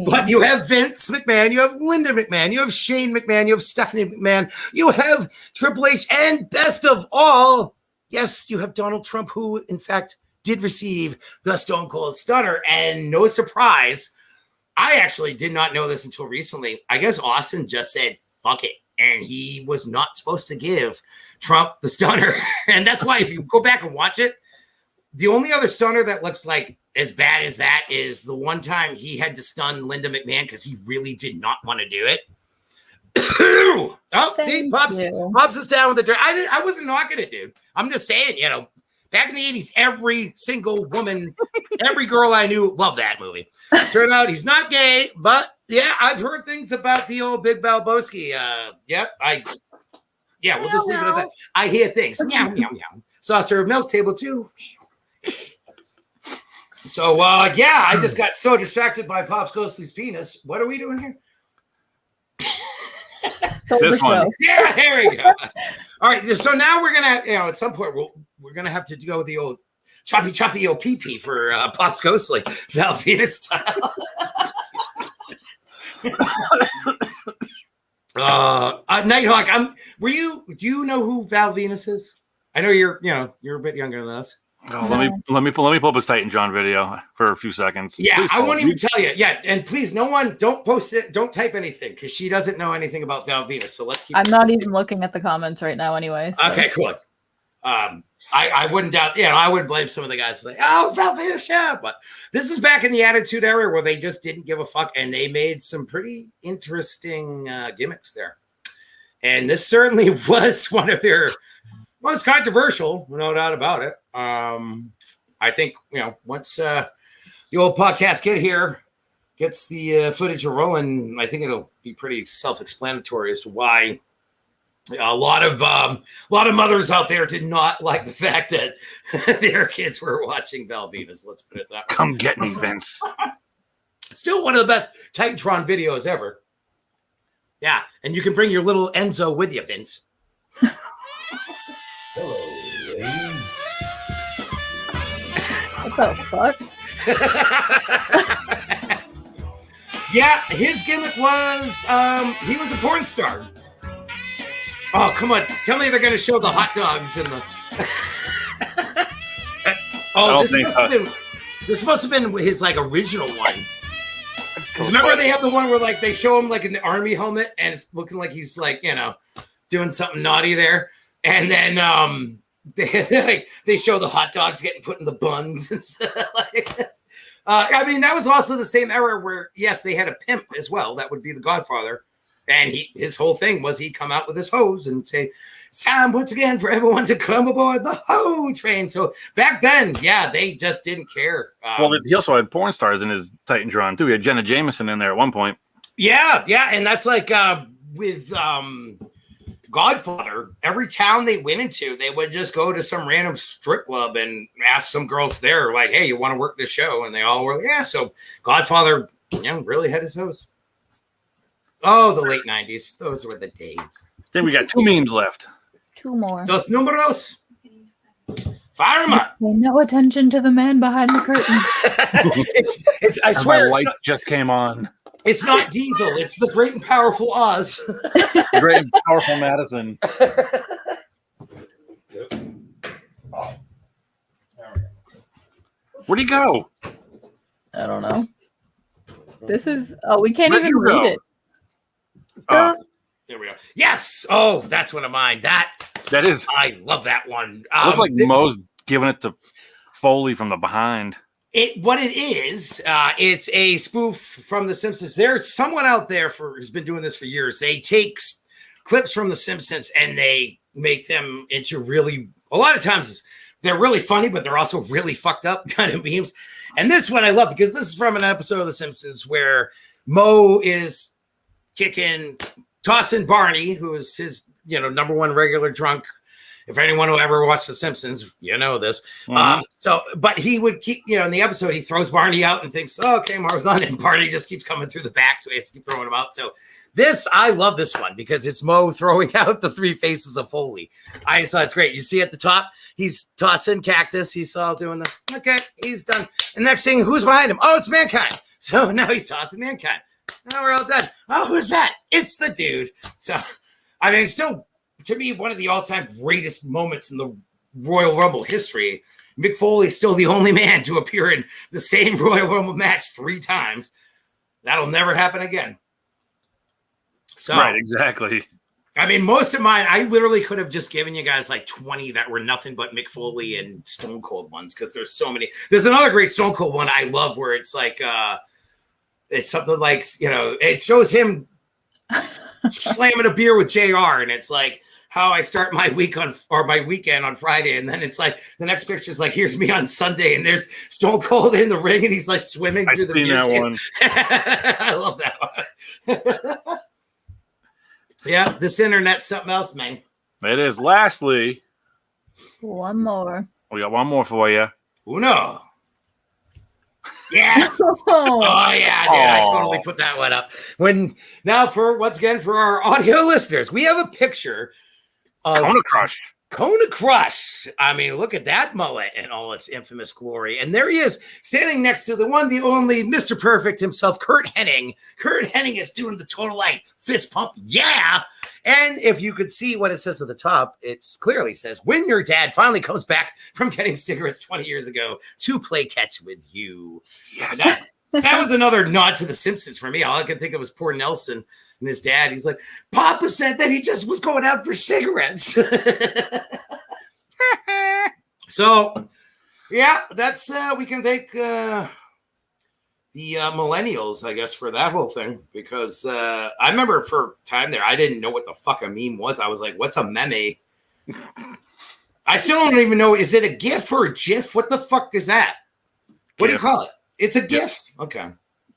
But you have Vince McMahon, you have Linda McMahon, you have Shane McMahon, you have Stephanie McMahon, you have Triple H, and best of all, yes, you have Donald Trump, who in fact did receive the Stone Cold Stunner. And no surprise, I actually did not know this until recently. I guess Austin just said, fuck it. And he was not supposed to give Trump the stunner. And that's why if you go back and watch it, the only other stunner that looks like as bad as that is the one time he had to stun Linda McMahon because he really did not want to do it. See, Pops is down with the dirt. I wasn't knocking it, dude. I'm just saying, back in the 80s, every single woman, every girl I knew loved that movie. Turned out he's not gay, but yeah, I've heard things about the old Big Balbowski. We'll just leave it at that. I hear things. Meow, meow, meow. Saucer of milk, table 2. So, I just got so distracted by Pops Ghostly's penis. What are we doing here? This one. Yeah, there we go. All right, so now we're gonna, at some point we're gonna have to go with the old choppy OPP for Pops Ghostly, Val Venus style. Nighthawk, do you know who Val Venus is? I know you're a bit younger than us. Oh, let me pull up his Titan John video for a few seconds. Yeah, please, I won't even tell you. Yeah, and please, no one, don't post it, don't type anything because she doesn't know anything about Val Venus. So let's keep. I'm not even looking at the comments right now, anyway. So. Okay, cool. I wouldn't doubt. I wouldn't blame some of the guys like, oh, Val Venus, yeah. But this is back in the Attitude Era where they just didn't give a fuck, and they made some pretty interesting gimmicks there. And this certainly was one of their most controversial, no doubt about it. I think, once the old podcast kid here gets the footage rolling, I think it'll be pretty self-explanatory as to why a lot of mothers out there did not like the fact that their kids were watching Val Venus. Let's put it that way. Come get me, Vince. Still one of the best Titantron videos ever. Yeah, and you can bring your little Enzo with you, Vince. Hello, ladies. What the fuck? Yeah, his gimmick was he was a porn star. Oh, come on. Tell me they're going to show the hot dogs in the... this must have been his, original one. Because remember they have the one where, they show him, in the army helmet, and it's looking like he's, doing something naughty there. And then they show the hot dogs getting put in the buns and stuff like this. That was also the same era where, yes, they had a pimp as well. That would be the Godfather. And his whole thing was he'd come out with his hose and say, it's time once again for everyone to come aboard the hoe train. So back then, they just didn't care. Well, he also had porn stars in his Titantron, too. He had Jenna Jameson in there at one point. Yeah. And that's with Godfather, every town they went into, they would just go to some random strip club and ask some girls there, hey, you want to work this show? And they all were like, yeah. So Godfather, really had his hose. Oh, the late 90s. Those were the days. Then we got 2 memes left. 2 more. Dos números. Fire them up. Pay no attention to the man behind the curtain. it's I swear. My light just came on. It's not Diesel. It's the great and powerful Oz. The great and powerful Madison. Where'd he go? I don't know. This is... Oh, we can't even read it. Oh, there we go. Yes. Oh, that's one of mine. That is. I love that one. Looks like Mo's giving it to Foley from the behind. What it is, it's a spoof from The Simpsons. There's someone out there who's been doing this for years. They take clips from The Simpsons and they make them into really, a lot of times they're really funny, but they're also really fucked up kind of memes. And this one I love because this is from an episode of The Simpsons where Mo is tossing Barney, who is his, number one regular drunk, If anyone who ever watched The Simpsons, you know this. But he would keep, in the episode, he throws Barney out and thinks, oh, okay, Marv's done. And Barney just keeps coming through the back. So he has to keep throwing him out. So I love this one because it's Mo throwing out the three faces of Foley. I just thought it's great. You see at the top, he's tossing Cactus. He's all doing the, okay, he's done. And next thing, who's behind him? Oh, it's Mankind. So now he's tossing Mankind. Now we're all done. Oh, who's that? It's the dude. So, I mean, still, to me, one of the all-time greatest moments in the Royal Rumble history. Mick Foley's still the only man to appear in the same Royal Rumble match 3 times. That'll never happen again. So, right, exactly. I mean, most of mine, I literally could have just given you guys like 20 that were nothing but Mick Foley and Stone Cold ones because there's so many. There's another great Stone Cold one I love where it's like, it's something like, it shows him slamming a beer with JR, and it's like how I start my my weekend on Friday, and then it's like the next picture is like here's me on Sunday, and there's Stone Cold in the ring, and he's like swimming through the beer. That one. I love that one. Yeah, this internet's something else, man. It is. Lastly, one more. We got one more for you. Uno. Yes. Oh yeah, dude. I totally put that one up. Now once again for our audio listeners, we have a picture of Kona Crush. I mean, look at that mullet and all its infamous glory. And there he is, standing next to the one, the only Mr. Perfect himself, Kurt Hennig. Kurt Hennig is doing the total like fist pump. Yeah. And if you could see what it says at the top, it clearly says, when your dad finally comes back from getting cigarettes 20 years ago to play catch with you. Yes. That was another nod to The Simpsons for me. All I could think of was poor Nelson and his dad. He's like, Papa said that he just was going out for cigarettes. So, yeah, that's, we can thank the millennials, I guess, for that whole thing. Because I remember for a time there, I didn't know what the fuck a meme was. I was like, what's a meme? I still don't even know. Is it a GIF or a GIF? What the fuck is that? What do you call it? It's a GIF. Okay.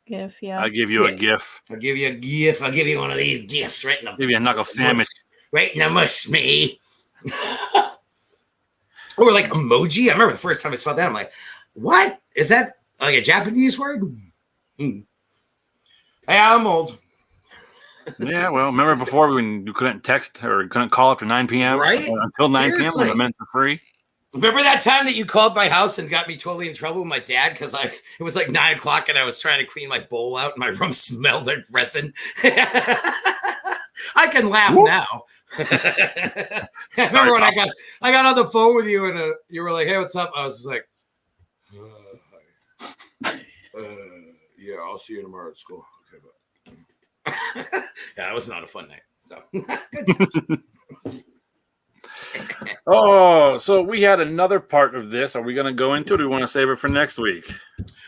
GIF, yeah. I'll give you a GIF. I'll give you a GIF. I'll give you one of these GIFs right in the. Give you a knuckle sandwich. Right in the mush, me. Or like emoji. I remember the first time I saw that. I'm like, what? Is that like a Japanese word? Hey, I'm old. Yeah, well, remember before when you couldn't text or couldn't call after 9 p.m.? Right? Until 9 p.m. when it meant for free. Remember that time that you called my house and got me totally in trouble with my dad because it was like 9 o'clock and I was trying to clean my bowl out and my room smelled like resin. I can laugh now. I remember when I got on the phone with you and you were like, "Hey, what's up?" I was just like, "Yeah, I'll see you tomorrow at school." Okay, but yeah, it was not a fun night. So good. Oh, so we had another part of this. Are we going to go into it, or do we want to save it for next week?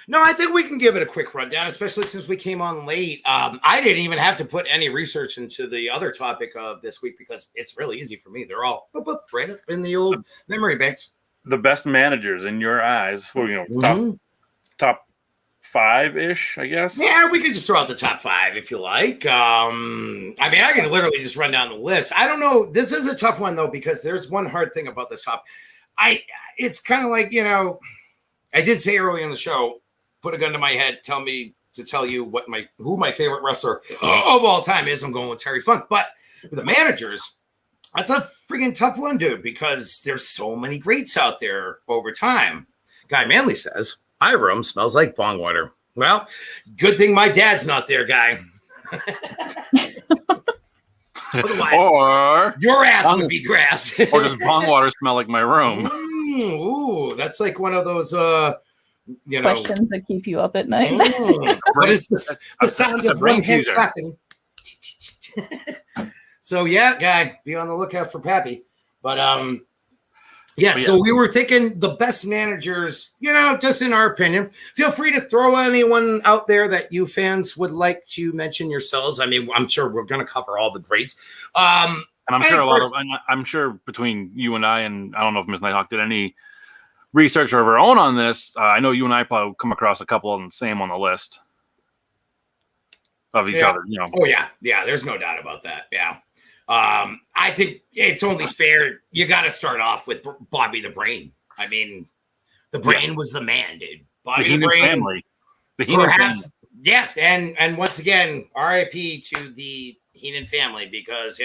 No, I think we can give it a quick rundown, especially since we came on late. I didn't even have to put any research into the other topic of this week because it's really easy for me. They're all right up in the old memory banks. The best managers in your eyes. Well, top 5-ish, I guess. Yeah, we could just throw out the top 5 if you like. I mean, I can literally just run down the list. I don't know. This is a tough one, though, because there's one hard thing about this topic. It's kind of like, I did say early in the show, put a gun to my head, tell you who my favorite wrestler of all time is. I'm going with Terry Funk. But the managers, that's a freaking tough one, dude, because there's so many greats out there over time. Guy Manley says, my room smells like bong water. Well, good thing my dad's not there, Guy. Otherwise, or your ass would be grass. Or does bong water smell like my room? Ooh, that's like one of those questions that keep you up at night. What is the sound of one hand clapping? So yeah, Guy, be on the lookout for Pappy. But so we were thinking the best managers, just in our opinion. Feel free to throw anyone out there that you fans would like to mention yourselves. I mean, I'm sure we're going to cover all the greats. And I'm sure between you and I don't know if Ms. Nighthawk did any research of her own on this. I know you and I probably come across a couple of them same on the list of each other. Oh yeah. There's no doubt about that. Yeah. I think it's only fair. You got to start off with Bobby the Brain. I mean, the Brain was the man, dude. Bobby the Brain. Family. Perhaps, yes. And once again, RIP to the Heenan family because,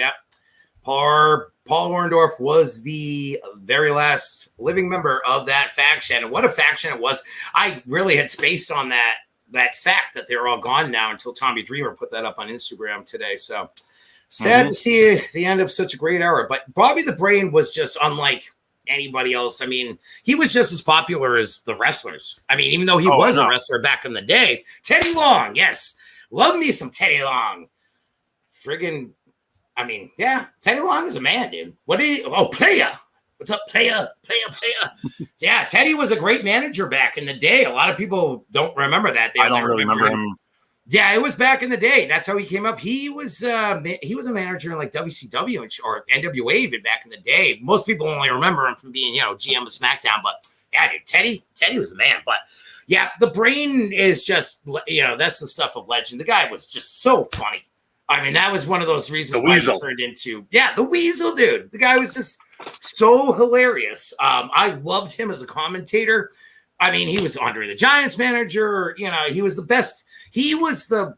Paul Orndorff was the very last living member of that faction. And what a faction it was. I really had spaced on that fact that they're all gone now until Tommy Dreamer put that up on Instagram today. So sad to see the end of such a great era. But Bobby the Brain was just unlike anybody else. I mean, he was just as popular as the wrestlers. I mean, even though he was a wrestler back in the day. Teddy Long, yes. Love me some Teddy Long. Friggin', I mean, Teddy Long is a man, dude. Playa. What's up, playa? Yeah, Teddy was a great manager back in the day. A lot of people don't remember that. I don't really remember him. Yeah, it was back in the day. That's how he came up. He was a manager in like WCW or NWA even back in the day. Most people only remember him from being, GM of SmackDown. But yeah, dude, Teddy was the man. But yeah, the Brain is just, that's the stuff of legend. The guy was just so funny. I mean, that was one of those reasons why he turned into, the Weasel, dude. The guy was just so hilarious. I loved him as a commentator. I mean, he was Andre the Giant's manager. He was the best. He was the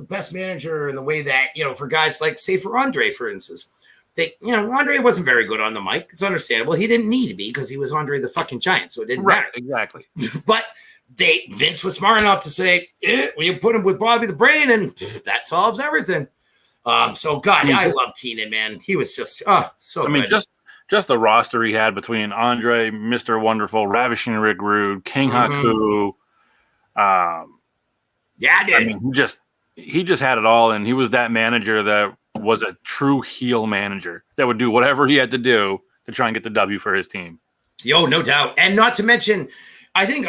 best manager in the way that, for guys like, say, for Andre, for instance. Andre wasn't very good on the mic. It's understandable. He didn't need to be because he was Andre the fucking Giant, so it didn't matter. Exactly. But Vince was smart enough to say, you put him with Bobby the Brain, and that solves everything. I love Keenan, man. He was just so good. Just the roster he had between Andre, Mr. Wonderful, Ravishing Rick Rude, King Haku. Dude. I mean, he just had it all, and he was that manager that was a true heel manager that would do whatever he had to do to try and get the W for his team. Yo, no doubt. And not to mention, I think,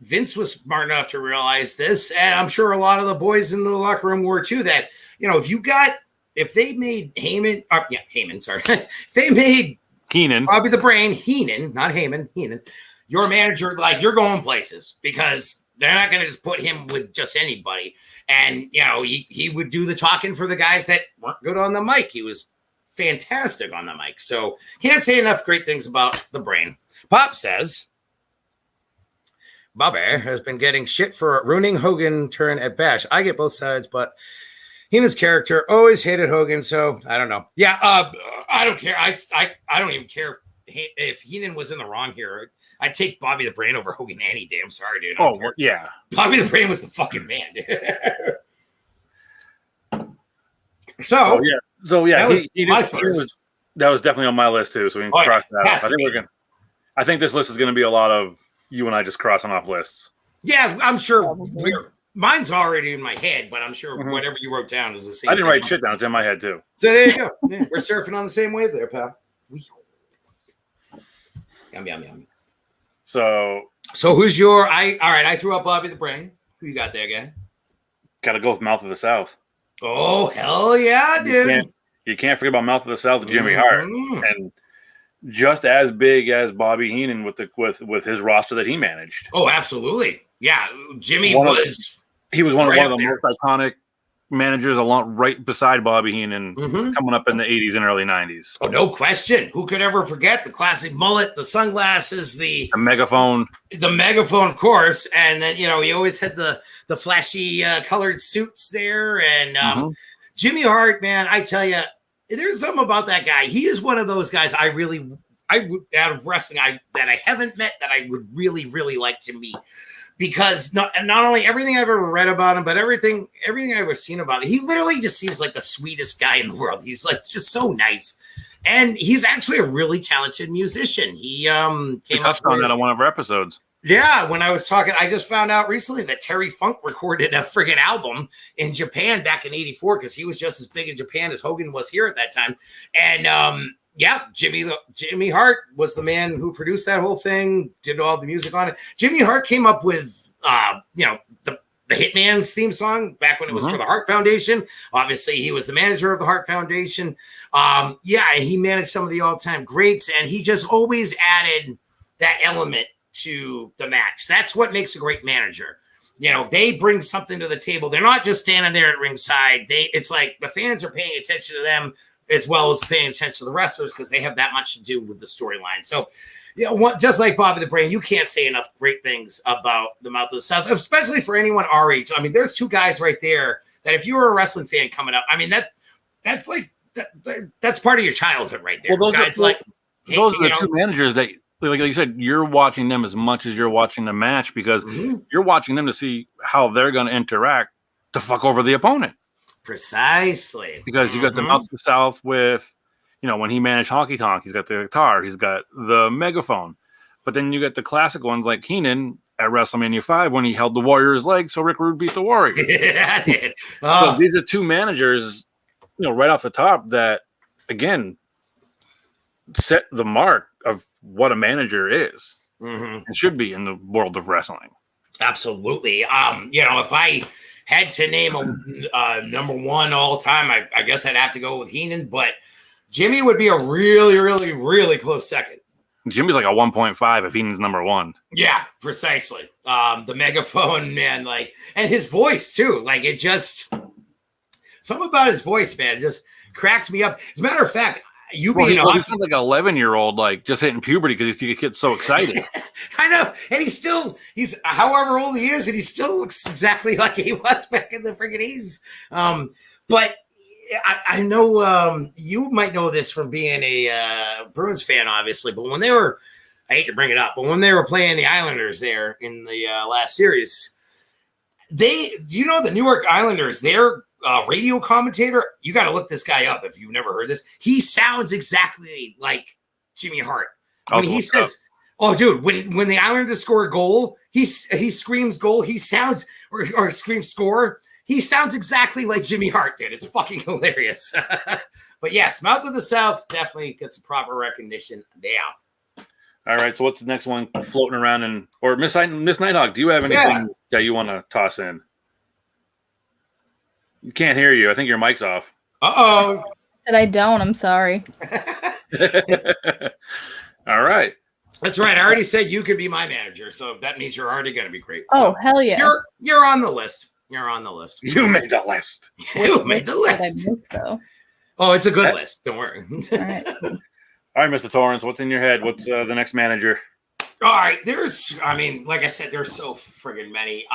Vince was smart enough to realize this, and I'm sure a lot of the boys in the locker room were too, that, if they made if they made Heenan, Bobby the Brain, Heenan, not Heyman, Heenan, your manager, like, you're going places because they're not going to just put him with just anybody. And, he would do the talking for the guys that weren't good on the mic. He was fantastic on the mic. So can't say enough great things about the Brain. Pop says, Bobby has been getting shit for ruining Hogan turn at Bash. I get both sides, but Heenan's character always hated Hogan, so I don't know. Yeah, I don't care. I don't even care if Heenan was in the wrong here. I'd take Bobby the Brain over Hogan any day. I'm sorry, dude. Yeah. Bobby the Brain was the fucking man, dude. So yeah, that was my first. That was definitely on my list too, so we can cross that off. I think this list is going to be a lot of you and I just crossing off lists. Yeah, I'm sure. Mine's already in my head, but I'm sure whatever you wrote down is the same. I didn't write shit down. It's in my head too. So there you go. Yeah, we're surfing on the same wave there, pal. Yum. So who's your? All right. I threw up Bobby the Brain. Who you got there, guy? Got to go with Mouth of the South. Oh hell yeah, dude! You can't forget about Mouth of the South, Jimmy Hart, and just as big as Bobby Heenan with his roster that he managed. Oh, absolutely. Yeah, Jimmy was. He was one of the most iconic managers, along right beside Bobby Heenan, coming up in the 80s and early 90s. Oh, no question. Who could ever forget the classic mullet, the sunglasses, the megaphone, of course, and then he always had the flashy colored suits there, and Jimmy Hart, man, I tell you, there's something about that guy. He is one of those guys I out of wrestling that I haven't met that I would really, really like to meet. Because not only everything I've ever read about him, but everything I've ever seen about him, he literally just seems like the sweetest guy in the world. He's like just so nice, and he's actually a really talented musician. He touched on that on one of our episodes. Yeah, when I was talking, I just found out recently that Terry Funk recorded a friggin' album in Japan back in '84 because he was just as big in Japan as Hogan was here at that time, and Jimmy Hart was the man who produced that whole thing, did all the music on it. Jimmy Hart came up with, the Hitman's theme song back when it was for the Hart Foundation. Obviously, he was the manager of the Hart Foundation. He managed some of the all-time greats, and he just always added that element to the match. That's what makes a great manager. they bring something to the table. They're not just standing there at ringside. It's like the fans are paying attention to them as well as paying attention to the wrestlers because they have that much to do with the storyline. So, just like Bobby the Brain, you can't say enough great things about the Mouth of the South, especially for anyone our age. I mean, there's two guys right there that if you were a wrestling fan coming up, I mean, that's like that's part of your childhood right there. Well, those are the two managers that, like you said, you're watching them as much as you're watching the match because you're watching them to see how they're going to interact to fuck over the opponent. Precisely. Because you got the Mouth of the South with, when he managed Honky Tonk, he's got the guitar, he's got the megaphone. But then you got the classic ones like Heenan at WrestleMania 5 when he held the Warrior's leg so Rick Rude beat the Warrior. Yeah, I did. So these are two managers, right off the top that, again, set the mark of what a manager is and should be in the world of wrestling. Absolutely. If I had to name a number one all time, I guess I'd have to go with Heenan, but Jimmy would be a really, really, really close second. Jimmy's like a 1.5 if Heenan's number one. Yeah, precisely. The megaphone, man, and his voice too. It just something about his voice, man, just cracks me up. As a matter of fact, he's like an 11-year-old, just hitting puberty because he gets so excited. I know, and he's however old he is, and he still looks exactly like he was back in the freaking 80s. But I know you might know this from being a Bruins fan, obviously. But when I hate to bring it up, but when they were playing the Islanders there in the last series, the New York Islanders, their radio commentator, you got to look this guy up if you've never heard this. He sounds exactly like Jimmy Hart when he says, "Oh, dude," when the Islanders score a goal, he screams goal. He sounds or screams score. He sounds exactly like Jimmy Hart did. It's fucking hilarious. But yes, Mouth of the South definitely gets a proper recognition now. All right, so what's the next one floating around? Or Miss Nighthawk, do you have anything that you want to toss in? You can't hear you. I think your mic's off. Uh-oh. I don't. I'm sorry. All right. That's right. I already said you could be my manager, so that means you're already going to be great. Oh, hell yeah. You're on the list. You're on the list. You made the list. You made the list. Oh, it's a good list. Don't worry. All right. All right, Mr. Torrance, what's in your head? What's the next manager? All right. Like I said, there's so friggin' many.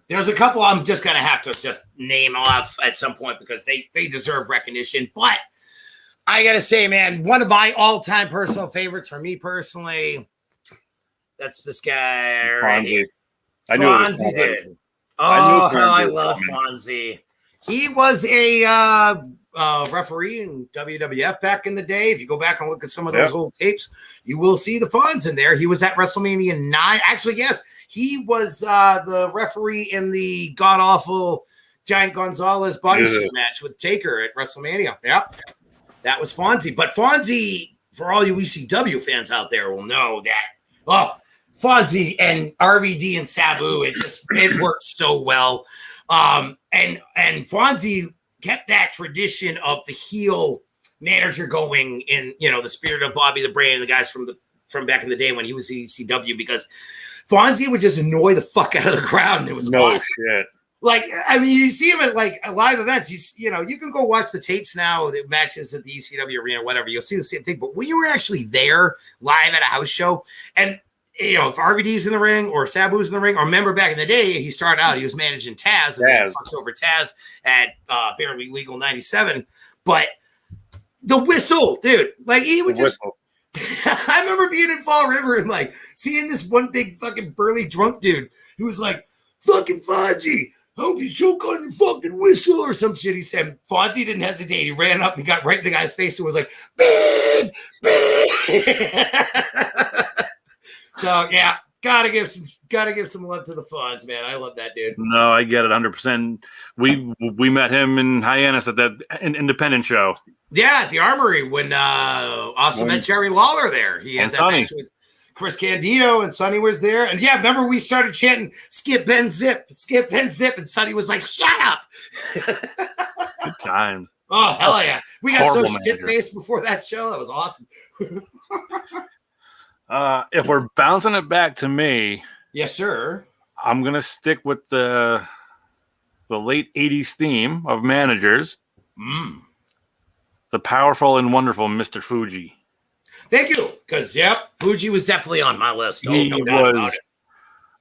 There's a couple I'm just going to have to just name off at some point because they deserve recognition. But I got to say, man, one of my all-time personal favorites for me personally, that's this guy right here. Fonzie did. Oh, how I love Fonzie. He was a referee in WWF back in the day. If you go back and look at some of those old tapes, you will see the Fonz in there. He was at WrestleMania 9. Actually, yes, he was the referee in the god-awful Giant Gonzalez bodysuit match with Taker at WrestleMania. Yeah, that was Fonzie. But Fonzie, for all you ECW fans out there, will know that, Fonzie and RVD and Sabu, it worked so well. And Fonzie kept that tradition of the heel manager going in, the spirit of Bobby the Brain and the guys from back in the day when he was in ECW, because Fonzie would just annoy the fuck out of the crowd, and it was awesome. Shit. You see him at live events. You can go watch the tapes now, the matches at the ECW arena, whatever. You'll see the same thing. But when you were actually there live at a house show, and if RVD's in the ring or Sabu's in the ring, or remember back in the day, he started out, he was managing Taz, and then fucked over Taz at Barely Legal 97. But the whistle, dude, he would just. I remember being in Fall River and seeing this one big fucking burly drunk dude who was like, "Fucking Fonzie, hope you choke on your fucking whistle," or some shit. He said. Fonzie didn't hesitate. He ran up and got right in the guy's face and was like, "Big, big." So yeah, gotta give some love to the Fonz, man. I love that dude. No, I get it 100%. We met him in Hyannis at that independent show. Yeah, at the Armory when also met Jerry Lawler there. He had that match with Chris Candido, and Sonny was there. And yeah, remember we started chanting "Skip and Zip, Skip and Zip," and Sonny was like, "Shut up." Good times. Oh hell yeah, we got so shit-faced before that show. That was awesome. If we're bouncing it back to me, yes, sir. I'm gonna stick with the late '80s theme of managers. The powerful and wonderful Mr. Fuji. Thank you, because Fuji was definitely on my list. Oh, He no doubt about was it.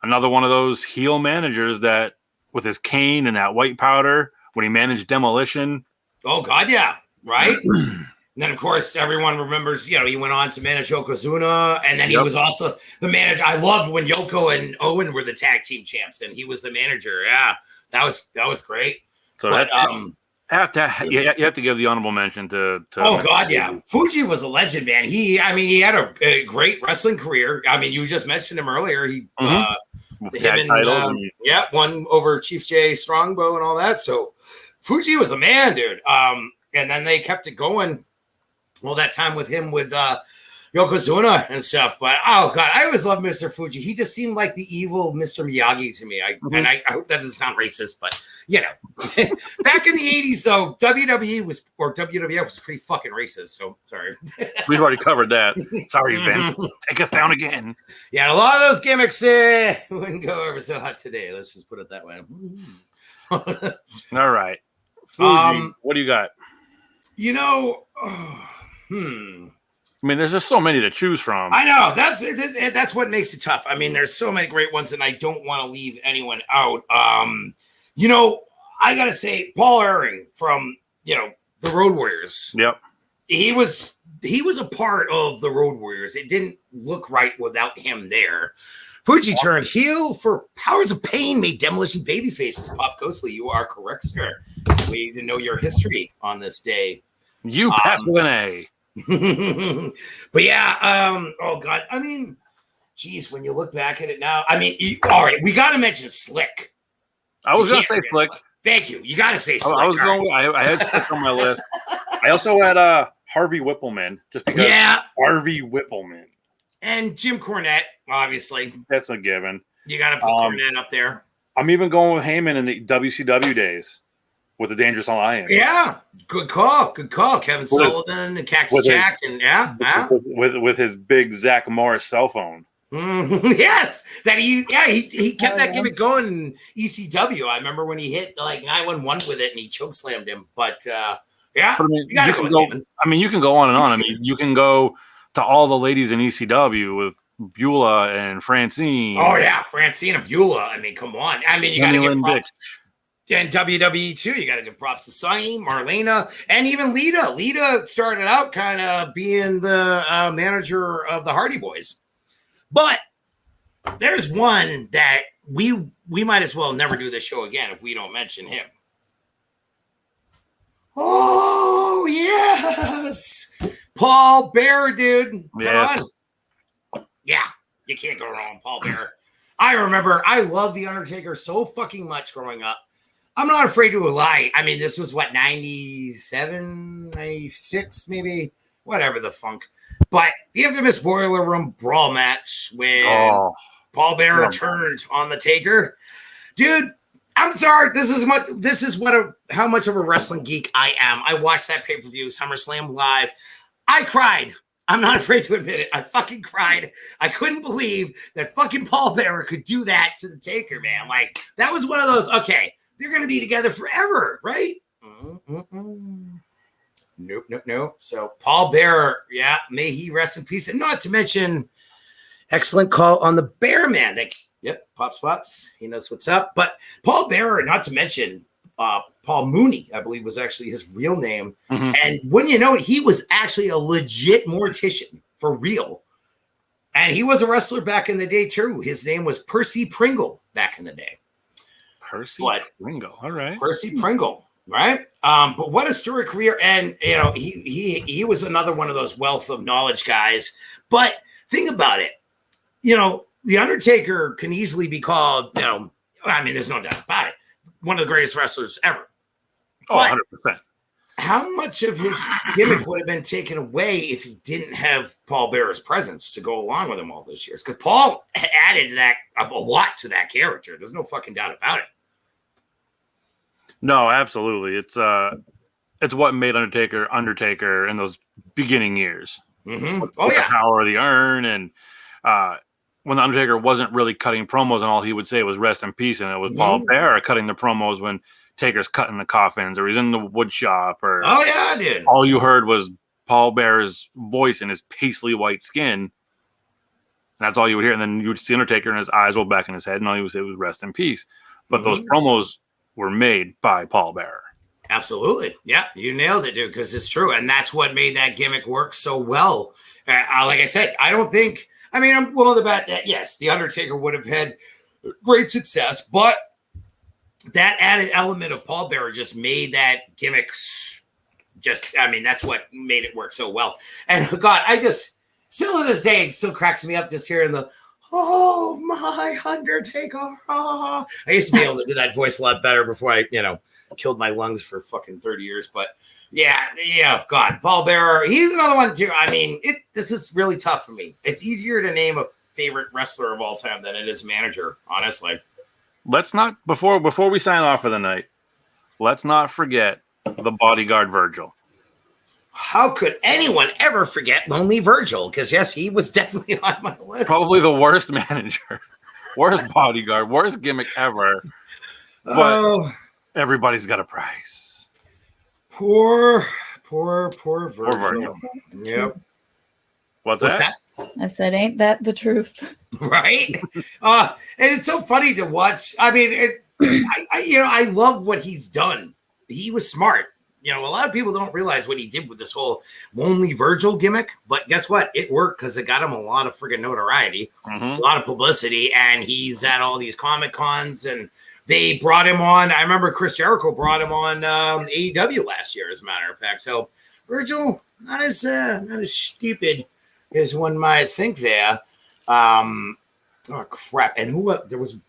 another one of those heel managers that, with his cane and that white powder, when he managed Demolition. Oh God, yeah, right. And then, of course, everyone remembers. He went on to manage Yokozuna, and then he was also the manager. I loved when Yoko and Owen were the tag team champs, and he was the manager. Yeah, that was great. So but, you have to give the honorable mention to oh God, yeah. Fuji was a legend, man. He had a great wrestling career. I mean, you just mentioned him earlier. He won over Chief J Strongbow and all that. So Fuji was a man, dude. And then they kept it going all that time with him with Yokozuna and stuff. But oh God, I always loved Mr. Fuji. He just seemed like the evil Mr. Miyagi to me. And I hope that doesn't sound racist, but back in the 80s though, WWF was pretty fucking racist. So sorry. We've already covered that. Sorry, Vince. Take us down again. Yeah, a lot of those gimmicks wouldn't go over so hot today. Let's just put it that way. All right. Fuji, what do you got? I mean, there's just so many to choose from. I know. That's what makes it tough. I mean, there's so many great ones, and I don't want to leave anyone out. I got to say, Paul Ellering from, the Road Warriors. Yep. He was a part of the Road Warriors. It didn't look right without him there. Fuji turned heel for Powers of Pain, made Demolition babyfaces. Pop Ghostly, you are correct, sir. We need to know your history on this day. You pass with an A. But oh God, I mean, geez, when you look back at it now, I mean, all right, we got to mention Slick. I was going to say Slick. Thank you. You got to say Slick. I had Slick on my list. I also had Harvey Whippleman, just because Harvey Whippleman. And Jim Cornette, obviously. That's a given. You got to put Cornette up there. I'm even going with Heyman in the WCW days with the Dangerous Alliance. Yeah, good call. Kevin Sullivan and Cactus Jack, with his big Zach Morris cell phone. Yes, that he kept that gimmick going in ECW. I remember when he hit like 911 with it and he chokeslammed him. But you can go on and on. I mean, you can go to all the ladies in ECW with Beulah and Francine. Oh yeah, Francine and Beulah. I mean, come on. I mean, you got to give props. And WWE too. You got to give props to Sonny, Marlena, and even Lita. Lita started out kind of being the manager of the Hardy Boys. But there's one that we might as well never do this show again if we don't mention him. Oh, yes. Paul Bearer, dude. Come on. Yeah, you can't go wrong, Paul Bearer. I remember I loved The Undertaker so fucking much growing up. I'm not afraid to lie. I mean, this was 97, 96, maybe, whatever the funk. But the infamous Boiler Room Brawl match when Paul Bearer turned on the Taker. Dude, I'm sorry. This is how much of a wrestling geek I am. I watched that pay-per-view, SummerSlam Live. I cried. I'm not afraid to admit it. I fucking cried. I couldn't believe that fucking Paul Bearer could do that to the Taker, man. Like, that was one of those, okay, they're going to be together forever, right? Nope. So Paul Bearer, may he rest in peace. And not to mention, excellent call on the Bear Man. Pops. He knows what's up. But Paul Bearer, not to mention Paul Mooney, I believe was actually his real name. Mm-hmm. And when you know it, he was actually a legit mortician for real. And he was a wrestler back in the day too. His name was Percy Pringle back in the day. Pringle. All right. Percy Pringle. Right. But what a storied career. And, he was another one of those wealth of knowledge guys. But think about it. The Undertaker can easily be called, there's no doubt about it, one of the greatest wrestlers ever. Oh, 100%. How much of his gimmick would have been taken away if he didn't have Paul Bearer's presence to go along with him all those years? Because Paul added that a lot to that character. There's no fucking doubt about it. No, absolutely. It's what made Undertaker in those beginning years. Mm-hmm. With the power of the urn, and when the Undertaker wasn't really cutting promos, and all he would say was "rest in peace," and it was Paul Bearer cutting the promos when Taker's cutting the coffins, or he's in the wood shop, or dude. All you heard was Paul Bearer's voice and his paisley white skin. And that's all you would hear. And then you would see Undertaker and his eyes roll back in his head, and all he would say was "rest in peace." But those promos were made by Paul Bearer. Absolutely. Yeah, you nailed it, dude, because it's true. And that's what made that gimmick work so well. Like I said, I don't think, I mean, I'm willing to bet that, yes, the Undertaker would have had great success, but that added element of Paul Bearer just made that gimmick that's what made it work so well. And God, still to this day, it still cracks me up just hearing the, "Oh, my Undertaker." Oh. I used to be able to do that voice a lot better before I, killed my lungs for fucking 30 years. But yeah, God, Paul Bearer, he's another one too. I mean, this is really tough for me. It's easier to name a favorite wrestler of all time than it is manager, honestly. Let's not, before we sign off for the night, let's not forget the bodyguard Virgil. How could anyone ever forget Lonely Virgil? Because yes, he was definitely on my list. Probably the worst manager, worst bodyguard, worst gimmick ever. But everybody's got a price. Poor Virgil. Yep. What's that? I said, ain't that the truth? Right? And it's so funny to watch. I mean, I love what he's done. He was smart. A lot of people don't realize what he did with this whole Lonely Virgil gimmick, but guess what? It worked because it got him a lot of friggin' notoriety, a lot of publicity, and he's at all these Comic Cons, and they brought him on. I remember Chris Jericho brought him on AEW last year, as a matter of fact. So Virgil, not as stupid as one might think there. Oh crap! And there was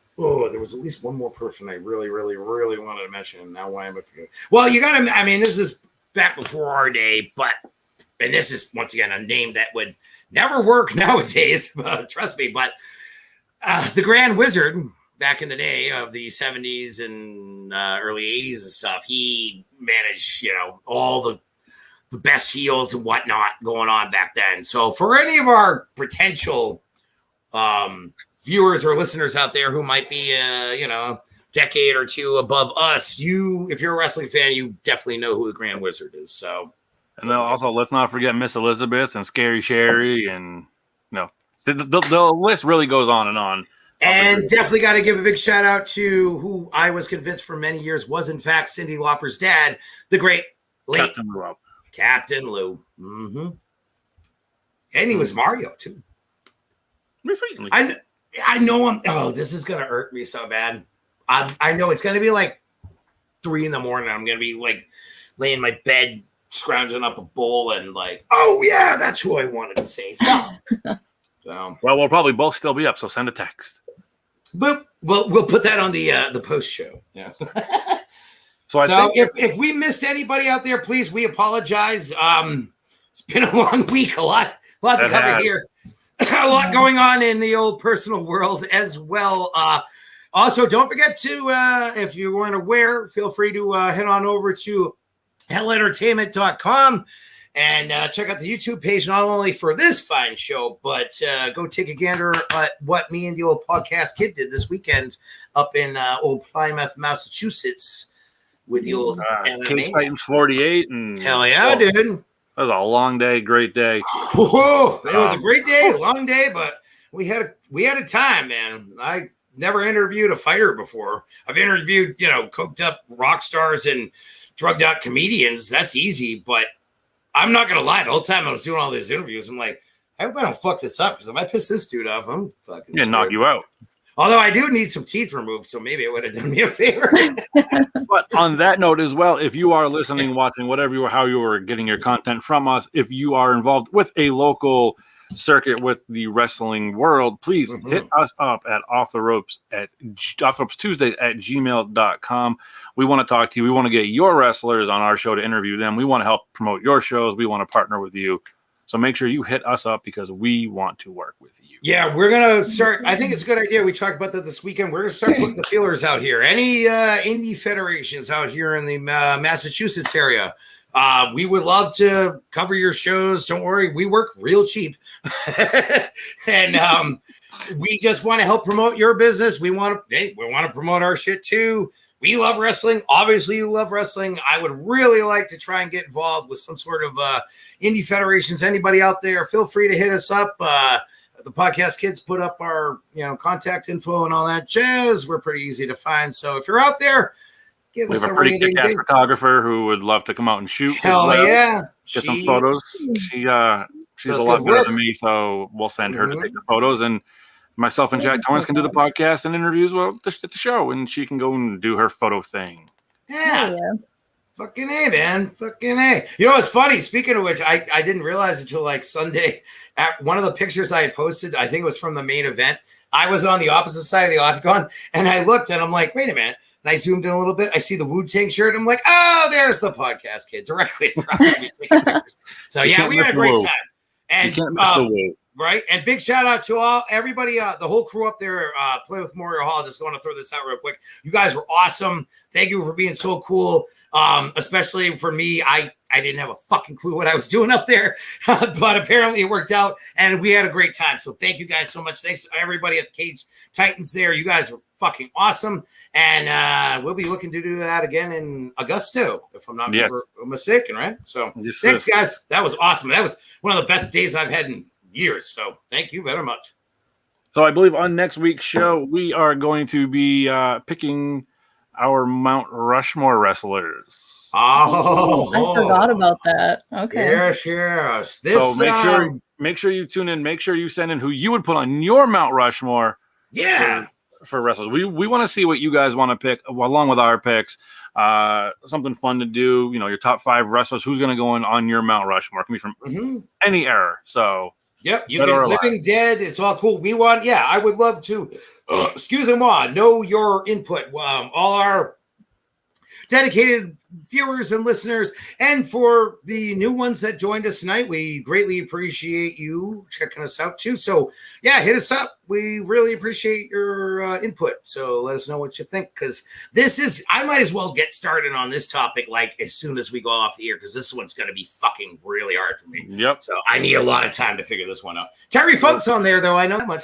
at least one more person I really, really, really wanted to mention. Now why am I forgetting? Well, you got to. I mean, this is back before our day, and this is once again a name that would never work nowadays. Trust me. But the Grand Wizard, back in the day of the 70s and early 80s and stuff, he managed, all the best heels and whatnot going on back then. So for any of our potential viewers or listeners out there who might be, a decade or two above us, if you're a wrestling fan, you definitely know who the Grand Wizard is. So, and then also let's not forget Miss Elizabeth and Scary Sherry, and the list really goes on and on. And definitely got to give a big shout out to who I was convinced for many years was in fact Cyndi Lauper's dad, the great late Captain Lou. Mm-hmm. And he was Mario too. I know this is going to hurt me so bad. I know it's going to be like 3 a.m. I'm going to be like laying in my bed, scrounging up a bowl and like, oh yeah, that's who I wanted to say. So, well, we'll probably both still be up, so send a text. But we'll put that on the post show. Yeah. So if we missed anybody out there, please, we apologize. It's been a long week, a lot to cover here. A lot going on in the old personal world as well. Also, don't forget to, if you weren't aware, feel free to head on over to hellentertainment.com and check out the YouTube page, not only for this fine show, but go take a gander at what me and the old podcast kid did this weekend up in old Plymouth, Massachusetts with the old Cage Titans 48. And hell yeah, dude. That was a long day, great day. Whoa, it was a great day, a long day, but we had a time, man. I never interviewed a fighter before. I've interviewed, coked up rock stars and drugged out comedians. That's easy, but I'm not gonna lie. The whole time I was doing all these interviews, I'm like, I hope I don't fuck this up, because if I piss this dude off, I'm fucking knock you out. Although I do need some teeth removed, so maybe it would have done me a favor. But on that note as well, if you are listening, watching, how you are getting your content from us, if you are involved with a local circuit with the wrestling world, please hit us up at Off the Ropes Tuesdays at gmail.com. We want to talk to you. We want to get your wrestlers on our show to interview them. We want to help promote your shows. We want to partner with you. So make sure you hit us up, because we want to work with you. Yeah, we're going to start. I think it's a good idea. We talked about that this weekend. We're going to start putting the feelers out here. Any indie federations out here in the Massachusetts area, We would love to cover your shows. Don't worry, we work real cheap. And we just want to help promote your business. We want to promote our shit too. We love wrestling. Obviously, you love wrestling. I would really like to try and get involved with some sort of indie federations. Anybody out there, feel free to hit us up. The podcast kids put up our contact info and all that jazz. We're pretty easy to find. So if you're out there, give us a pretty kick-ass photographer who would love to come out and shoot. Hell yeah. Get some photos. She's a lot better than me, so we'll send her to take the photos, and myself and Jack Torrance can do the podcast and interviews at the show, and she can go and do her photo thing. Yeah. Fucking A, man. Fucking A. You know what's funny? Speaking of which, I didn't realize until like Sunday, at one of the pictures I had posted, I think it was from the main event, I was on the opposite side of the octagon, and I looked, and I'm like, wait a minute. And I zoomed in a little bit. I see the Wu-Tang shirt. I'm like, oh, there's the podcast kid directly across me taking pictures. So, yeah, we had a great time. And you can't miss the Wu. Right. And big shout out to everybody, the whole crew up there, Play with Memorial Hall. Just going to throw this out real quick. You guys were awesome. Thank you for being so cool. Especially for me, I didn't have a fucking clue what I was doing up there, but apparently it worked out and we had a great time. So thank you guys so much. Thanks to everybody at the Cage Titans there. You guys are fucking awesome. And we'll be looking to do that again in Augusto, if I'm not mistaken, right? So thanks, guys. That was awesome. That was one of the best days I've had in years. So thank you very much. So I believe on next week's show, we are going to be picking our Mount Rushmore wrestlers. Oh, I forgot about that. Okay. Yes. So make sure you tune in. Make sure you send in who you would put on your Mount Rushmore. Yeah. For wrestlers, we want to see what you guys want to pick along with our picks. Something fun to do. Your top 5 wrestlers. Who's going to go on your Mount Rushmore? It can be from any era. So. Yep, you can living dead. It's all cool. We want, I would love to, know your input. All our dedicated viewers and listeners, and for the new ones that joined us tonight, we greatly appreciate you checking us out too. So hit us up. We really appreciate your input. So let us know what you think, because I might as well get started on this topic like as soon as we go off the air, because this one's going to be fucking really hard for me. Yep. So I need a lot of time to figure this one out. Terry Funk's on there though. I know that much.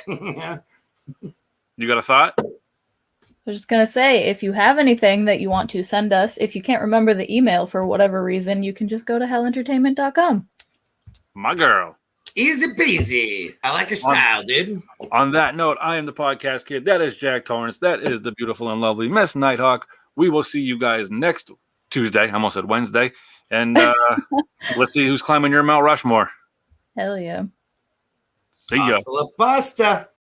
You got a thought? I was just going to say, if you have anything that you want to send us, if you can't remember the email for whatever reason, you can just go to hellentertainment.com. My girl. Easy peasy. I like your style, dude. On that note, I am the podcast kid. That is Jack Torrance. That is the beautiful and lovely Miss Nighthawk. We will see you guys next Tuesday. I almost said Wednesday. And let's see who's climbing your Mount Rushmore. Hell yeah. See ya. Hasta la pasta.